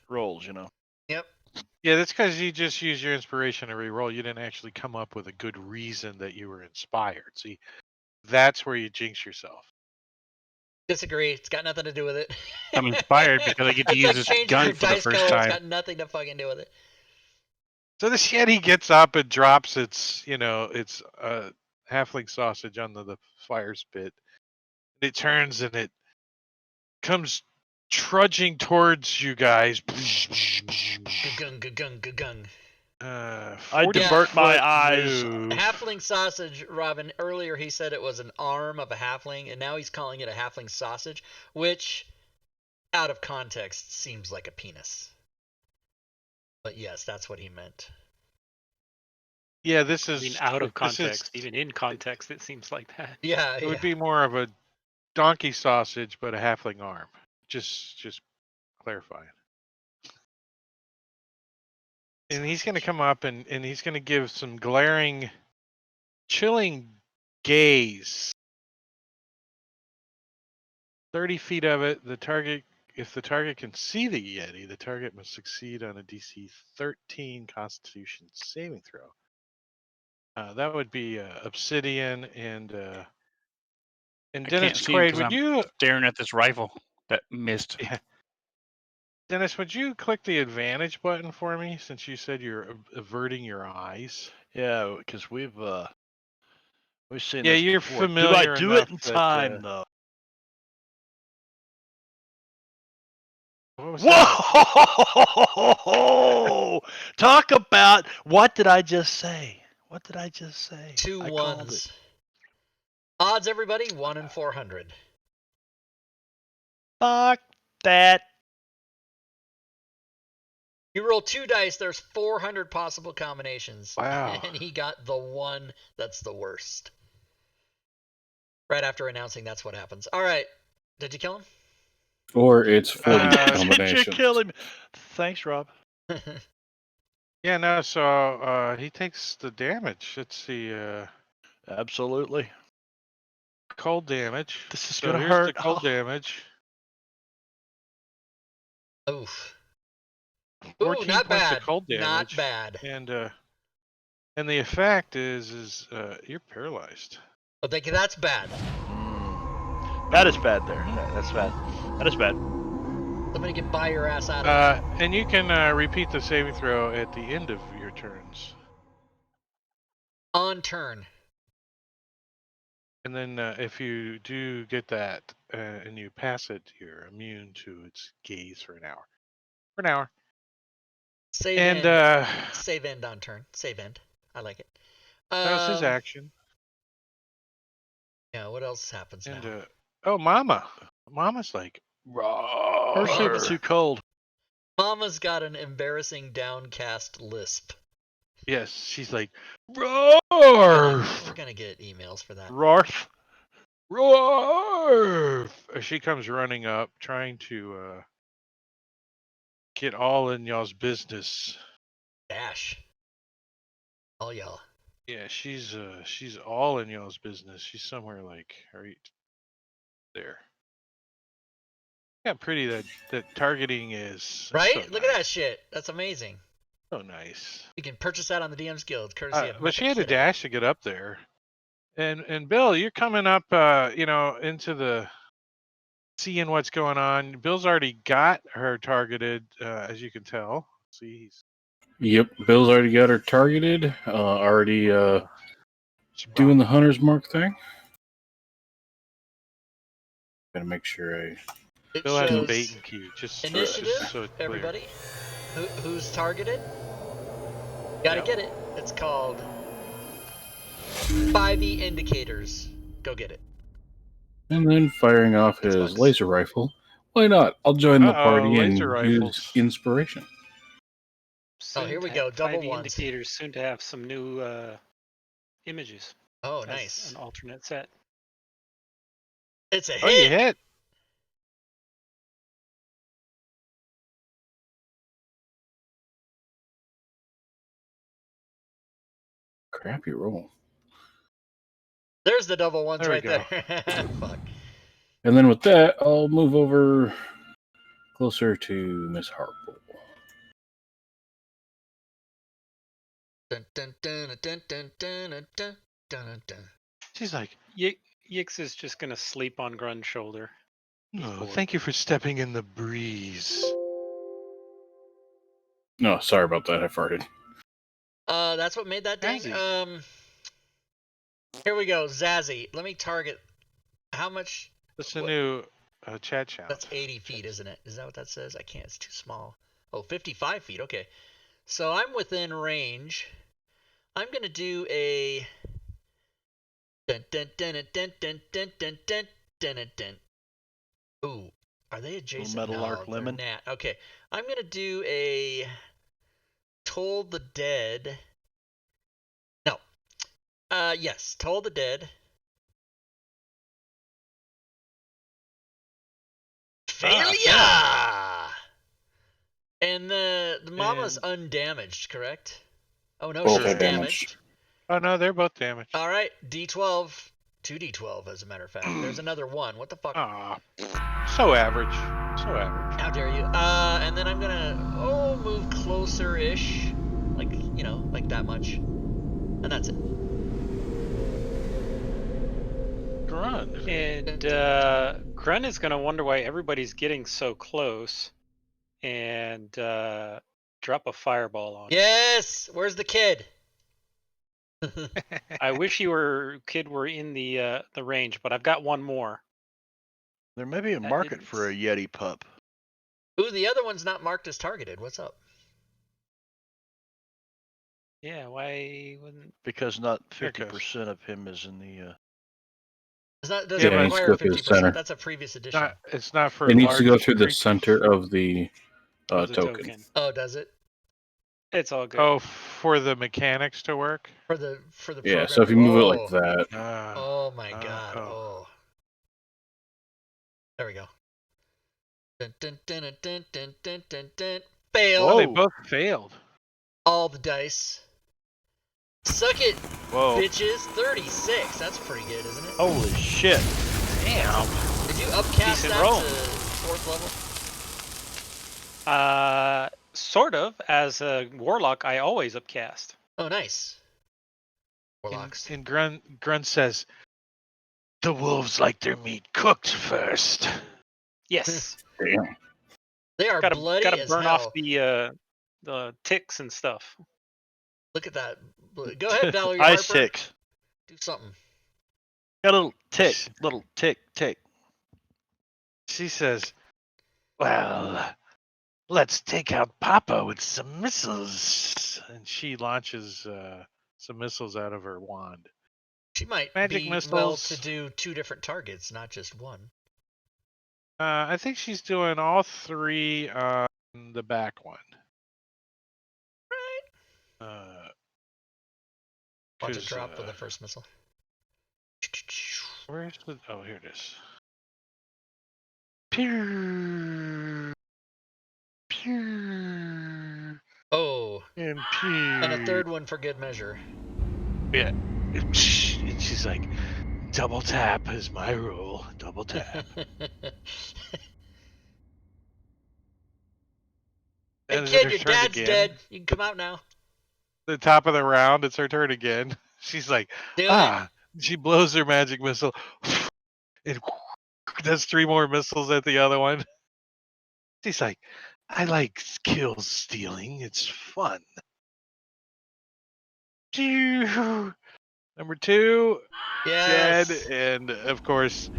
rolls, you know. Yep. Yeah, that's because you just use your inspiration to re-roll. You didn't actually come up with a good reason that you were inspired. See, that's where you jinx yourself. Disagree. It's got nothing to do with it. I'm inspired because I get to use this gun for the first It's time. got nothing to fucking do with it. So the Yeti gets up and drops its halfling sausage onto the fire spit. It turns and it comes trudging towards you guys. Gung. I divert my eyes. Halfling sausage, Robin. Earlier he said it was an arm of a halfling, and now he's calling it a halfling sausage, which, out of context, seems like a penis. But yes, that's what he meant. Yeah, this is. I mean, out of context. Even in context, it seems like that. Yeah, it would be more of a donkey sausage, but a halfling arm. Just clarifying. And he's going to come up and he's going to give some glaring, chilling gaze. 30 feet of it, if the target can see the Yeti, the target must succeed on a DC 13 Constitution saving throw. That would be Obsidian and Dennis Quaid, would you staring at this rifle that missed? Yeah. Dennis, would you click the advantage button for me since you said you're averting your eyes? Yeah, because we've seen Yeah, this you're before. familiar. Do I do it in time though? What was Whoa! Talk about what did I just say? What did I just say? 2 I ones. Odds, everybody, 1 in 400. Fuck that. You roll 2 dice, there's 400 possible combinations. Wow. And he got the one that's the worst. Right after announcing that's what happens. All right. Did you kill him? Or it's 40 combinations. Did you kill him? Thanks, Rob. Yeah, no, so he takes the damage. Let's see. Absolutely. Cold damage. This is so gonna here's hurt. The cold damage. Oof. 14 not points bad. of cold damage. Not bad. And the effect is you're paralyzed. Oh, that's bad. That is bad there. That's bad. That is bad. Somebody can buy your ass out of it. And you can repeat the saving throw at the end of your turns. On turn. And then if you do get that and you pass it, you're immune to its gaze for an hour. For an hour. Save end. Save end on turn. Save end. I like it. That was his action. Yeah, what else happens now? Mama. Mama's like, her soup's too cold. Mama's got an embarrassing downcast lisp. Yes, she's like, Rarf! We're gonna get emails for that. Rarf! Rarf! She comes running up, trying to get all in y'all's business. Dash. All y'all. Yeah, she's all in y'all's business. She's somewhere like right there. Yeah, pretty that targeting is. Right? So Look nice. at that shit. That's amazing. So nice. You can purchase that on the DM's Guild, courtesy of. But she had to dash to get up there. And Bill, you're coming up, into the seeing what's going on. Bill's already got her targeted, as you can tell. See, Yep, Bill's already got her targeted. Already doing the hunter's mark thing. Gotta make sure It Bill has a shows bait and key. Just initiative, so it's clear. everybody. Who's targeted? Gotta Yep. get it. It's called 5e indicators. Go get it. And then firing off his $6. laser rifle. Why not? I'll join the party laser and rifles. use inspiration. Soon here we to go, have double 5e ones. indicators soon to have some new images. Oh, as nice. An alternate set. It's a hit. Oh, you hit. Crappy roll. There's the double ones There we right go. there. Fuck. And then with that, I'll move over closer to Miss Harple. Dun, dun, dun, dun, dun, dun, dun, dun, dun, dun. She's like, Yix is just gonna sleep on Grun's shoulder. oh, thank you for stepping in the breeze. No, sorry about that. I farted. That's what made that ding. Zazzy. Here we go, Zazzy. Let me target. How much? That's a new chat challenge. That's 80 feet, isn't it? Is that what that says? I can't. It's too small. Oh, 55 feet. Okay. So I'm within range. I'm gonna do a. Dun dun dun dun dun dun dun dun dun dun dun. Ooh, are they adjacent? Metal no, Arc they're Lemon. not. Okay, I'm gonna do a. Toll the Dead. No. Yes, Toll the Dead. Failure! And the mama's undamaged, correct? Oh no, Both she's are damaged. Oh no, they're both damaged. All right, D12, 2D12 as a matter of fact. There's another one. What the fuck? Aw, so average. So average. How dare you? And then I'm gonna move closer-ish, like like that much, and that's it. Grun. And Grun is gonna wonder why everybody's getting so close, and drop a fireball on him. Yes. Where's the kid? I wish kid were in the range, but I've got one more. There may be a market for a Yeti pup. Ooh, the other one's not marked as targeted. What's up? Yeah, why wouldn't? Because not 50% of him is in the. Doesn't Yeah, require he's 50%. That's a previous edition. It's not for. It needs to go large through the creatures. center of the Of the token. Oh, does it? It's all good. Oh, for the mechanics to work. For the Yeah, program. so if you move it like that. Oh my god. Oh. There we go. Dun, dun, dun, dun, dun, dun, dun, dun. Fail. Oh, they both failed. All the dice. Suck it, Whoa. bitches. 36. That's pretty good, isn't it? Holy shit. Damn. Did you upcast Decent that roll. to 4th level? Sort of. As a warlock, I always upcast. Oh, nice. Warlocks. And Grun says, the wolves like their meat cooked first. Yes. Damn. They are bloody gotta as burn hell. off the ticks and stuff. Look at that. Go ahead, Valerie Ice Harper. ticks. Do something. Got a little tick, tick. She says, well, let's take out Papa with some missiles. And she launches some missiles out of her wand. She might Magic be missiles. well to do 2 different targets, not just one. I think she's doing all 3 on the back one. Right. Watch it drop with the first missile. Where's the? Oh, here it is. Pew, pew, Oh. and pew. And a third one for good measure. Yeah. And she's like, double tap is my rule. Double tap. Hey kid, your dad's dead. You can come out now. The top of the round, it's her turn again. She's like, she blows her magic missile. And does 3 more missiles at the other one. She's like, I like kill stealing. It's fun. Number 2, Yes. dead, and of course,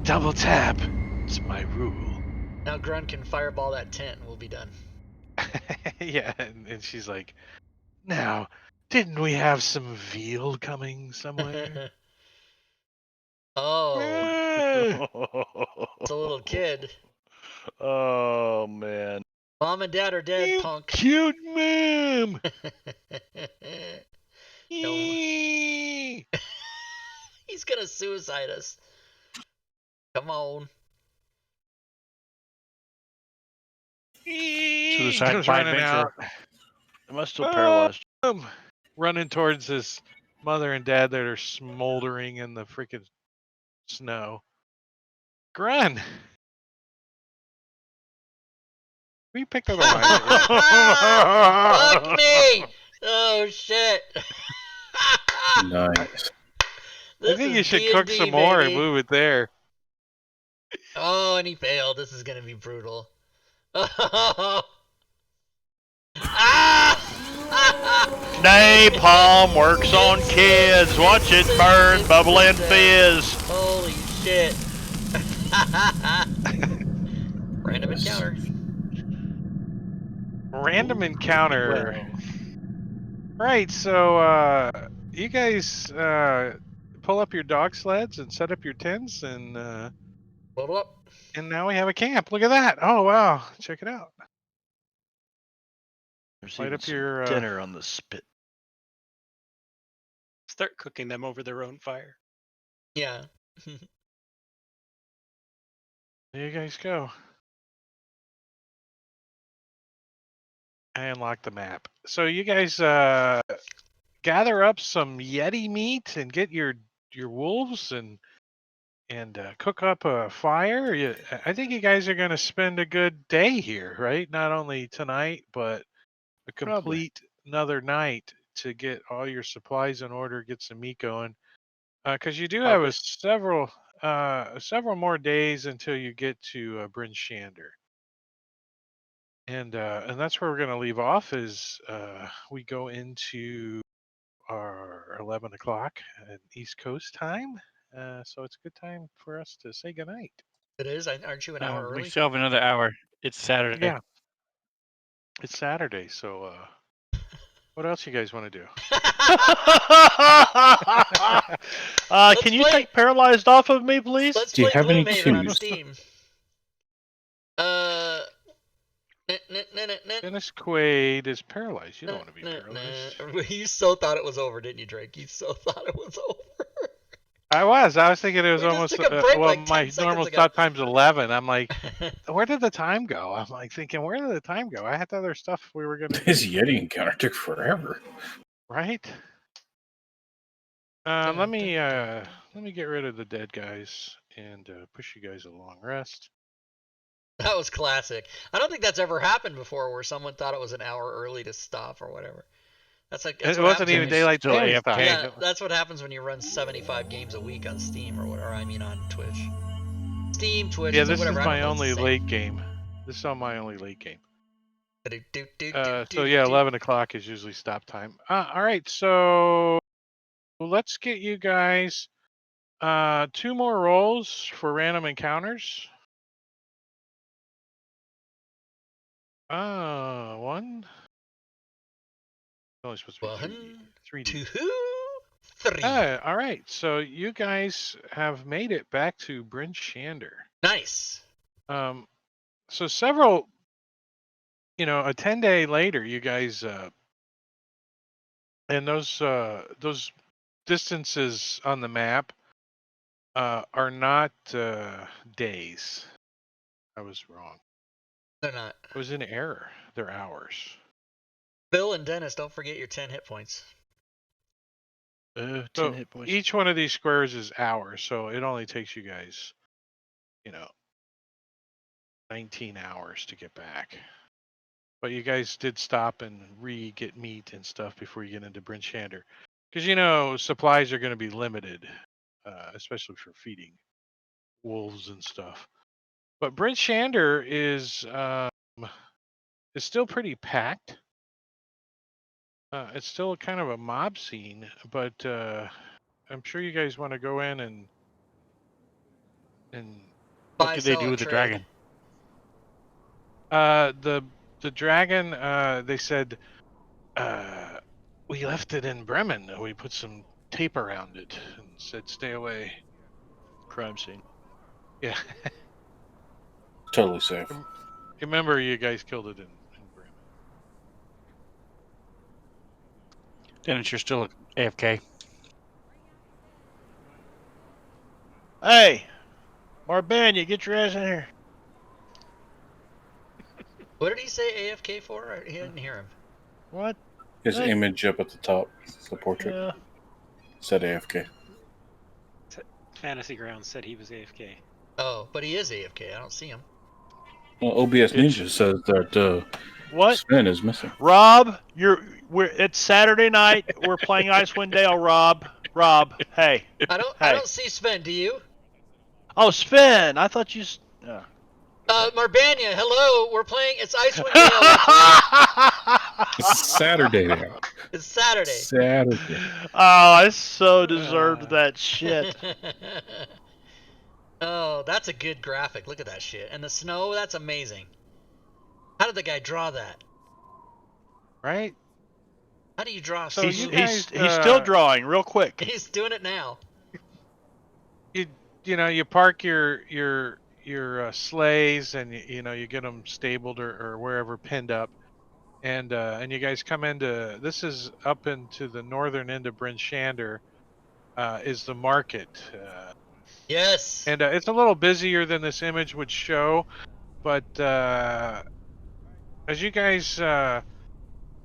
double tap. It's my rule. Now Grun can fireball that tent and we'll be done. Yeah, and she's like, now, didn't we have some veal coming somewhere? Oh, it's a little kid. Oh man. Mom and Dad are dead, You punk. cute ma'am. No. He's gonna suicide us. Come on. Suicide Comes by running adventure. out. Am I still paralyzed? Running towards his mother and dad that are smoldering in the freaking snow. Grun. We picked up a Fuck me! Oh shit! Nice. I think you should cook some more and move it there. Oh, and he failed. This is gonna be brutal. Oh. Napalm works on kids. Watch it burn, bubble, and fizz. Holy shit. Random encounter. Random encounter. Right, so you guys pull up your dog sleds and set up your tents and Load up. and now we have a camp. Look at that. Oh wow. Check it out. There's Light even up some your dinner on the spit. Start cooking them over their own fire. Yeah. There you guys go. I unlocked the map. So you guys gather up some Yeti meat and get your wolves and cook up a fire. I think you guys are going to spend a good day here, right? Not only tonight, but a Probably. complete another night to get all your supplies in order, get some meat going. Because you do have Probably. several more days until you get to Bryn Shander. And that's where we're going to leave off. Is we go into our 11 o'clock East Coast time. So it's a good time for us to say goodnight. It is? Aren't you an hour We early? still have another hour. It's Saturday. Yeah, it's Saturday. So what else you guys want to do? Can you take paralyzed off of me, please? Let's Do you play have any Gloomhaven on cues? Steam. Dennis Quaid is paralyzed. You don't want to be paralyzed. You so thought it was over, didn't you, Drake? You so thought it was over. I was thinking it was We just almost took a break well, like 10 my seconds normal ago. stop time's 11. I'm like, where did the time go? I'm like thinking, where did the time go? I had other stuff we were gonna His do. Yeti encounter took forever. Right? Let me get rid of the dead guys and push you guys a long rest. That was classic. I don't think that's ever happened before where someone thought it was an hour early to stop or whatever. That's It what wasn't happens even when daylight Still savings AFK. time. Yeah, that's what happens when you run 75 games a week on Steam or whatever. I mean on Twitch. Steam, Twitch, Yeah, this whatever. is I don't my know, it's the only same. late game. This is on my only late game. So So yeah, 11 o'clock is usually stop time. All right, so let's get you guys 2 more rolls for random encounters. One. Only supposed to be 3D. 2, 3. All right, so you guys have made it back to Bryn Shander. Nice. So several, a 10-day later, you guys, and those distances on the map are not days. I was wrong. They're not. I was in error. They're hours. Bill and Dennis, don't forget your 10 hit points. 10 So hit points. each one of these squares is hours, so it only takes you guys, 19 hours to get back. But you guys did stop and get meat and stuff before you get into Bryn Shander. Because, supplies are going to be limited, especially for feeding wolves and stuff. But Bryn Shander is still pretty packed. It's still kind of a mob scene, but I'm sure you guys want to go in and What Buy, do they sell, do and with the trade. dragon? the dragon, they said, we left it in Bremen. We put some tape around it and said, stay away. Crime scene. Yeah. Totally safe. Remember, you guys killed it in Bremen. Dennis, you're still AFK. Hey, Marbanya, get your ass in here. What did he say AFK for? I didn't hear him. What? His Hey. image up at the top, the portrait, Yeah. said AFK. Fantasy Grounds said he was AFK. Oh, but he is AFK. I don't see him. Well, OBS Ninja says that What? Sven is missing. Rob, it's Saturday night. We're playing Icewind Dale, Rob. Rob, hey. I don't see Sven. Do you? Oh, Sven. I thought you. Marbanya, hello. We're playing. It's Icewind Dale. It's Saturday now. It's Saturday. Saturday. Oh, I so deserved that shit. Oh, that's a good graphic. Look at that shit. And the snow, that's amazing. How did the guy draw that? Right? How do you draw So snow? He's still drawing real quick. He's doing it now. You park your sleighs and you get them stabled or wherever pinned up, and you guys come into, this is up into the northern end of Bryn Shander, is the market. Yes. And it's a little busier than this image would show, but as you guys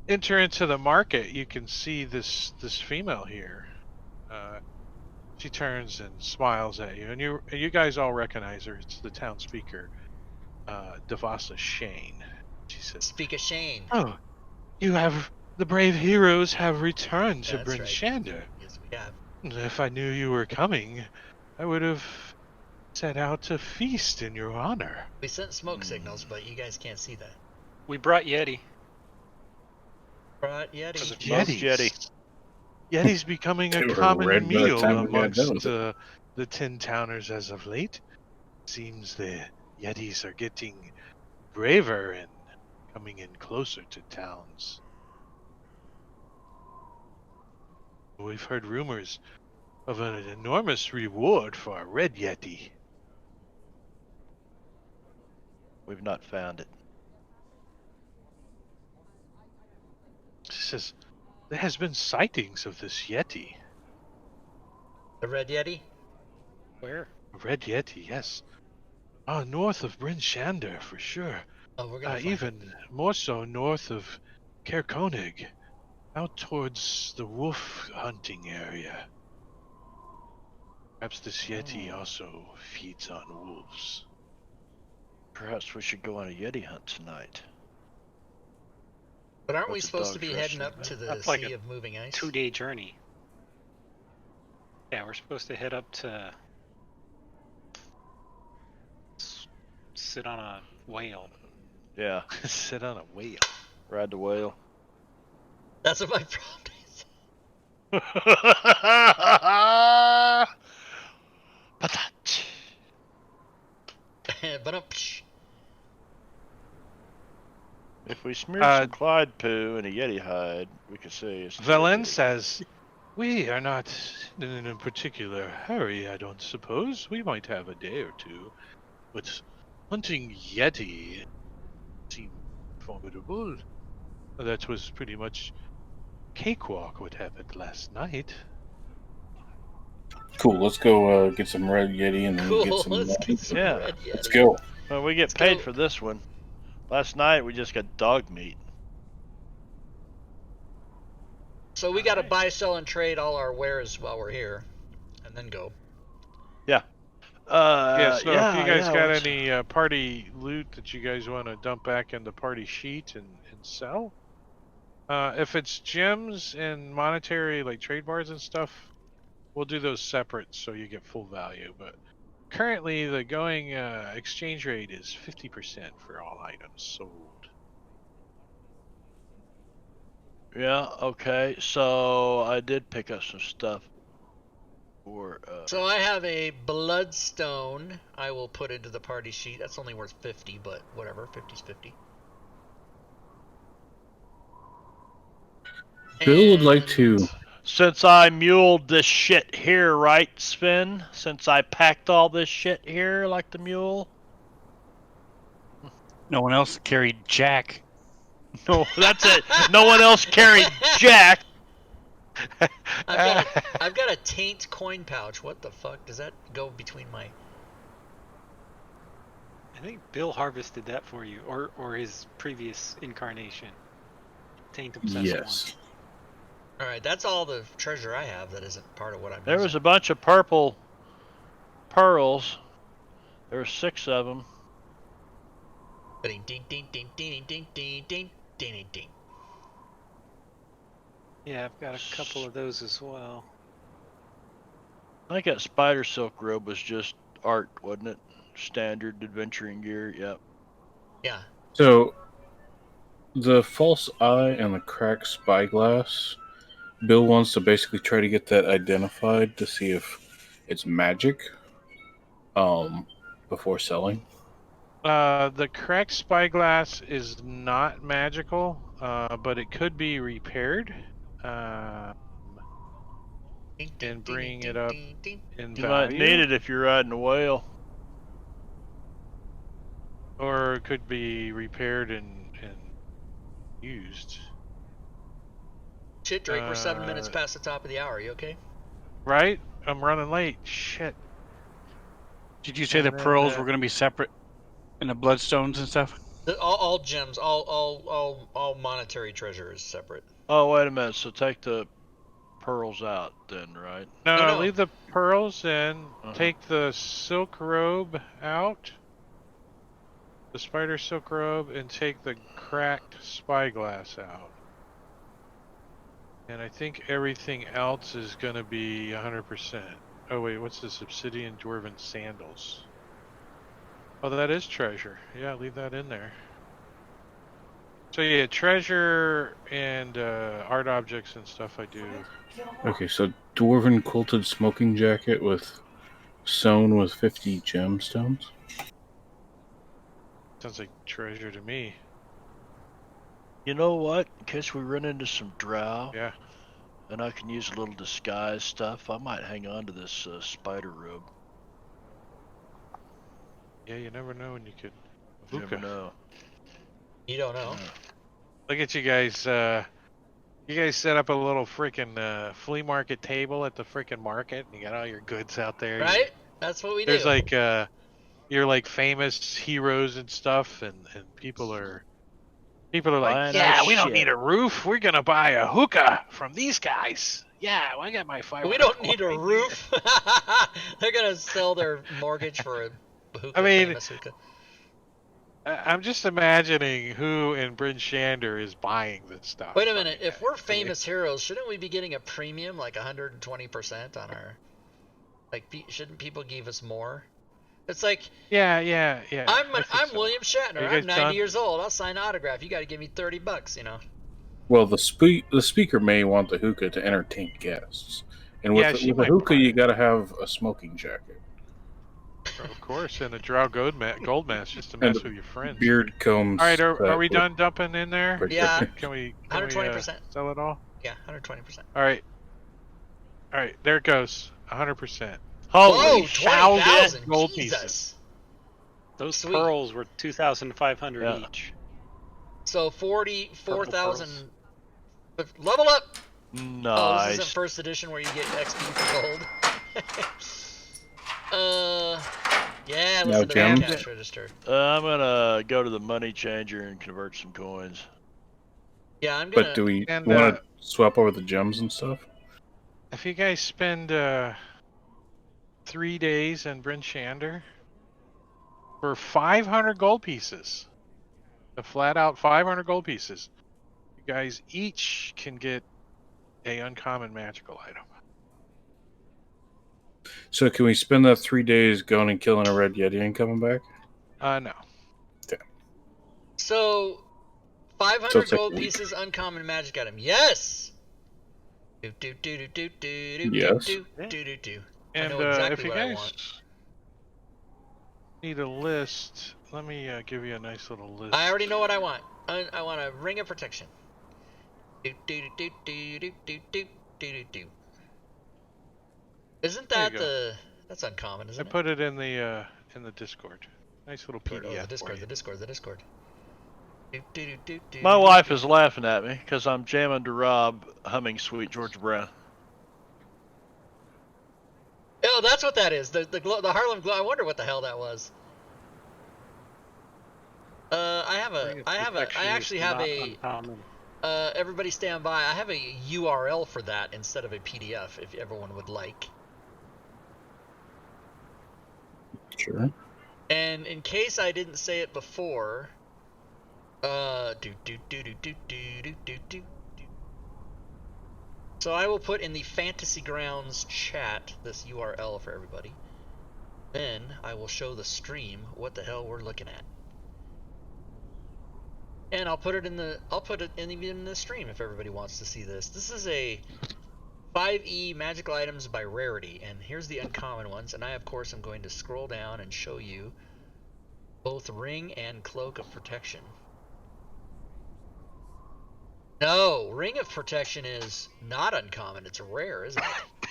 enter into the market, you can see this female here. She turns and smiles at you, and you guys all recognize her. It's the town speaker, Devasa Shane. She says, Speak of Shane. "Oh, the brave heroes have returned to That's Bryn right. Shander. Yes, we have. If I knew you were coming, I would have set out to feast in your honor." We sent smoke signals, but you guys can't see that. We brought Yeti. Brought Yeti. Yetis. Yeti's becoming a They were common red by the meal time we got amongst done with the Tin Towners as of late. Seems the Yetis are getting braver and coming in closer to towns. We've heard rumors of an enormous reward for a red Yeti. We've not found it. She says, there has been sightings of this Yeti. The red Yeti? Where? A red Yeti, yes. North of Bryn Shander, for sure. Oh, we're gonna find Even more so north of Caer Konig, out towards the wolf hunting area. Perhaps this Yeti also feeds on wolves. Perhaps we should go on a Yeti hunt tonight. But aren't we What's a supposed to dog's be heading restaurant? up to the That's like Sea a of Moving Ice? 2-day journey. Yeah, we're supposed to head up to sit on a whale. Yeah, Sit on a whale. ride the whale. That's what my prompt is. Patat. But If we smeared some Clyde poo in a Yeti hide, we could say it's Velen says, we are not in a particular hurry, I don't suppose. We might have a day or two. But hunting Yeti seemed formidable. That was pretty much cakewalk what happened last night. Cool. Let's go get some red Yeti and then cool. get some. Let's get some Yeah. red Yeti. Let's go. Well, we get Let's paid go. for this one. Last night we just got dog meat. So we got to buy, sell, and trade all our wares while we're here, and then go. So if you guys got let's- any party loot that you guys want to dump back in the party sheet and sell, if it's gems and monetary like trade bars and stuff, we'll do those separate so you get full value. But currently the going exchange rate is 50% for all items sold. Yeah, okay. So I did pick up some stuff for So I have a bloodstone I will put into the party sheet. That's only worth 50, but whatever, 50's 50. Bill would like to. Since I muled this shit here, right, Sven? Since I packed all this shit here like the mule? No one else carried Jack. No, that's it. No one else carried Jack. I've got a taint coin pouch. What the fuck? Does that go between my... I think Bill harvested that for you, or his previous incarnation. Taint obsessed Yes. All right, that's all the treasure I have that isn't part of what I'm There using. was a bunch of purple pearls. There were 6 of them. Ding ding ding ding ding ding ding ding ding ding. Yeah, I've got a couple of those as well. I think that spider silk robe was just art, wasn't it? Standard adventuring gear, yep. Yeah. So, the false eye and the cracked spyglass, Bill wants to basically try to get that identified to see if it's magic before selling. The cracked spyglass is not magical, but it could be repaired. And bring it up in You might value. need it if you're riding a whale. Or it could be repaired and used. Shit, Drake, we're 7 minutes past the top of the hour. You okay? Right? I'm running late. Shit. Did you say the pearls were going to be separate and the bloodstones and stuff? All gems, all monetary treasure is separate. Oh, wait a minute. So take the pearls out then, right? No, leave the pearls in. Take the silk robe out. The spider silk robe, and take the cracked spyglass out. And I think everything else is going to be 100%. Oh wait, what's this? Obsidian dwarven sandals. Oh, that is treasure. Yeah, leave that in there. So yeah, treasure and art objects and stuff I do. Okay, so dwarven quilted smoking jacket with sewn with 50 gemstones. Sounds like treasure to me. You know what? In case we run into some drow, yeah, and I can use a little disguise stuff, I might hang on to this spider robe. Yeah, you never know when you could. You never know. You don't know. Look at you guys. You guys set up a little freaking flea market table at the freaking market, and you got all your goods out there. Right? That's what we do. There's like you're like famous heroes and stuff, and people are like, yeah, we don't need a roof. We're gonna buy a hookah from these guys. Yeah, well, I got my 500. We don't need a roof. They're gonna sell their mortgage for a hookah. I mean, famous hookah. I'm just imagining who in Bryn Shander is buying this stuff. Wait a minute. If we're famous heroes, shouldn't we be getting a premium, like 120% on our? Like, shouldn't people give us more? It's like, yeah. I'm William Shatner. I'm 90 done? years old. I'll sign an autograph. You got to give me $30, you know. Well, the speaker may want the hookah to entertain guests, and with the hookah, you got to have a smoking jacket. Of course, and a drow gold mask just to mess with your friends. Beard combs. All right, are we done dumping in there? Yeah. Can we 120%. Sell it all? Yeah, 120%. All right, there it goes. 100%. Holy 20,000 gold Jesus. pieces. Those pearls were 2,500 each. So 44,000. Level up. Nice. Oh, this isn't first edition where you get XP for gold. Yeah, listen to that cash register. I'm gonna go to the money changer and convert some coins. Yeah, I'm gonna. But do we want to swap over the gems and stuff? If you guys spend 3 days in Bryn Shander for 500 gold pieces, a flat out 500 gold pieces, you guys each can get a uncommon magical item. So can we spend that 3 days going and killing a red yeti and coming back? No. Okay. So 500 gold pieces, uncommon magic item. Yes! Yes. I And know exactly if you what guys I want. need a list, let me give you a nice little list. I already know what I want. I want a ring of protection. Isn't that the... That's uncommon, isn't it? I put it in the Discord. Nice little PDF. Oh, the Discord. My wife is laughing at me because I'm jamming to Rob humming Sweet Georgia Brown. Oh, that's what that is. The Harlem Glow. I wonder what the hell that was. I actually have a everybody stand by. I have a URL for that instead of a PDF if everyone would like. Sure. And in case I didn't say it before, so I will put in the Fantasy Grounds chat this URL for everybody. Then I will show the stream what the hell we're looking at. And I'll put it in the stream if everybody wants to see this. This is a 5e magical items by rarity, and here's the uncommon ones. And I of course am going to scroll down and show you both ring and cloak of protection. No, ring of protection is not uncommon. It's rare, isn't it?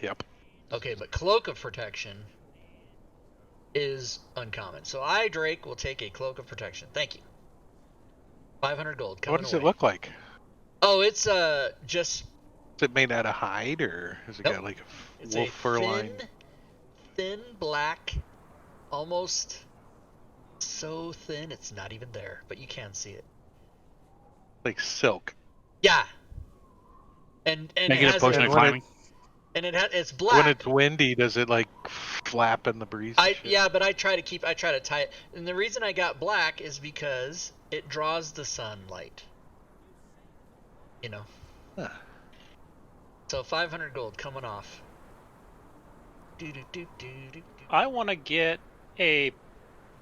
Yep. Okay, but cloak of protection is uncommon. So I, Drake, will take a cloak of protection. Thank you. 500 gold coming What does away. it look like? Oh, it's just... Is it made out of hide, or has it got like a wolf fur line? Thin black, almost so thin it's not even there, but you can see it. Like silk. Yeah. And Make it a potion of climbing. It's black. When it's windy, does it like flap in the breeze? Yeah, but I try to tie it. And the reason I got black is because it draws the sunlight. You know. Huh. So 500 gold coming off. I want to get a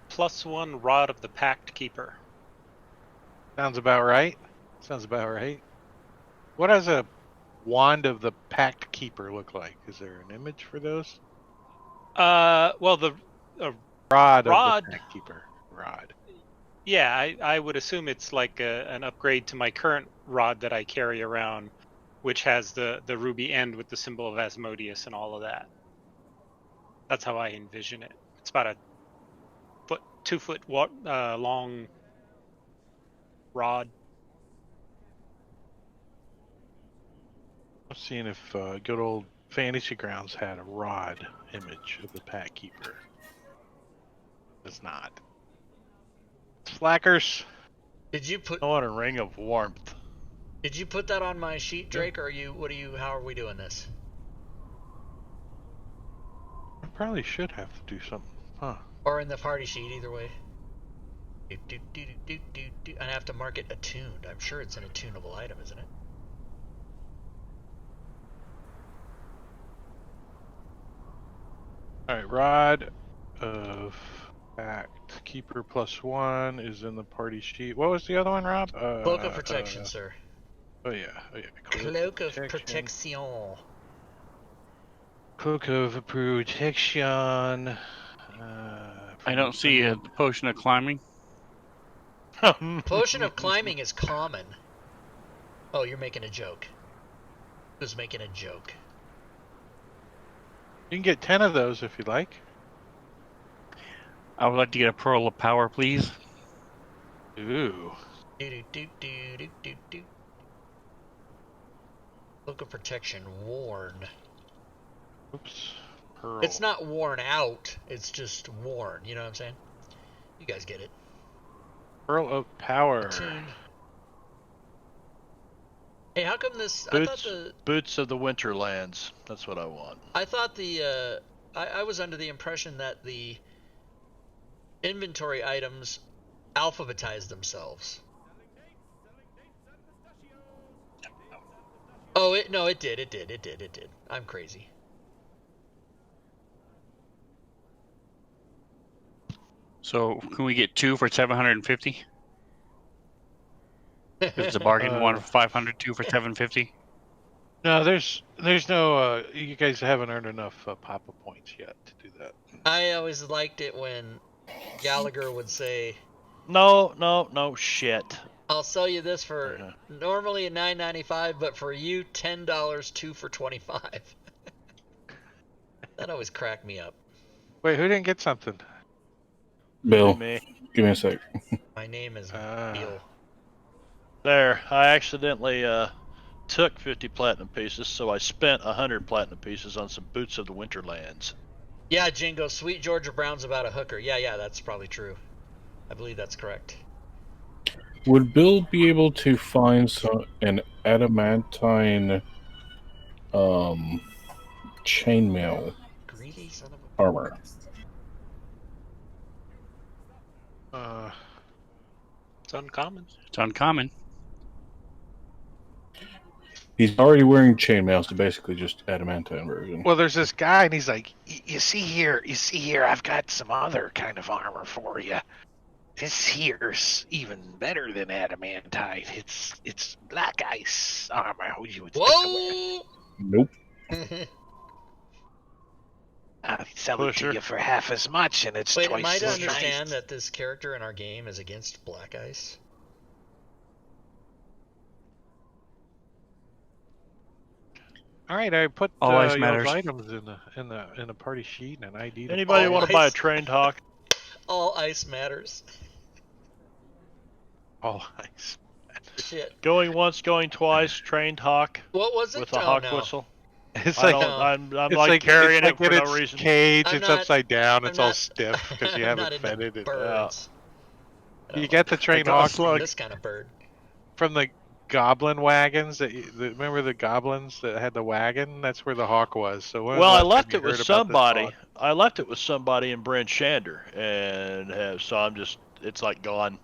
+1 Rod of the Pact Keeper. Sounds about right. What does a Wand of the Pact Keeper look like? Is there an image for those? Well, the Rod of the Pact Keeper. Rod. Yeah, I would assume it's like an upgrade to my current rod that I carry around, which has the ruby end with the symbol of Asmodeus and all of that. That's how I envision it. It's about a 2 foot long rod. I'm seeing if good old Fantasy Grounds had a rod image of the Pact Keeper. Does not. Slackers. Did you put? I want a ring of warmth. Did you put that on my sheet, Drake, or how are we doing this? I probably should have to do something, huh? Or in the party sheet, either way. And I have to mark it attuned. I'm sure it's an attunable item, isn't it? Alright, Rod of Pact Keeper +1 is in the party sheet. What was the other one, Rob? Cloak of Protection, sir. Oh yeah. Cloak of Protection. Cloak of Protection. I don't see a potion of climbing. Potion of Climbing is common. Oh, you're making a joke. Who's making a joke? You can get 10 of those if you like. I would like to get a Pearl of Power, please. Ooh. Cloak of Protection, worn. Oops. Pearl. It's not worn out, it's just worn, you know what I'm saying? You guys get it. Pearl of Power. Hey, how come this... Boots of the Winterlands. That's what I want. I thought I was under the impression that the inventory items alphabetize themselves. Oh, it did. I'm crazy. So, can we get 2 for 750? There's a bargain one for 500, two for 750. No, there's no. You guys haven't earned enough Papa points yet to do that. I always liked it when Gallagher would say, No, shit. I'll sell you this for normally $9.95, but for you $10, 2 for 25. That always cracked me up. Wait, who didn't get something? Bill, Me. give me a sec. My name is Bill. There, I accidentally took 50 platinum pieces, so I spent 100 platinum pieces on some Boots of the Winterlands. Yeah, Jingo, Sweet Georgia Brown's about a hooker. Yeah, that's probably true. I believe that's correct. Would Bill be able to find an adamantine chainmail Greedy son of a armor? It's uncommon. It's uncommon. He's already wearing chainmail, so basically just adamantine version. Well, there's this guy, and he's like, you see here, I've got some other kind of armor for you. This here's even better than adamantite. It's black ice armor. You would Whoa! Nope. I'll sell it to you for half as much, and it's Wait, twice am I to as understand nice. that this character in our game is against black ice? All right, I put All ice those matters. items in the party sheet and an ID. Anybody want to buy a trained hawk? All ice matters. All ice. Shit. Going once, going twice, trained hawk. What was it? With a hawk whistle. It's I like don't, I'm it's like carrying it's it for in no its reason. cage. I'm It's not- upside down. I'm It's all not- stiff because you I'm haven't not fed into it. birds. You get the trained I hawk slug. This kind of bird. from the goblin wagons. Remember the goblins that had the wagon? That's where the hawk was. So Well, I left it with somebody. I left it with somebody in Brent Shander, and so it's like gone.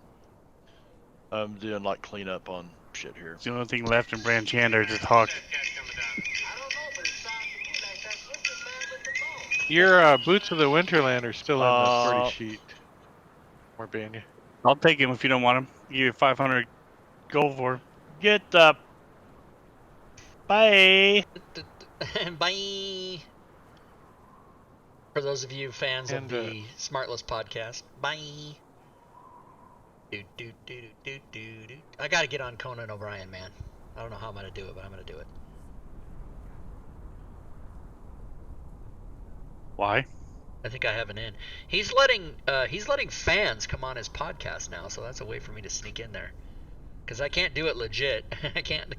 I'm doing like cleanup on shit here. It's the only thing left in Brand Chander is hawk. Your Boots of the Winterland are still in the party sheet. More Banya. I'll take him if you don't want him. Give you 500 gold for him. Get up. Bye. Bye. For those of you fans of the Smartless podcast, bye. I gotta get on Conan O'Brien, man. I don't know how I'm gonna do it, but I'm gonna do it. Why? I think I have an in. He's letting fans come on his podcast now, so that's a way for me to sneak in there. Because I can't do it legit. I can't.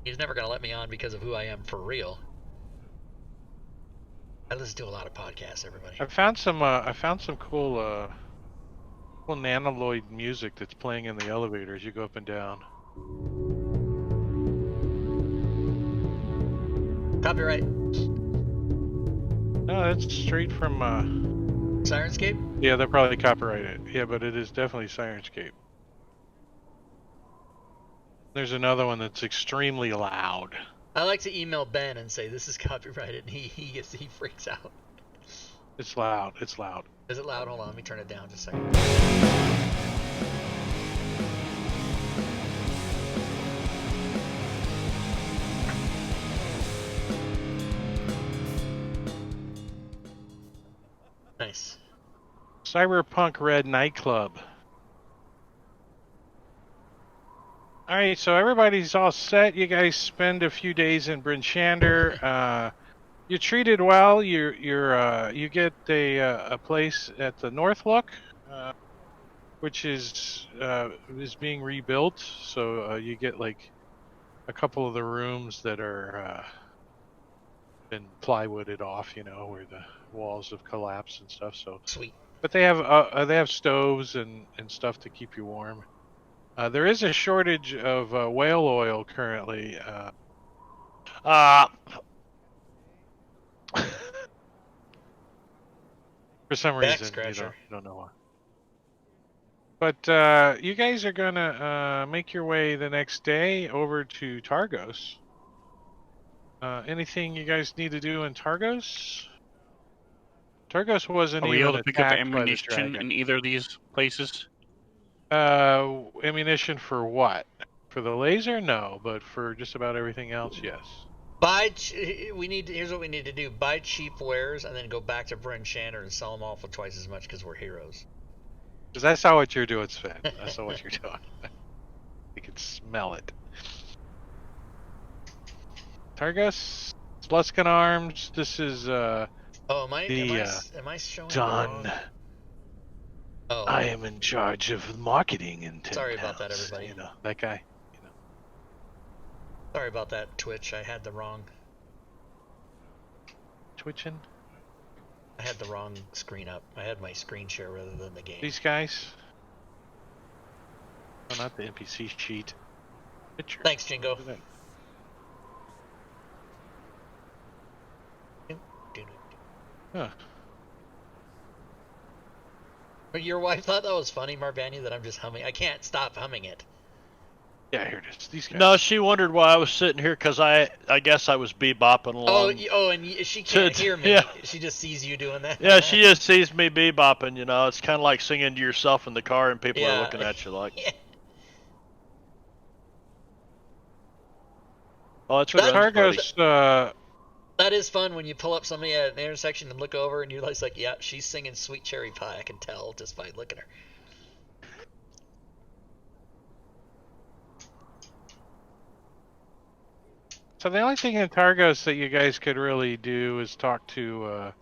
He's never gonna let me on because of who I am for real. I listen to a lot of podcasts, everybody. I found some cool nanoloid music that's playing in the elevator as you go up and down. Copyright. No, that's straight from Sirenscape? Yeah, they'll probably copyright it. Yeah, but it is definitely Sirenscape. There's another one that's extremely loud. I like to email Ben and say this is copyrighted, and he freaks out. It's loud. It's loud. Is it loud? Hold on, let me turn it down just a second. Nice. Cyberpunk Red Nightclub. Alright, so everybody's all set. You guys spend a few days in Bryn Shander. You're treated well. You get a place at the Northlook, which is being rebuilt. So you get like a couple of the rooms that are been plywooded off, where the walls have collapsed and stuff. So sweet. But they have stoves and stuff to keep you warm. There is a shortage of whale oil currently. For some reason, you don't know why. But you guys are gonna make your way the next day over to Targos. Anything you guys need to do in Targos? Targos wasn't Are we even able to pick up attacked by the ammunition dragon. in either of these places? Ammunition for what? For the laser, no, but for just about everything else, yes. Here's what we need to do: buy cheap wares and then go back to Bryn Shander and sell them all for twice as much because we're heroes. Because I saw what you're doing, Sven. I saw what you're doing. You can smell it. Targus, Sluskin Arms. This is oh, am I showing Don. the wrong? Oh, I am in charge of marketing in 10 Sorry about that, everybody. You know, that guy. You know. Sorry about that, Twitch. I had the wrong. Twitching? I had the wrong screen up. I had my screen share rather than the game. These guys? Oh, not the NPC sheet. Picture. Thanks, Jingo. Huh. Your wife thought that was funny, Marbani, that I'm just humming. I can't stop humming it. Yeah, here it is. These guys. No, she wondered why I was sitting here because I guess I was bebopping along. And she can't hear me. Yeah. She just sees you doing that. Yeah, she just sees me bebopping. You know, it's kind of like singing to yourself in the car and people are looking at you like. Yeah. Oh, it's Targus. That is fun when you pull up somebody at an intersection and look over and you're like, yeah, she's singing Sweet Cherry Pie. I can tell just by looking at her. So the only thing in Targos that you guys could really do is talk to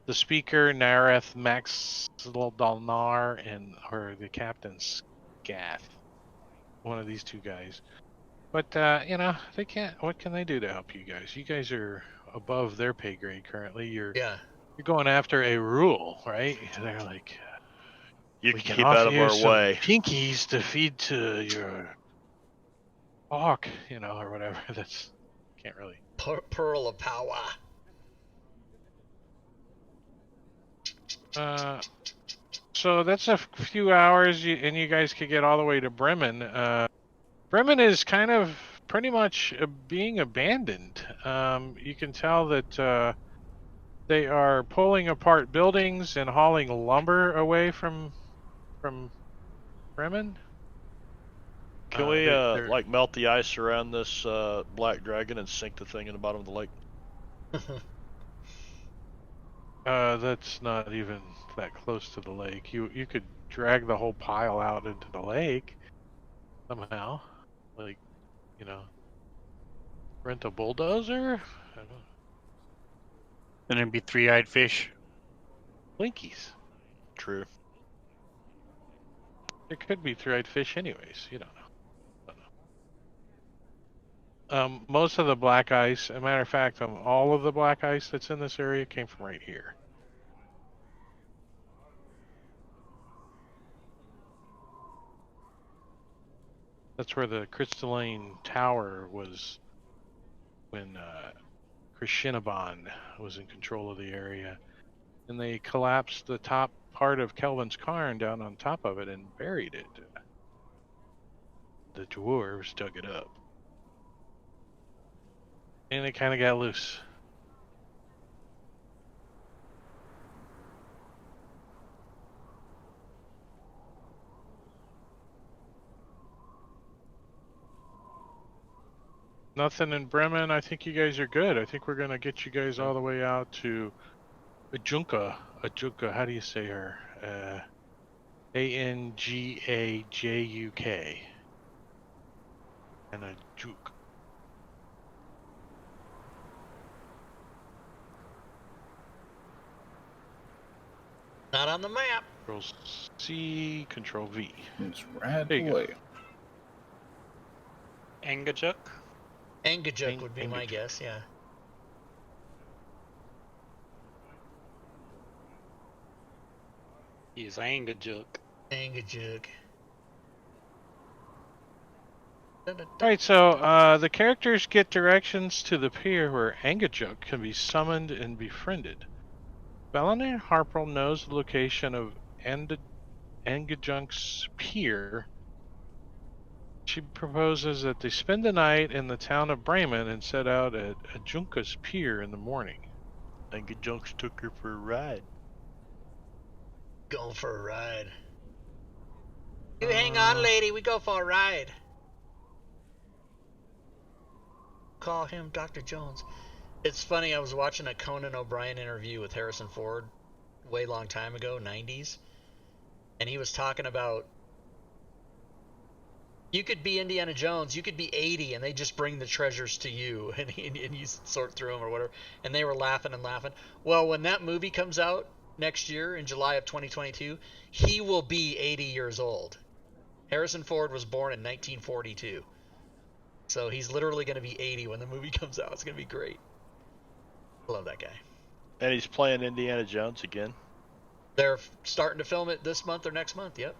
the speaker, Nareth, Max Dalnar, or the captain, Scath. One of these two guys. But, they can't. What can they do to help you guys? You guys are above their pay grade currently. You're going after a rule, right? They're like, you we can can keep out of offer our some way. Pinkies to feed to your hawk, or whatever. That's can't really. Pearl of Power. So that's a few hours, and you guys could get all the way to Bremen. Bremen is kind of pretty much being abandoned. You can tell that they are pulling apart buildings and hauling lumber away from Bremen. Can we melt the ice around this black dragon and sink the thing in the bottom of the lake? That's not even that close to the lake. You could drag the whole pile out into the lake somehow, rent a bulldozer. I don't know. And it'd be three-eyed fish. Blinkies. True. There could be three-eyed fish, anyways. You don't know. Most of the black ice, as a matter of fact, all of the black ice that's in this area came from right here. That's where the crystalline tower was when Krishinaban was in control of the area. And they collapsed the top part of Kelvin's cairn down on top of it and buried it. The dwarves dug it up. And it kind of got loose. Nothing in Bremen. I think you guys are good. I think we're going to get you guys all the way out to Ajunka. Ajunka, how do you say her? Angaujuk. And Ajuk. Not on the map. Control C, Control V. It's rad away. Angajuk? Angajuk would be my guess, yeah. He's Angajuk. Angajuk. Alright, so the characters get directions to the pier where Angajuk can be summoned and befriended. Belenar Harprel knows the location of Angajuk's pier. She proposes that they spend the night in the town of Bremen and set out at Ajunka's pier in the morning. Angajunk took her for a ride. Going for a ride. You hang on, lady. We go for a ride. call him Dr. Jones. It's funny, I was watching a Conan O'Brien interview with Harrison Ford way long time ago, 90s, and he was talking about you could be Indiana Jones, you could be 80, and they just bring the treasures to you, and you sort through them or whatever, and they were laughing and laughing. Well, when that movie comes out next year in July of 2022, he will be 80 years old. Harrison Ford was born in 1942. So he's literally going to be 80 when the movie comes out. It's going to be great. I love that guy. And he's playing Indiana Jones again. They're starting to film it this month or next month, yep.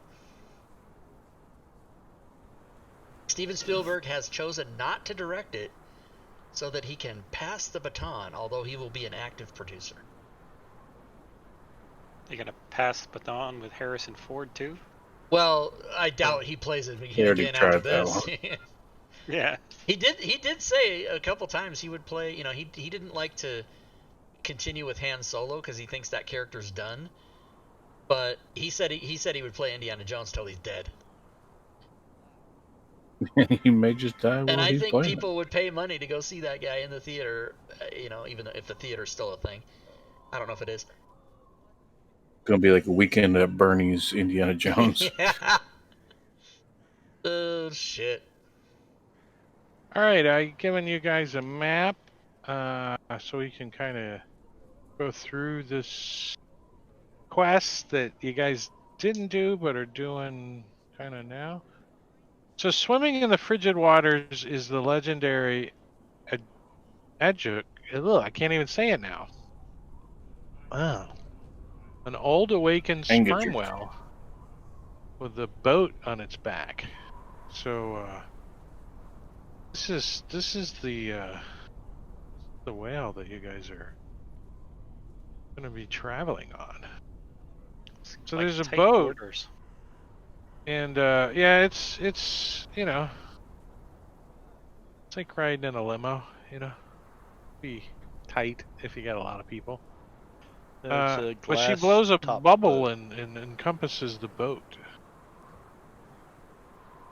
Steven Spielberg has chosen not to direct it so that he can pass the baton, although he will be an active producer. You're going to pass the baton with Harrison Ford, too? Well, I doubt he plays it again after this. Yeah. He did say a couple times he would play, he didn't like to continue with Han Solo because he thinks that character's done. But he said he would play Indiana Jones till he's dead. He may just die while he's playing. And I think people would pay money to go see that guy in the theater, even if the theater's still a thing. I don't know if it is. It's going to be like a weekend at Bernie's Indiana Jones. Yeah. Oh, shit. All right, I've given you guys a map so we can kind of go through this quest that you guys didn't do but are doing kind of now. So swimming in the frigid waters is the legendary Adjuk. I can't even say it now. Wow. An old awakened sperm whale with a boat on its back. So this is the whale that you guys are going to be traveling on. So like there's a boat. Borders. And yeah, it's it's like riding in a limo, Be tight if you got a lot of people. But she blows a bubble and encompasses the boat.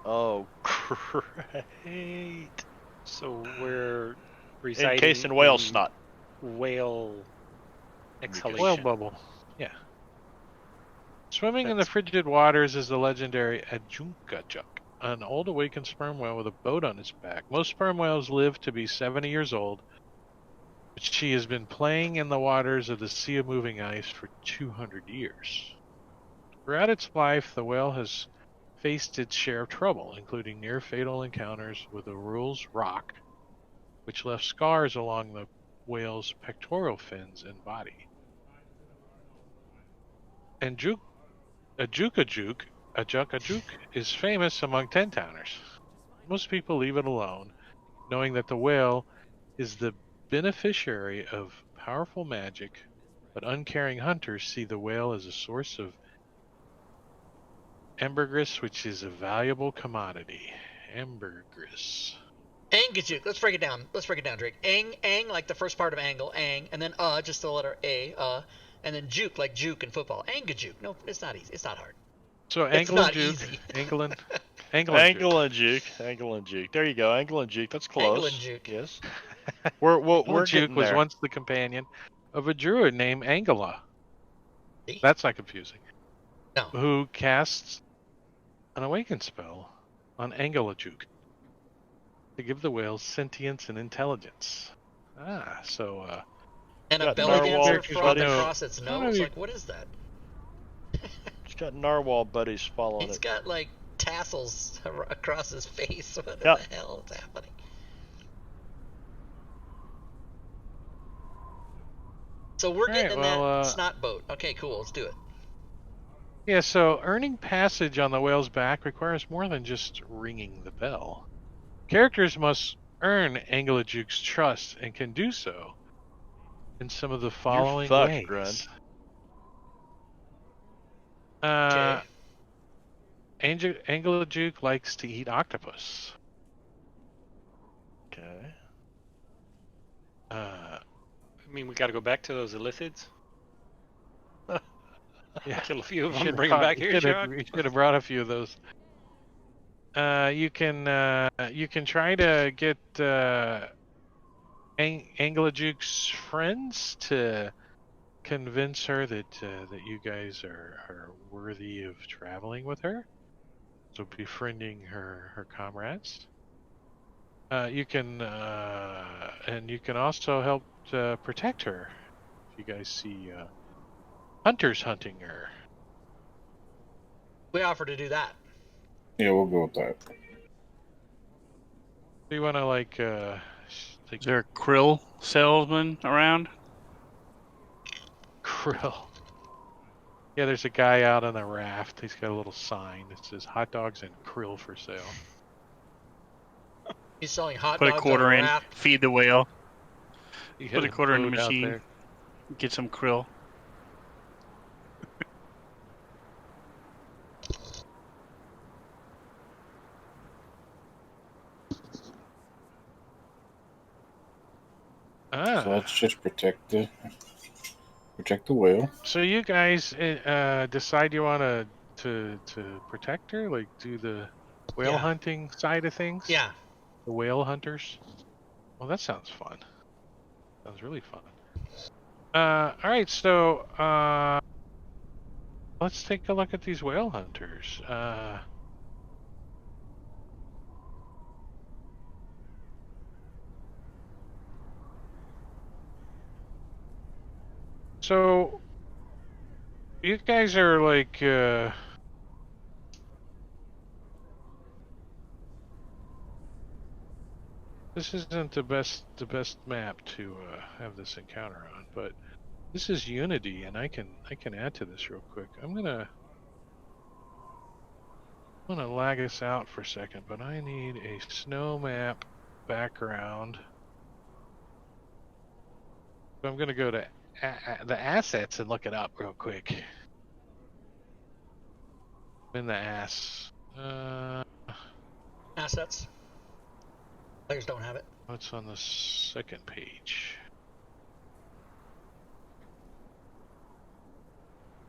Oh, great! So we're residing encased in whale snot. Whale exhalation. Whale bubble. Yeah. Swimming in the frigid waters is the legendary Adjunkajuk, an old awakened sperm whale with a boat on its back. Most sperm whales live to be 70 years old, but she has been playing in the waters of the Sea of Moving Ice for 200 years. Throughout its life, the whale has faced its share of trouble, including near-fatal encounters with a Rule's rock, which left scars along the whale's pectoral fins and body. And Ajuk is famous among 10-towners. Most people leave it alone, knowing that the whale is the beneficiary of powerful magic, but uncaring hunters see the whale as a source of ambergris, which is a valuable commodity. Ambergris. Angajuk. Let's break it down, Drake. Ang, like the first part of angle, ang, and then just the letter a, and then juke, like juke in football. Angajuk. No, it's not easy. It's not hard. So angle and juke. Angle and juke. There you go. Angle and juke. That's close. Angle and juke. Yes. we're juke was once the companion of a druid named Angela. See? That's not confusing. No. Who casts an awaken spell on Angelajuk to give the whale sentience and intelligence. So and a belly dancer frog across its nose. Like, what is that? He's got narwhal buddies following it. He's got like tassels across his face. What the hell is happening? So we're getting in that snot boat. Okay, cool. Let's do it. Yeah, so earning passage on the whale's back requires more than just ringing the bell. Characters must earn Angelajuk's trust and can do so in some of the following ways. Grunt. Angelajuk likes to eat octopus. Okay. I mean, we got to go back to those illithids. Yeah. Kill a few of them. Bring them back here, Chuck. You should have brought a few of those. You can try to get Angelajuke's friends to convince her that you guys are worthy of traveling with her. So befriending her comrades. You can and you can also help protect her if you guys see hunters hunting her. We offer to do that. Yeah, we'll go with that. Do you want to like? Is there a krill salesman around? Krill. Yeah, there's a guy out on a raft. He's got a little sign that says "hot dogs and krill for sale." He's selling hot Put a dogs on a quarter in, raft. feed the whale. You Put a got quarter in the boat out machine. there. Get some krill. So let's just protect the whale. So you guys decide you want to protect her, like do the whale hunting side of things? Yeah. The whale hunters. Well, that sounds fun. Sounds really fun. All right, so let's take a look at these whale hunters. So you guys are like this isn't the best map to have this encounter on, but this is Unity, and I can add to this real quick. I'm gonna lag this out for a second, but I need a snow map background. So I'm gonna go to the assets and look it up real quick. In the assets. Players don't have it. What's on the second page?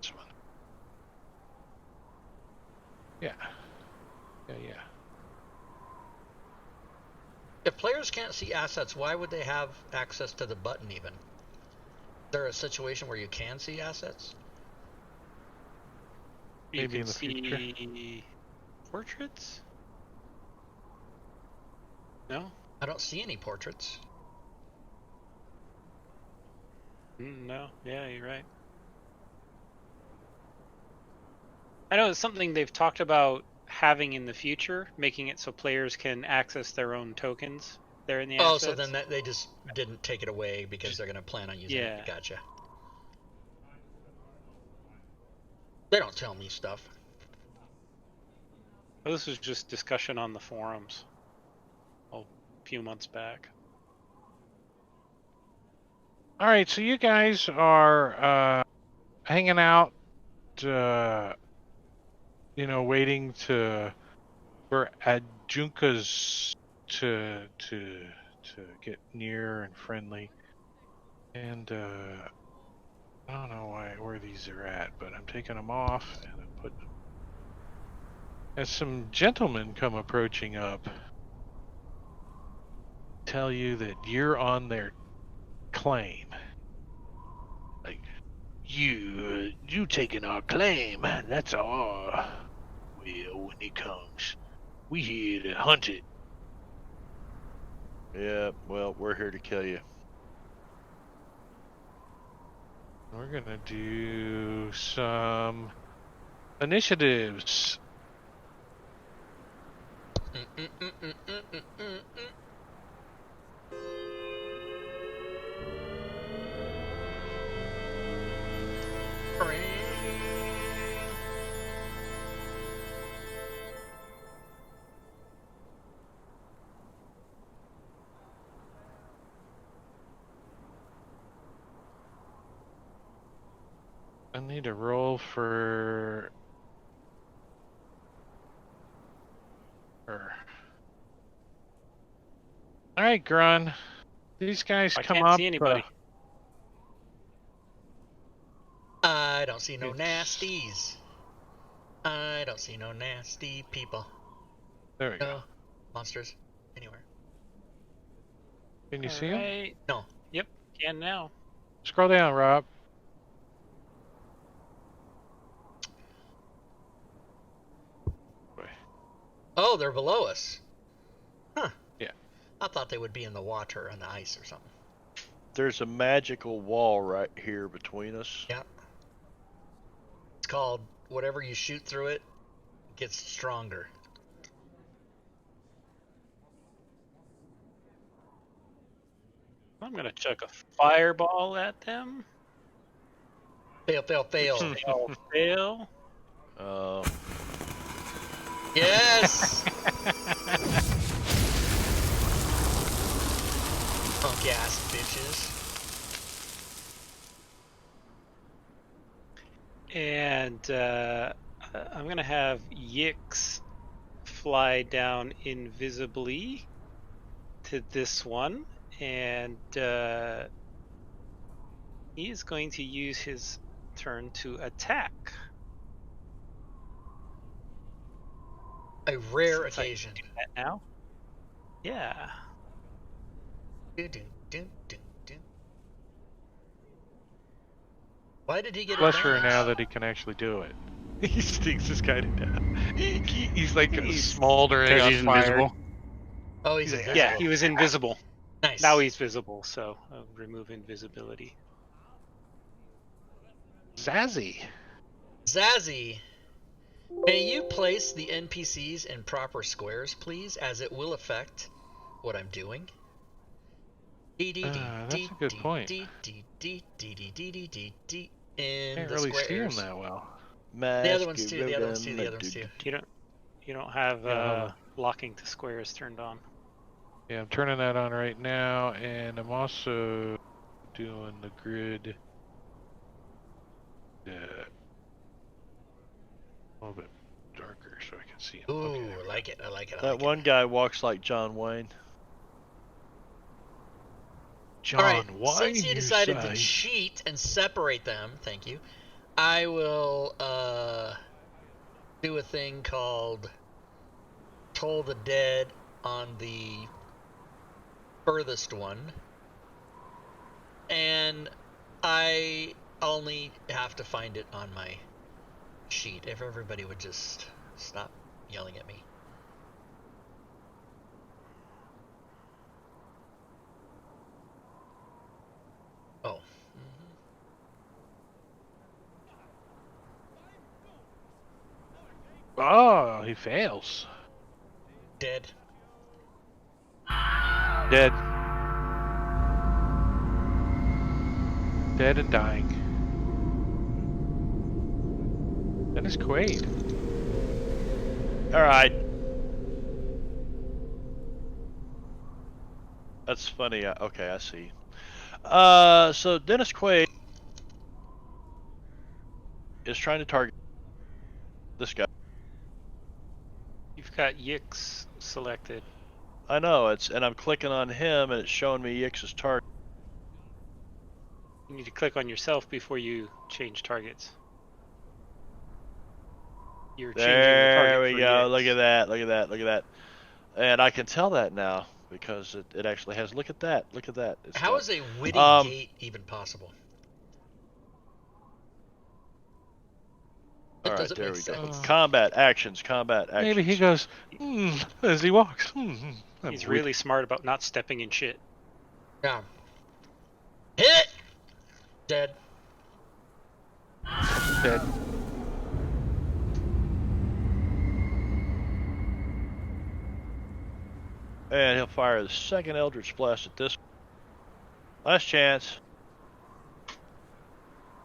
This one. Yeah. If players can't see assets, why would they have access to the button even? Is there a situation where you can see assets? You can see portraits? No? I don't see any portraits. No, yeah, you're right. I know it's something they've talked about having in the future, making it so players can access their own tokens there in the assets. So then they just didn't take it away because they're going to plan on using it. Gotcha. They don't tell me stuff. Well, this was just discussion on the forums a few months back. All right, so you guys are hanging out, waiting for Adjunkas to get near and friendly. And I don't know where these are at, but I'm taking them off and I'm putting them. As some gentlemen come approaching up, tell you that you're on their claim. Like, you taking our claim, that's all. Well, when it comes, we here to hunt it. Yeah, well, we're here to kill you. We're gonna do some initiatives. I need to roll for her. All right, Grun. These guys come up. I can't see anybody. I don't see no nasties. I don't see no nasty people. There we go. Monsters anywhere. Can you see him? Right. No. Yep. Can now. Scroll down, Rob. Oh, they're below us. Huh. Yeah. I thought they would be in the water on the ice or something. There's a magical wall right here between us. Yeah. It's called whatever you shoot through it gets stronger. I'm gonna chuck a fireball at them. Fail, fail, fail. Fail, fail. Yes! Punk ass bitches. And I'm gonna have Yix fly down invisibly to this one, and he is going to use his turn to attack. A rare Since I can occasion. do that now. Yeah. Why did he get Fletcher advantage? now that he can actually do it. He stinks this guy to death. He's like smoldering Because on he's fire. invisible. Oh, he's Yeah, invisible. Yeah, he was invisible. Nice. Now he's visible, so I'll remove invisibility. Zazzy. Zazzy. May you place the NPCs in proper squares, please, as it will affect what I'm doing. That's a good point. In Can't the really see him squares. that well. The other ones too. The other ones too. The other ones too. You don't have Yeah, hold on. locking to squares turned on. Yeah, I'm turning that on right now, and I'm also doing the grid. A little bit darker so I can see him. Ooh, Okay, there we I go. like it. I like it. I That like one it. guy walks like John Wayne. John, All right. why Since you decided to cheat and separate them, thank you. I will do a thing called Toll the Dead on the furthest one, and I only have to find it on my sheet. If everybody would just stop yelling at me. Oh. Oh, he fails. Dead. Dead. Dead and dying. Dennis Quaid. All right. That's funny. Okay, I see. So Dennis Quaid is trying to target this guy. You've got Yix selected. I know and I'm clicking on him, and it's showing me Yix's target. You need to click on yourself before you change targets. You're changing the target. There we for go. Yix. Look at that. Look at that. Look at that. And I can tell that now because it actually has. Look at that. Look at that. How is a witty gate even possible? All right, doesn't there make we go. sense. Combat actions. Combat actions. Maybe he goes as he walks. He's really smart about not stepping in shit. Yeah. Hit! Dead. Dead. And he'll fire the second Eldritch Blast at this. Last chance.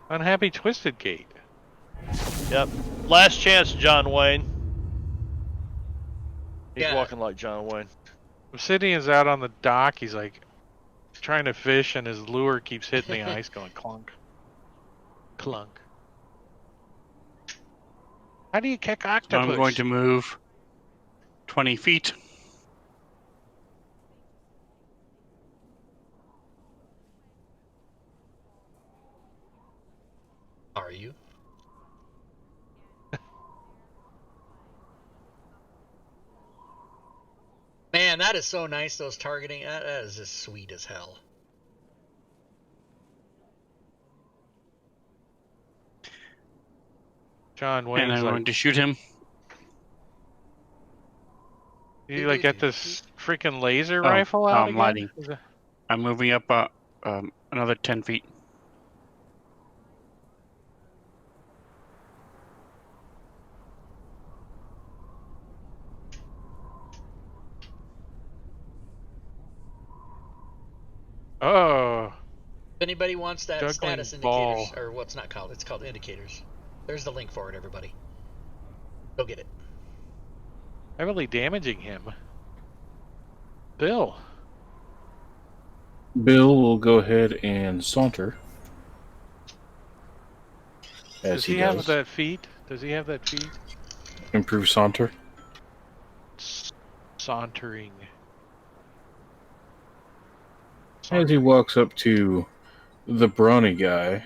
Unhappy Twisted Gate. Yep. Last chance, John Wayne. He's Yeah. walking like John Wayne. Obsidian's out on the dock. He's like trying to fish, and his lure keeps hitting the ice, going clunk, clunk. How do you kick octopus? I'm going to move 20 feet. Are you? Man, Man, that is so nice, those targeting. That is just sweet as hell. John Wayne's And I'm going to shoot him. You like get this freaking laser Oh, rifle out I'm again? lighting. I'm moving up another 10 feet. Oh, If anybody wants that juggling status ball. indicators, or what's not called, it's called indicators. There's the link for it, everybody. Go get it. Heavily damaging him. Bill. Bill will go ahead and saunter. Does he have that feat? Does he have that feat? Improve saunter. Sauntering. As he walks up to the brawny guy,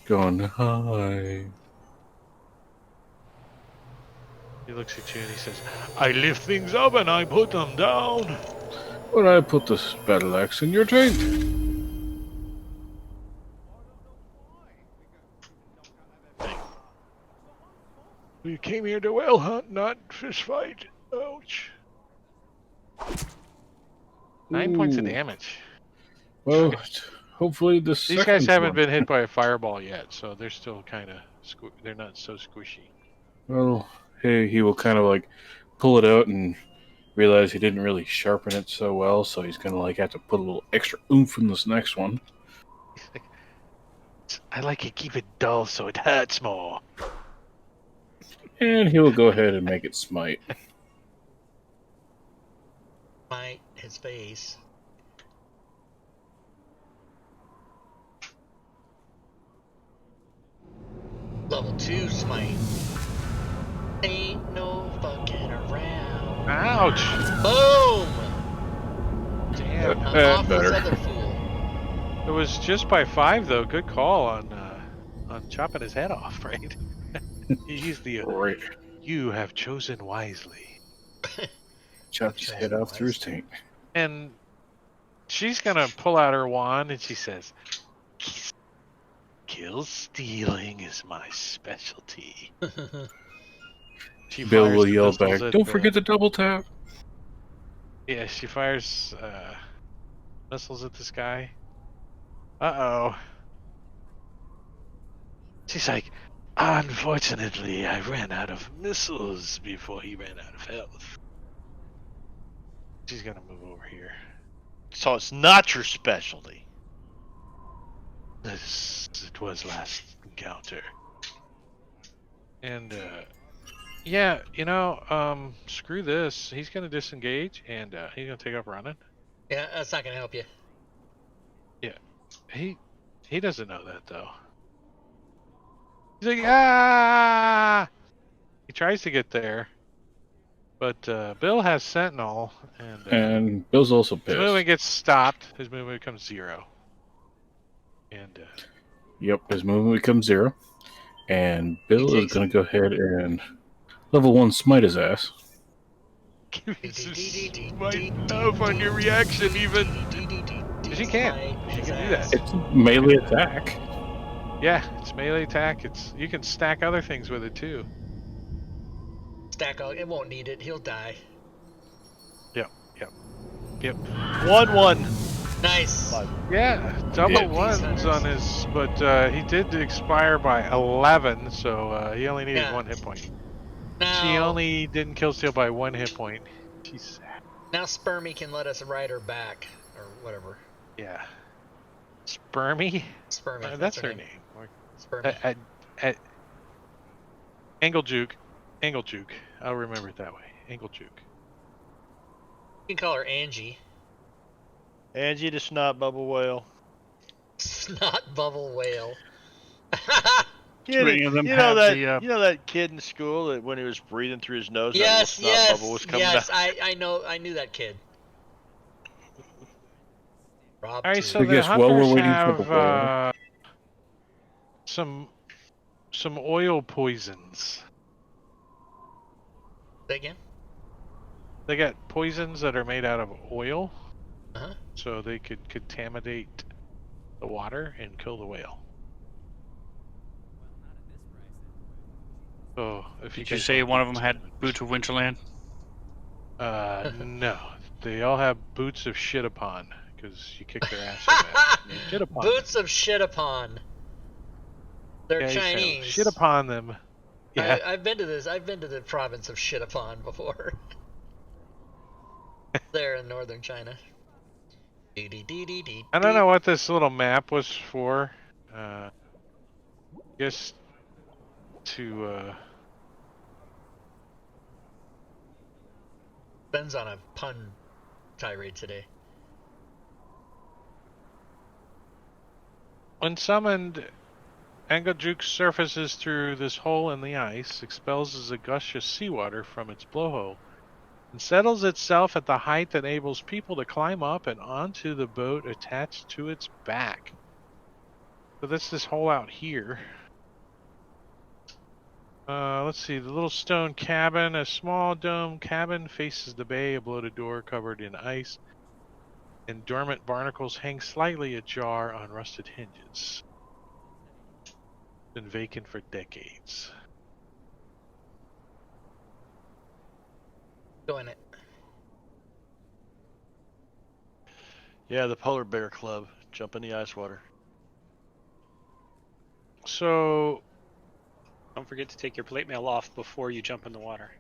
going, hi. He looks at you and he says, I lift things up and I put them down. When I put this battle axe in your taint. We came here to whale hunt, not fist fight. Ouch. 9 points of damage. Well, hopefully these guys haven't been hit by a fireball yet, so they're still kind of they're not so squishy. Well, he will kind of like pull it out and realize he didn't really sharpen it so well, so he's gonna like have to put a little extra oomph in this next one. I like to keep it dull so it hurts more. And he will go ahead and make it smite. Smite his face. Level 2 smite. Ain't no fucking around. Ouch! Boom! Damn. Off Better. this other fool. It was just by 5 though. Good call on chopping his head off, right? He used the Right. You have chosen wisely. Chopped his head off through his taint. And she's gonna pull out her wand and she says, kill stealing is my specialty. Bill will yell back, don't forget the double tap. Yeah, she fires missiles at this guy. Uh-oh. She's like, unfortunately, I ran out of missiles before he ran out of health. She's gonna move over here. So it's not your specialty. It was last encounter. And, yeah, you know, screw this. He's gonna disengage, and he's gonna take off running. Yeah, that's not gonna help you. Yeah, he doesn't know that, though. He's like, ah! He tries to get there, but Bill has Sentinel, and Bill's also pissed. His movement gets stopped. His movement becomes 0. And yep, his movement becomes 0. And Bill is going to go ahead and level 1 smite his ass. Give me some smite up on your reaction, even. Because you can. You can do that. It's melee attack. Yeah, it's melee attack. You can stack other things with it too. Stack all. It won't need it. He'll die. Yep. 1-1. Nice. Yeah, double ones on his, but he did expire by 11, so he only needed 1 hit point. She only didn't kill steal by 1 hit point. She's sad. Now Spermy can let us ride her back, or whatever. Yeah. Spermy? Spermy. That's her name. Spermy. Angle Juke. I'll remember it that way. Angle Juke. You can call her Angie. Angie the snot bubble whale. Snot bubble whale. You know that kid in school that when he was breathing through his nose, that snot bubble was coming out. I knew that kid. All right, so the hunters have some oil poisons. Say again? They got poisons that are made out of oil, Uh-huh. so they could contaminate the water and kill the whale. So if Did you you guys say want to one be of them had examined, boots of Winterland? no, they all have boots of shit upon because you kick their ass so bad. You shit upon them. Boots of shit upon. They're Yeah, Chinese. shit upon them. Yeah. I've been to this. I've been to the province of shit upon before. There in northern China. I don't know what this little map was for. Guess to Ben's on a pun tirade today. when summoned, Angajuk surfaces through this hole in the ice, expels a gush of seawater from its blowhole, and settles itself at the height that enables people to climb up and onto the boat attached to its back. So that's this hole out here. Let's see, the little stone cabin, a small dome cabin faces the bay, a bloated door covered in ice, and dormant barnacles hang slightly ajar on rusted hinges. Been vacant for decades. Doing it. Yeah, the Polar Bear Club. Jump in the ice water. So Don't forget to take your plate mail off before you jump in the water.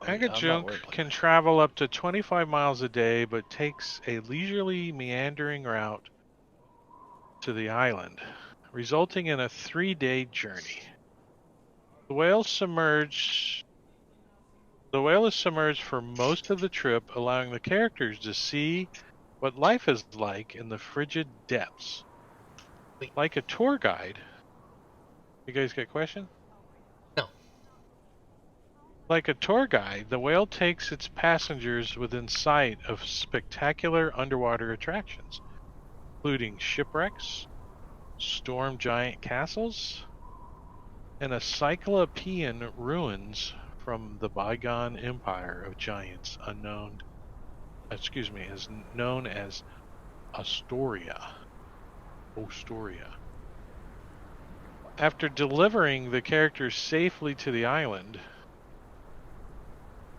Agajunk can travel up to 25 miles a day, but takes a leisurely meandering route to the island, resulting in a 3-day journey. The whale is submerged for most of the trip, allowing the characters to see what life is like in the frigid depths. Like a tour guide. You guys got a question? No. Like a tour guide, the whale takes its passengers within sight of spectacular underwater attractions, including shipwrecks, storm giant castles, and a cyclopean ruins from the bygone empire of giants is known as Astoria. After delivering the characters safely to the island,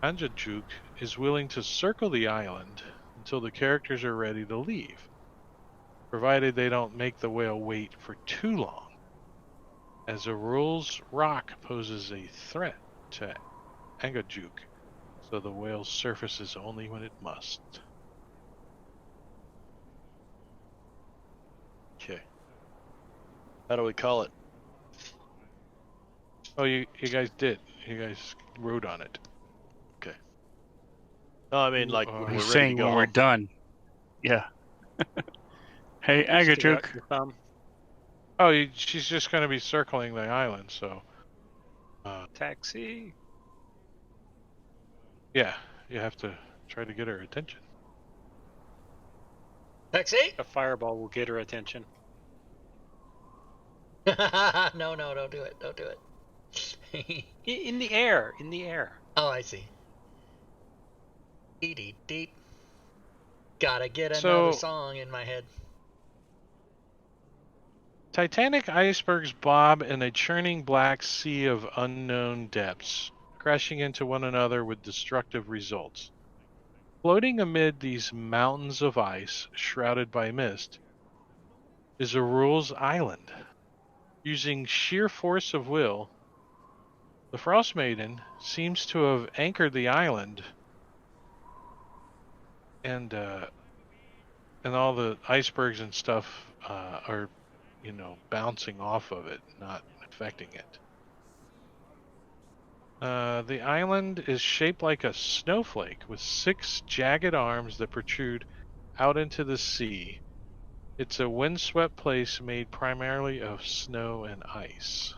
Anjajuk is willing to circle the island until the characters are ready to leave, provided they don't make the whale wait for too long, as Arul's rock poses a threat to Angajuk, so the whale surfaces only when it must. Okay. How do we call it? Oh, you guys did. You guys rode on it. Okay. No, I mean, like, when He's we're ready to saying go when we're home. done. Yeah. Hey, Stick out Agajunk. your thumb. Oh, she's just going to be circling the island, so. Taxi. Yeah, you have to try to get her attention. Taxi? A fireball will get her attention. No, don't do it. Don't do it. In the air. In the air. Oh, I see. Deep. Gotta get another So, song in my head. Titanic icebergs bob in a churning black sea of unknown depths, crashing into one another with destructive results. Floating amid these mountains of ice, shrouded by mist, is Arul's island. Using sheer force of will, the Frostmaiden seems to have anchored the island, and all the icebergs and stuff are, bouncing off of it, not affecting it. The island is shaped like a snowflake with 6 jagged arms that protrude out into the sea. It's a windswept place made primarily of snow and ice.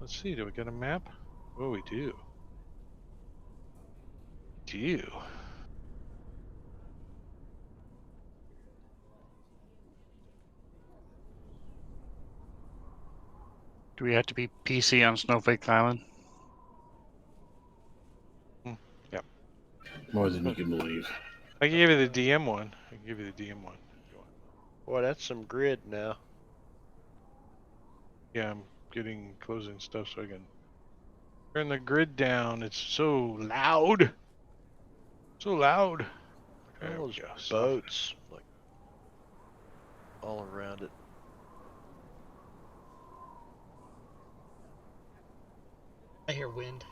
Let's see, do we get a map? Oh, we do. Do we have to be PC on Snowflake Island? Yep. More than you can believe. I can give you the DM one. I can give you the DM one. If you want. Boy, that's some grid now. Yeah, I'm getting closing stuff so I can turn the grid down. It's so loud. So loud. There All we those go. boats, like all around it. I hear wind.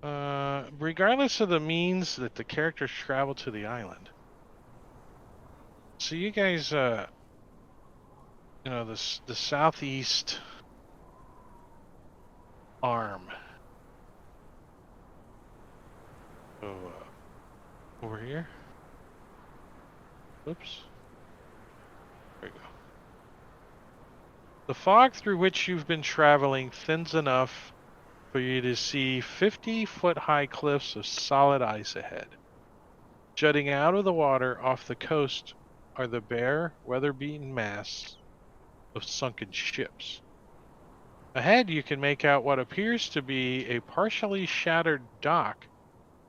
Regardless of the means that the characters travel to the island. So you guys, the southeast arm. So, over here. Oops. There we go. The fog through which you've been traveling thins enough for you to see 50-foot-high cliffs of solid ice ahead. Jutting out of the water off the coast are the bare, weather-beaten masts of sunken ships. Ahead, you can make out what appears to be a partially shattered dock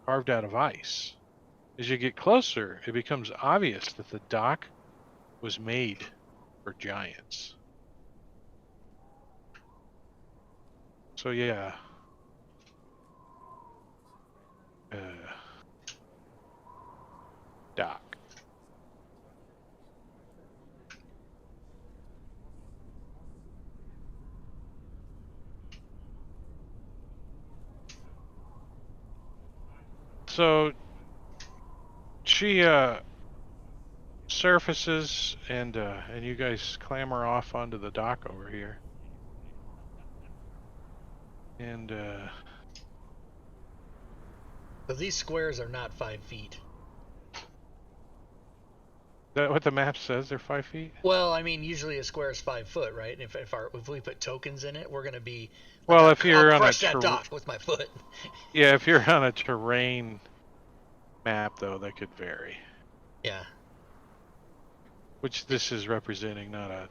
carved out of ice. As you get closer, it becomes obvious that the dock was made for giants. So yeah. Dock. So she surfaces and you guys clamber off onto the dock over here. And So these squares are not 5 feet. Is that what the map says? They're 5 feet? Well, I mean, usually a square is 5 foot, right? And if we put tokens in it, we're gonna be. Well, I'll, if you're I'll on a crush that dock with my foot. Yeah, if you're on a terrain map, though, that could vary. Yeah. Which this is representing, not a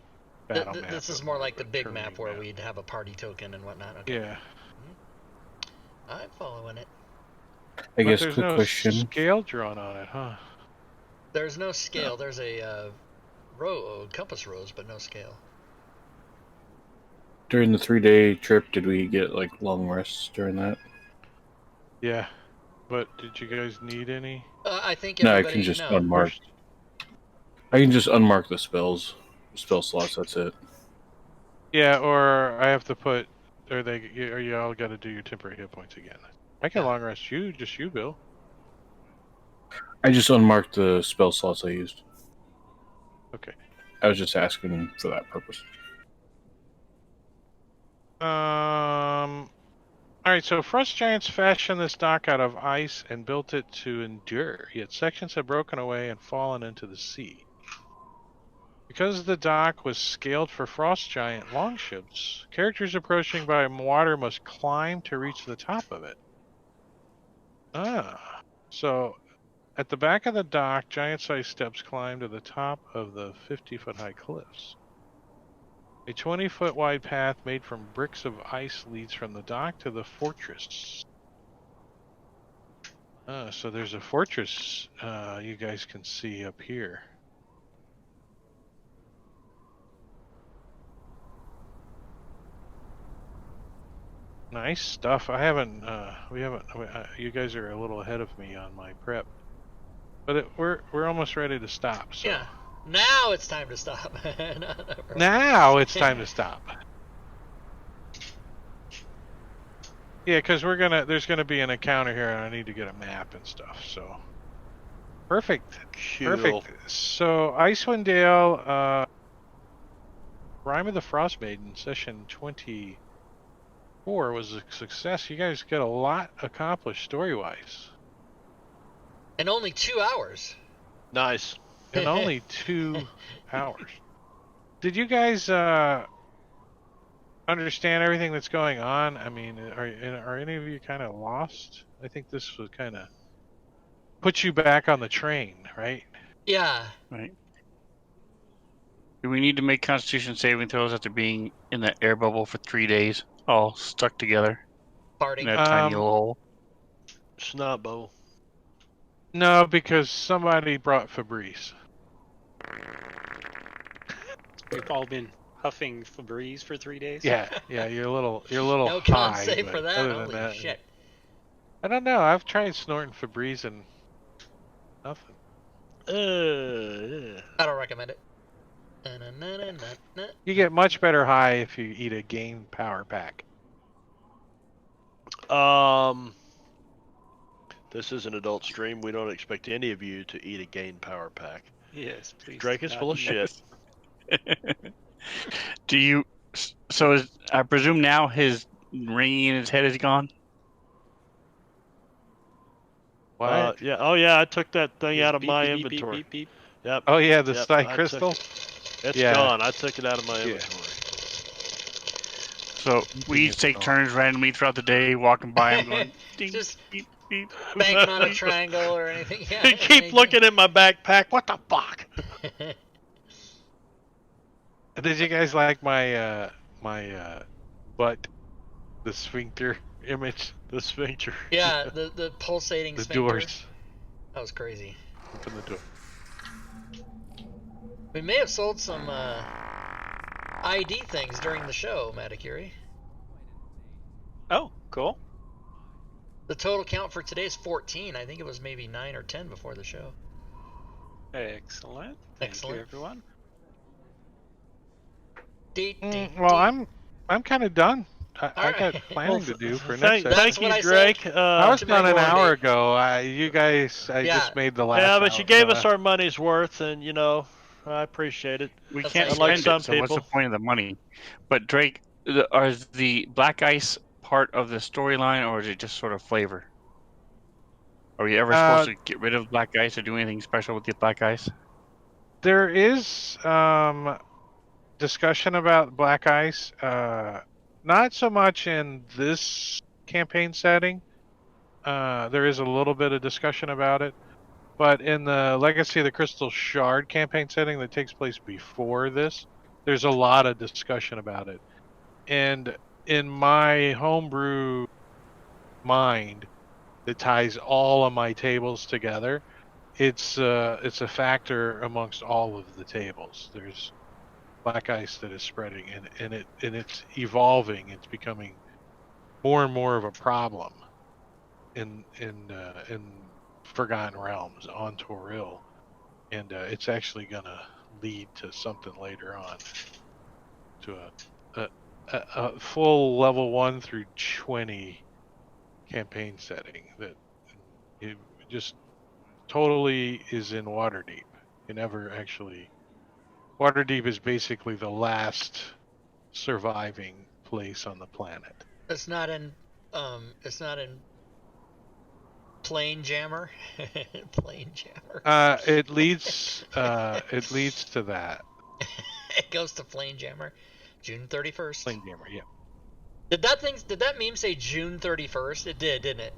battle map. This is more like the big map where we'd have a party token and whatnot. Okay. Yeah. I'm following it. I guess there's quick no question. Scale drawn on it, huh? There's no scale. There's a compass rose, but no scale. During the 3-day trip, did we get like long rests during that? Yeah. But did you guys need any? I think No, I everybody. can just no. unmark. I can just unmark the spell slots. That's it. Yeah, or I have to put, or you all got to do your temporary hit points again. I can long rest you, just you, Bill. I just unmarked the spell slots I used. Okay. I was just asking for that purpose. Alright, so Frost Giants fashioned this dock out of ice and built it to endure, yet sections have broken away and fallen into the sea. Because the dock was scaled for Frost Giant longships, characters approaching by water must climb to reach the top of it. So at the back of the dock, giant-sized steps climb to the top of the 50-foot-high cliffs. A 20-foot wide path made from bricks of ice leads from the dock to the fortress. So there's a fortress you guys can see up here. Nice stuff. You guys are a little ahead of me on my prep. But we're almost ready to stop. So. Yeah. Now it's time to stop. Now it's time to stop. Yeah, because there's gonna be an encounter here, and I need to get a map and stuff. So, perfect, perfect. So, Icewind Dale, Rime of the Frostmaiden, session 24 was a success. You guys got a lot accomplished story-wise. In only 2 hours. Nice. In only 2 hours. Did you guys understand everything that's going on? I mean, are any of you kind of lost? I think this was kind of put you back on the train, right? Yeah. Right. Do we need to make Constitution saving throws after being in the air bubble for 3 days, all stuck together in Farting. that tiny little hole? Snobbo. No, because somebody brought Febreze. We've all been huffing Febreze for 3 days. Yeah, you're a little No con high, save but for that. other Holy than that, shit. I don't know. I've tried snorting Febreze and nothing. I don't recommend it. You get much better high if you eat a Gain Power Pack. This is an adult stream. We don't expect any of you to eat a Gain Power Pack. Yes, please. Drake is full of shit. Do you? So I presume now his ringing in his head is gone. What? Yeah. Oh yeah, I took that thing His out of beep, my beep, beep, inventory. beep, beep, beep. Yep. Oh yeah, the Yep, Sty I Crystal. It's Yeah. gone. I took it out of my Yeah. inventory. So we each take turns randomly throughout the day walking by him going, ding, Just beep, beep. banging on a triangle or anything. Yeah, I keep looking in my backpack. What the fuck? Did you guys like my butt, the sphincter image? The sphincter. Yeah, the pulsating The sphincter. doors. That was crazy. Open the door. We may have sold some ID things during the show, Matakuri. Oh, cool. The total count for today is 14. I think it was maybe 9 or 10 before the show. Excellent. Thank you, everyone. Well, I'm kind of done. I got planning to do for next episode. Thank you, Drake. I was done an hour ago. You guys, I just made the last. Yeah, but you hour, gave us our money's worth, and I appreciate it. We can't unlike spend some it, so people. what's the point of the money? But Drake, is the Black Ice part of the storyline, or is it just sort of flavor? Are we ever supposed to get rid of Black Ice or do anything special with the Black Ice? There is discussion about Black Ice. Not so much in this campaign setting. There is a little bit of discussion about it. But in the Legacy of the Crystal Shard campaign setting that takes place before this, there's a lot of discussion about it. And in my homebrew mind that ties all of my tables together, it's a factor amongst all of the tables. There's Black Ice that is spreading, and it's evolving. It's becoming more and more of a problem in Forgotten Realms on Toril, and it's actually gonna lead to something later on, to a full level 1 through 20 campaign setting that it just totally is in Waterdeep. You never actually. Waterdeep is basically the last surviving place on the planet. It's not in Plane Jammer. Plane Jammer. It leads to that. It goes to Plane Jammer, June 31st. Plane Jammer, yeah. Did that meme say June 31st? It did, didn't it?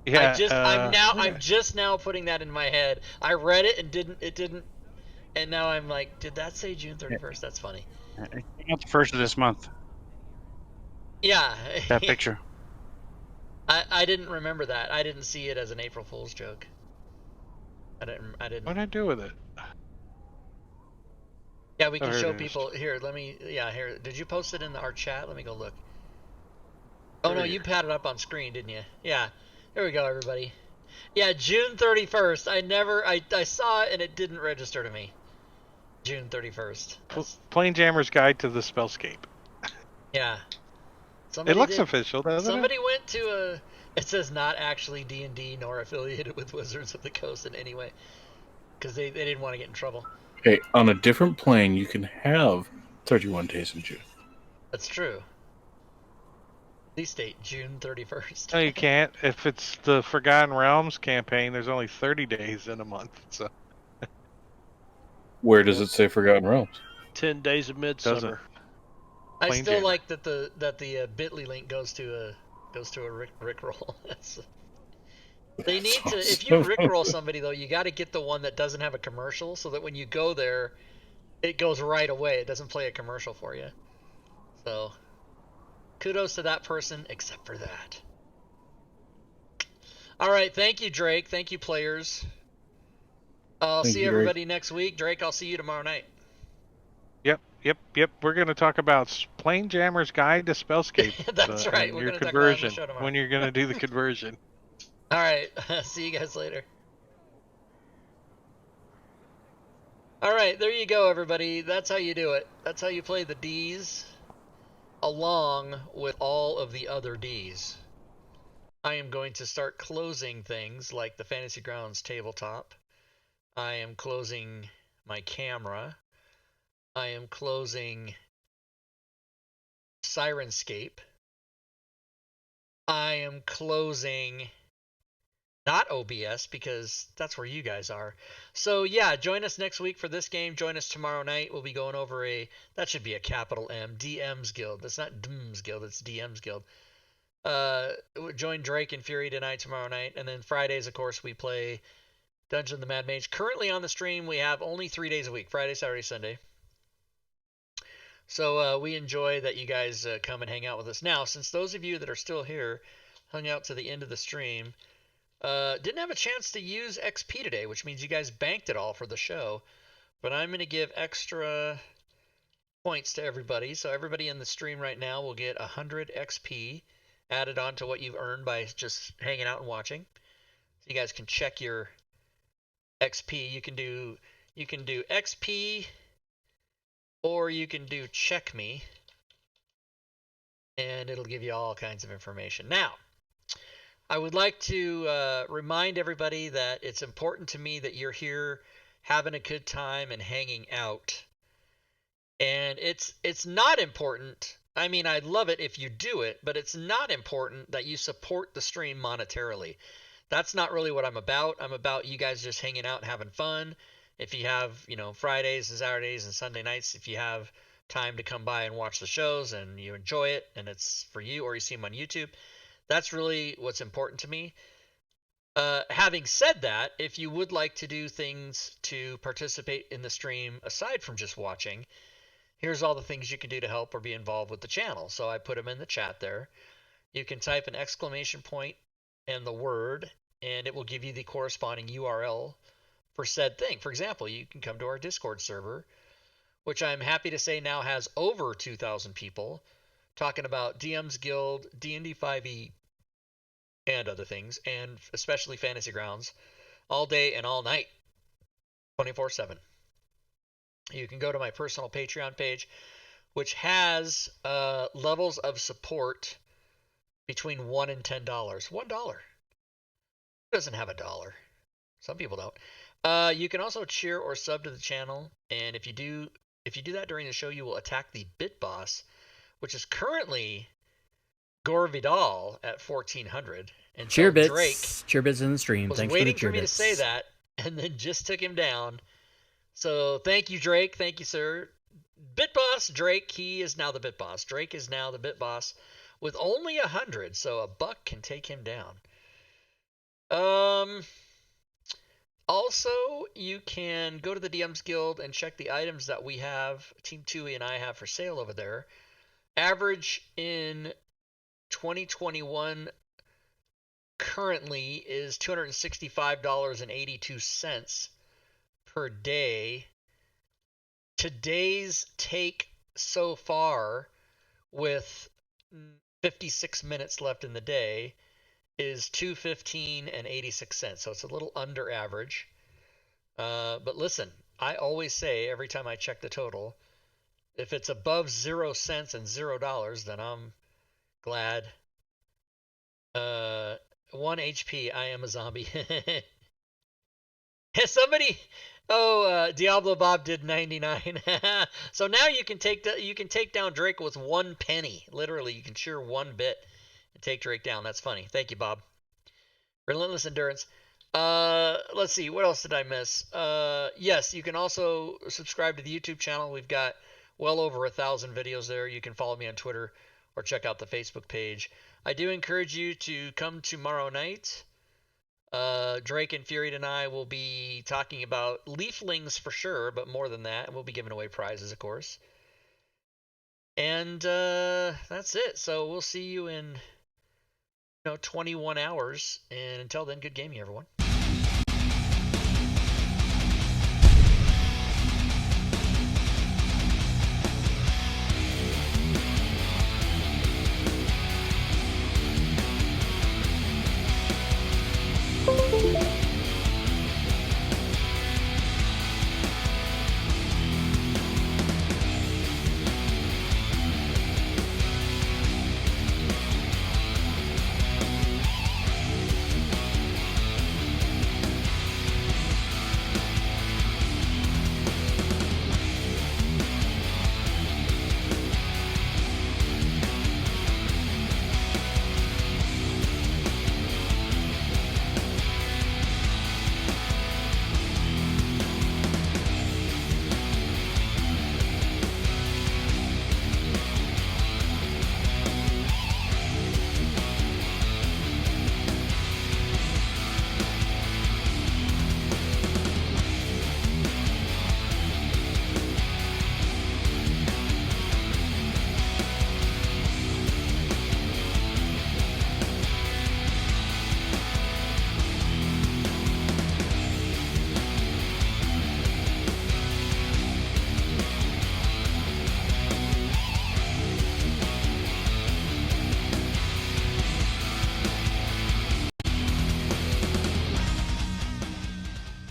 Yeah. I'm just now putting that in my head. I read it and it didn't, and now I'm like, did that say June 31st? That's funny. It came out the first of this month. Yeah. That picture. I didn't remember that. I didn't see it as an April Fool's joke. I didn't. What did I do with it? Yeah, we can show people here. Here. Did you post it in our chat? Let me go look. Oh no, you had it up on screen, didn't you? Yeah. Here we go, everybody. Yeah, June 31st. I saw it and it didn't register to me. June 31st. Plane Jammer's Guide to the Spellscape. Yeah. It looks official, doesn't it? Somebody went to it says not actually D&D nor affiliated with Wizards of the Coast in any way. Because they didn't want to get in trouble. Hey, on a different plane, you can have 31 days in June. That's true. Please state June 31st. No, you can't. If it's the Forgotten Realms campaign, there's only 30 days in a month. So. Where does it say Forgotten Realms? 10 days of midsummer. I still like that the Bitly link goes to a Rickroll. They need to. If you Rickroll somebody though, you got to get the one that doesn't have a commercial, so that when you go there, it goes right away. It doesn't play a commercial for you. So, kudos to that person, except for that. All right, thank you, Drake. Thank you, players. I'll see everybody next week. Drake, I'll see you tomorrow night. Yep. We're going to talk about Plane Jammer's Guide to Spellscape. That's right. We're going to talk about it on the show tomorrow. When you're going to do the conversion. All right. See you guys later. All right, there you go, everybody. That's how you do it. That's how you play the Ds along with all of the other Ds. I am going to start closing things like the Fantasy Grounds tabletop. I am closing my camera. I am closing Sirenscape. I am closing not OBS because that's where you guys are. So yeah, join us next week for this game. Join us tomorrow night. We'll be going over that should be a capital M, DM's Guild. That's not DM's Guild, it's DM's Guild. Join Drake and Fury tonight, tomorrow night. And then Fridays, of course, we play Dungeon of the Mad Mage. Currently on the stream, we have only 3 days a week, Friday, Saturday, Sunday. So we enjoy that you guys come and hang out with us. Now, since those of you that are still here hung out to the end of the stream, didn't have a chance to use XP today, which means you guys banked it all for the show. But I'm going to give extra points to everybody. So everybody in the stream right now will get 100 XP added on to what you've earned by just hanging out and watching. So you guys can check your XP. You can do XP, or you can do check me, and it'll give you all kinds of information. Now, I would like to remind everybody that it's important to me that you're here having a good time and hanging out. And it's not important. I mean, I'd love it if you do it, but it's not important that you support the stream monetarily. That's not really what I'm about. I'm about you guys just hanging out and having fun. If you have, Fridays and Saturdays and Sunday nights, if you have time to come by and watch the shows and you enjoy it and it's for you, or you see them on YouTube, that's really what's important to me. Having said that, if you would like to do things to participate in the stream aside from just watching, here's all the things you can do to help or be involved with the channel. So I put them in the chat there. You can type an exclamation point and the word, and it will give you the corresponding URL for said thing. For example, you can come to our Discord server, which I'm happy to say now has over 2,000 people talking about DM's Guild, D&D 5e, and other things, and especially Fantasy Grounds, all day and all night, 24/7. You can go to my personal Patreon page, which has levels of support between $1 and $10. $1. Who doesn't have $1? Some people don't. You can also cheer or sub to the channel, and if you do that during the show, you will attack the Bit Boss, which is currently Gore Vidal at 1400. And Cheerbits. Drake Cheerbits in the stream. was Thanks waiting for me to say that, and then just took him down. So thank you, Drake. Thank you, sir. Bit Boss Drake. He is now the Bit Boss. Drake is now the Bit Boss with only 100, so a buck can take him down. Also, you can go to the DM's Guild and check the items that we have, Team Tui and I have for sale over there. Average in 2021 currently is $265.82 per day. Today's take so far, with 56 minutes left in the day, is $215.86. So it's a little under average. But listen, I always say every time I check the total, if it's above 0 cents and $0, then I'm glad. 1 HP, I am a zombie. Somebody, Diablo Bob did 99. So now you can take down Drake with 1 penny. Literally, you can shear 1 bit and take Drake down. That's funny. Thank you, Bob. Relentless Endurance. Let's see, what else did I miss? Yes, you can also subscribe to the YouTube channel. We've got well over 1,000 videos there. You can follow me on Twitter or check out the Facebook page. I do encourage you to come tomorrow night Drake and Fury and I will be talking about leaflings for sure, but more than that, we'll be giving away prizes, of course. And that's it. So we'll see you in 21 hours. And until then, good gaming, everyone.